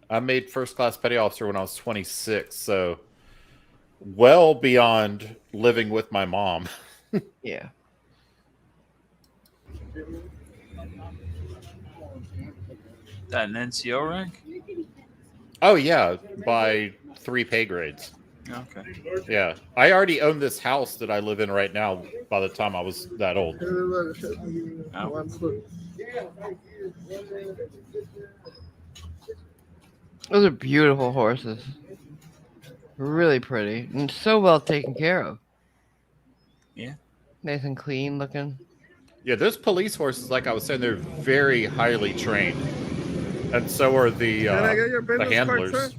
I made first-class petty officer when I was 26, so well beyond living with my mom. Yeah. That an NCO rank? Oh, yeah, by 3 pay grades. Okay. Yeah. I already own this house that I live in right now by the time I was that old. Those are beautiful horses. Really pretty. And so well taken care of. Yeah. Nice and clean looking. Yeah, those police horses, like I was saying, they're very highly trained. And so are the handlers. Card,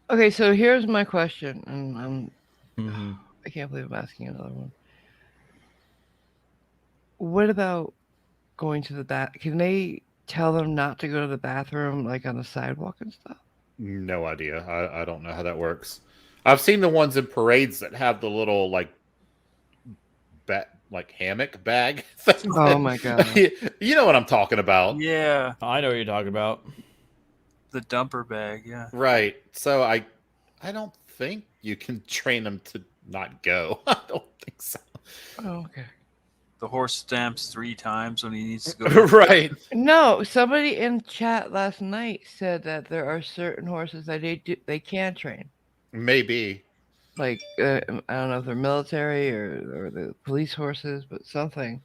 okay, so here's my question. And I can't believe I'm asking another one. What about going to the bath? Can they tell them not to go to the bathroom, like on the sidewalk and stuff? No idea. I don't know how that works. I've seen the ones in parades that have the little like hammock bag thing. Oh my god! You know what I'm talking about? Yeah, I know what you're talking about. The dumper bag. Yeah. Right. So I don't think you can train them to not go. I don't think so. Oh, okay. The horse stamps 3 times when he needs to go. Right. No, somebody in chat last night said that there are certain horses that they can train. Maybe. Like I don't know if they're military or the police horses, but something.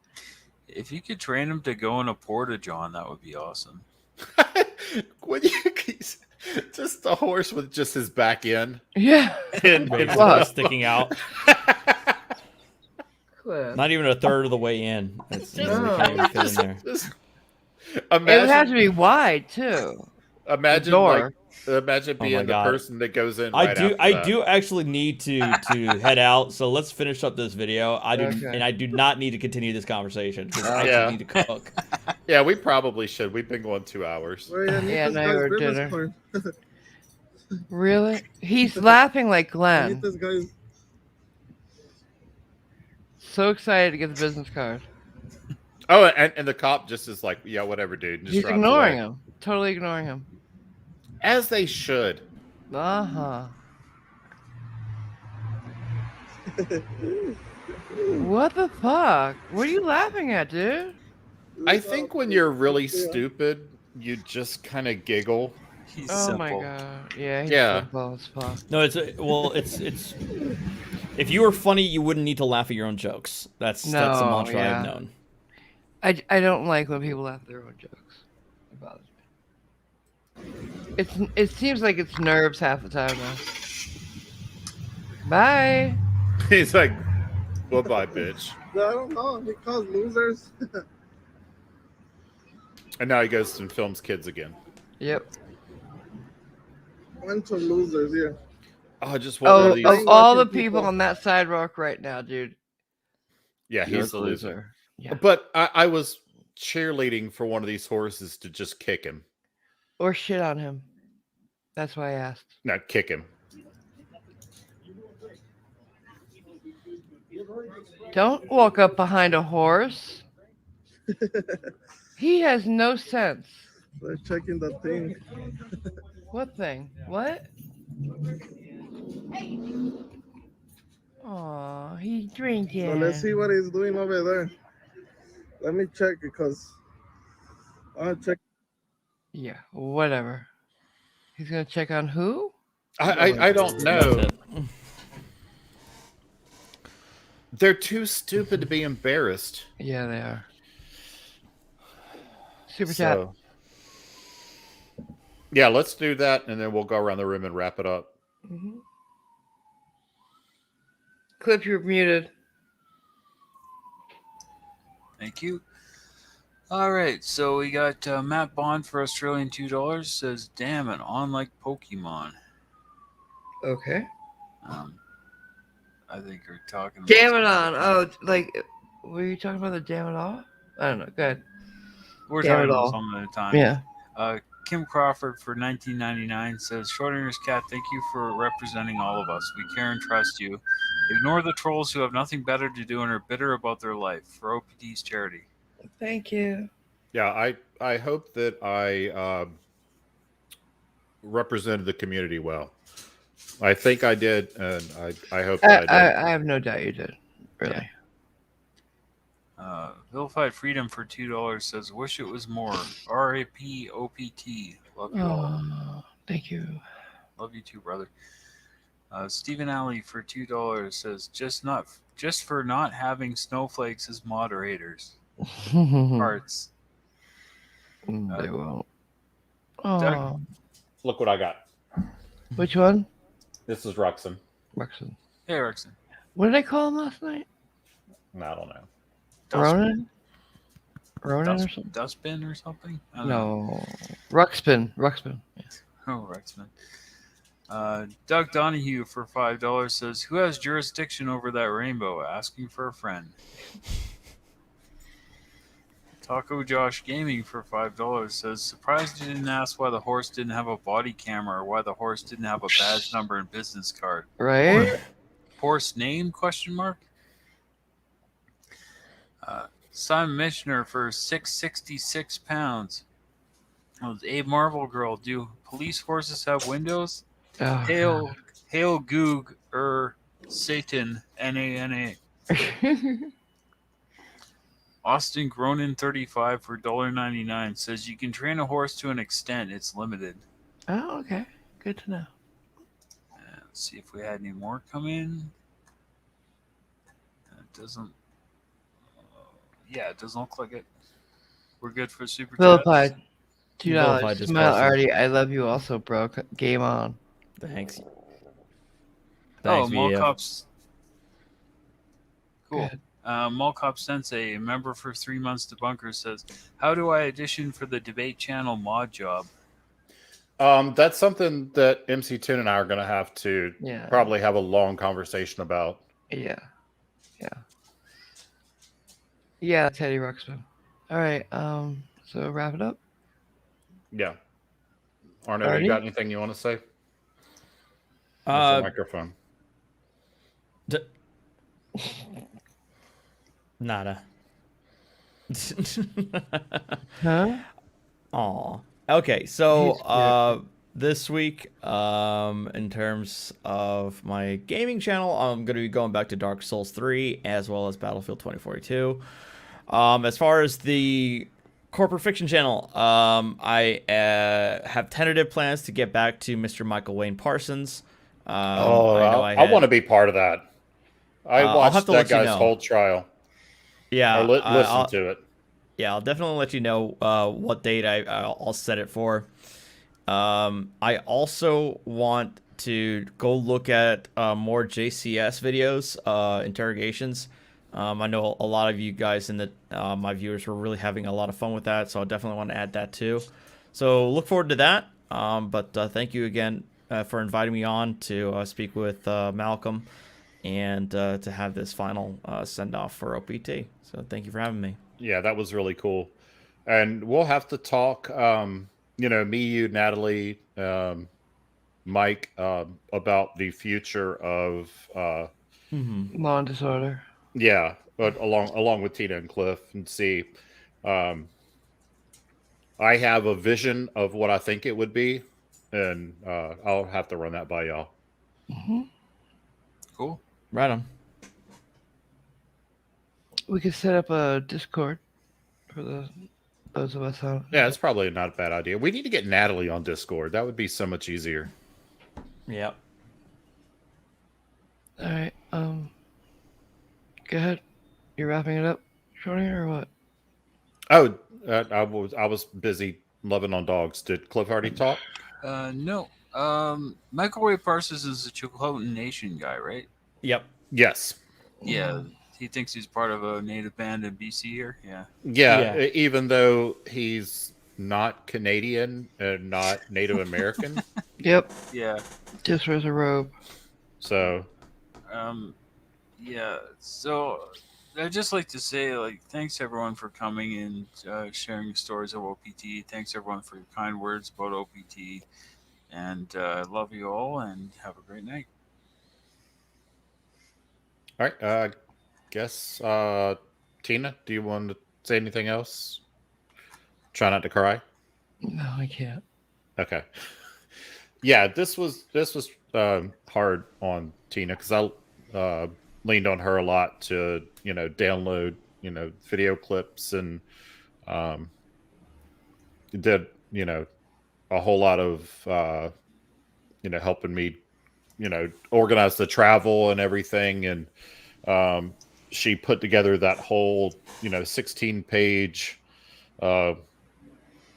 If you could train him to go in a porta-john, that would be awesome. Just a horse with just his back in. Yeah. And sticking out. Cliff. Not even a third of the way in. It's, you know, we can't even fit in there. It would have to be wide too. Imagine being the person that goes in. I do actually need to head out. So let's finish up this video. And I do not need to continue this conversation because I actually need to cook. Yeah, we probably should. We've been going 2 hours. Yeah, now you're dinner. Really? He's laughing like Glenn. So excited to get the business card. Oh, and the cop just is like, yeah, whatever, dude. Just He's ignoring him. Totally ignoring him. As they should. Uh-huh. What the fuck? What are you laughing at, dude? I think when you're really stupid, you just kind of giggle. He's simple. My god. Yeah, he's simple as fuck. No, it's if you were funny, you wouldn't need to laugh at your own jokes. That's a mantra I've known. I don't like when people laugh at their own jokes. It bothers me. It seems like it's nerves half the time though. Bye. He's like, bye, bitch. I don't know. He calls losers. And now he goes and films kids again. Yep. Bunch of losers, yeah. Oh, just of all the people on that sidewalk right now, dude. Yeah, he's the loser. Yeah. But I was cheerleading for one of these horses to just kick him. Or shit on him. That's why I asked. No, kick him. Don't walk up behind a horse. He has no sense. They're checking the thing. What thing? What? Aw, he's drinking. So let's see what he's doing over there. Let me check because I'll check. Yeah, whatever. He's gonna check on who? I don't know. They're too stupid to be embarrassed. Yeah, they are. Super chat. Yeah, let's do that, and then we'll go around the room and wrap it up. Mm-hmm. Cliff, you're muted. Thank you. All right, so we got Matt Bond for Australian $2 says, "Damn it, on like Pokemon." Okay. I think we're talking. Damn it on. Oh, like, were you talking about the damn it all? I don't know. Go ahead. We're talking about something at a time. Yeah. Kim Crawford for $19.99 says, "Schrodinger's cat, thank you for representing all of us. We care and trust you. Ignore the trolls who have nothing better to do and are bitter about their life. For OPT's charity." Thank you. Yeah, I hope that I represented the community well. I think I did, and I hope that I did. I have no doubt you did. Really. Yeah. Vilified Freedom for $2 says, "Wish it was more. RAP OPT. Love you all." Thank you. Love you too, brother. Stephen Alley for $2 says, just for not having snowflakes as moderators. Hearts. They won't. Oh. Look what I got. Which one? This is Ruxin. Ruxin. Hey, Ruxin. What did I call him last night? I don't know. Ronan? Ronan or something? Dustbin or something? No. Ruxpin. Yeah. Oh, Ruxpin. Doug Donahue for $5 says, "Who has jurisdiction over that rainbow? Asking for a friend." Taco Josh Gaming for $5 says, "Surprised you didn't ask why the horse didn't have a body camera or why the horse didn't have a badge number and business card." Right? Horse name? ? Simon Michener for £666. Abe Marvel Girl, do police horses have windows? Oh, Hail Goog Satan NANA. Austin Gronin 35 for $1.99 says, "You can train a horse to an extent. It's limited." Oh, okay. Good to know. Let's see if we had any more come in. It doesn't. It doesn't look like it. We're good for super Vilified. $2. Smile Artie. I love you also, bro. Game on. Thanks. Mall Cops. Cool. Good. Malcop Sensei, a member for 3 months debunker, says, "How do I audition for the debate channel mod job?" That's something that MC Toon and I are going to have to probably have a long conversation about. Yeah. Teddy Ruxpin. All right. So wrap it up. Yeah. Arno, you got anything you want to say? Microphone. Nada. Huh? Aw. Okay, so this week, in terms of my gaming channel, I'm going to be going back to Dark Souls 3 as well as Battlefield 2042. As far as the corporate fiction channel, I have tentative plans to get back to Mr. Michael Wayne Parsons. I want to be part of that. I watched that guy's whole trial. Yeah, or listen to it. Yeah, I'll definitely let you know what date I'll set it for. I also want to go look at more JCS videos, interrogations. I know a lot of you guys in my viewers were really having a lot of fun with that, so I definitely want to add that too. So look forward to that. But thank you again for inviting me on to speak with Malcolm and to have this final send-off for OPT. So thank you for having me. Yeah, that was really cool. And we'll have to talk, me, you, Natalie, Mike, about the future of Law and Disorder. Yeah, but along with Tina and Cliff, and see. I have a vision of what I think it would be, and I'll have to run that by y'all. Cool. Right on. We could set up a Discord for those of us out. Yeah, it's probably not a bad idea. We need to get Natalie on Discord. That would be so much easier. Yep. All right. Go ahead. You're wrapping it up, Schrodinger, or what? Oh, I was busy loving on dogs. Did Cliff already talk? No. Michael Wayne Parsons is a Chilcotin Nation guy, right? Yep. Yes. Yeah. He thinks he's part of a native band in BC here. Yeah. Even though he's not Canadian and not Native American. Yep. Yeah. Just wears a robe. So. Yeah. So I'd just like to say, thanks everyone for coming and sharing stories of OPT. Thanks everyone for your kind words about OPT. And I love you all and have a great night. All right. Guess Tina, do you want to say anything else? Try not to cry. No, I can't. Okay. Yeah, this was hard on Tina because I leaned on her a lot to download video clips and did a whole lot of helping me organize the travel and everything, and she put together that whole 16-page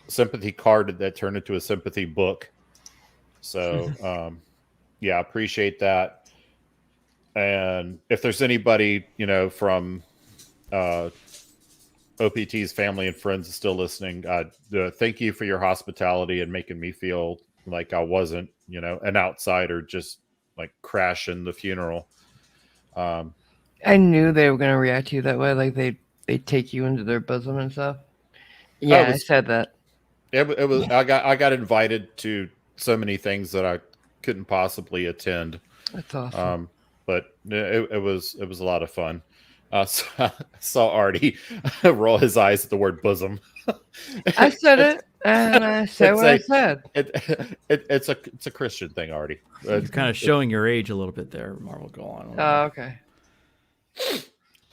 sympathy card that turned into a sympathy book. So yeah, I appreciate that. And if there's anybody from OPT's family and friends still listening, thank you for your hospitality and making me feel like I wasn't an outsider just crashing the funeral. I knew they were going to react to you that way, like they take you into their bosom and stuff. Yeah, I said that. It was. I got invited to so many things that I couldn't possibly attend. That's awesome. But it was a lot of fun. So I saw Artie roll his eyes at the word bosom. I said it, and I said what I said. It's a Christian thing, Artie. You're kind of showing your age a little bit there, Marvel. Go on. Oh, okay.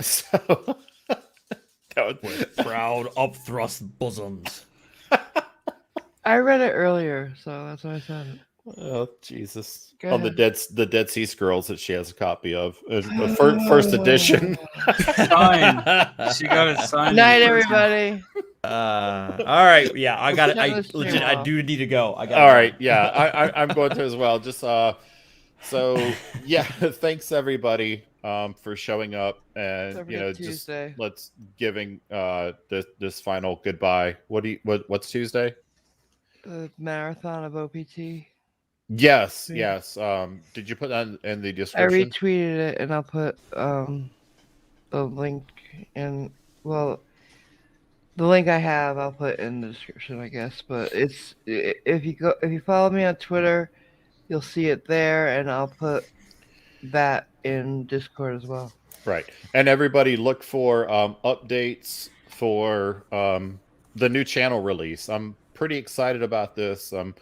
So with proud upthrust bosoms. I read it earlier, so that's why I said it. Oh Jesus! Go on ahead. the Dead Sea Scrolls that she has a copy of, first edition. Signed. She got it signed. Night, everybody. All right, yeah, I got it. I do need to go. All right, yeah, I'm going to as well. Just so yeah, thanks everybody. for showing up and Tuesday. let's giving this final goodbye. What's Tuesday? The marathon of OPT. Yes. Did you put that in the description? I retweeted it, and I'll put the link in. Well, the link I have, I'll put in the description, I guess. But if you follow me on Twitter, you'll see it there, and I'll put that in Discord as well. Right, and everybody look for updates for the new channel release. I'm pretty excited about this. I'm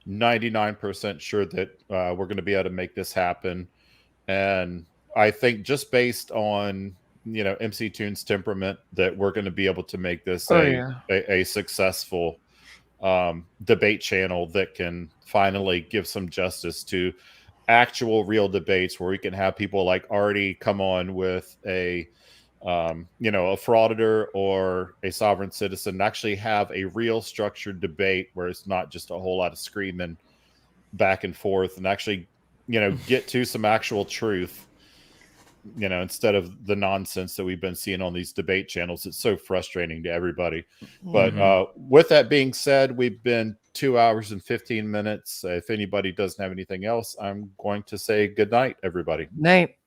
99% sure that we're going to be able to make this happen, and I think just based on MC Toon's temperament, that we're going to be able to make this a successful debate channel that can finally give some justice to actual real debates, where we can have people like Artie come on with a frauditor or a sovereign citizen, and actually have a real structured debate where it's not just a whole lot of screaming back and forth, and actually get to some actual truth, instead of the nonsense that we've been seeing on these debate channels. It's so frustrating to everybody. But with that being said, we've been 2 hours and 15 minutes. If anybody doesn't have anything else, I'm going to say good night, everybody. Night.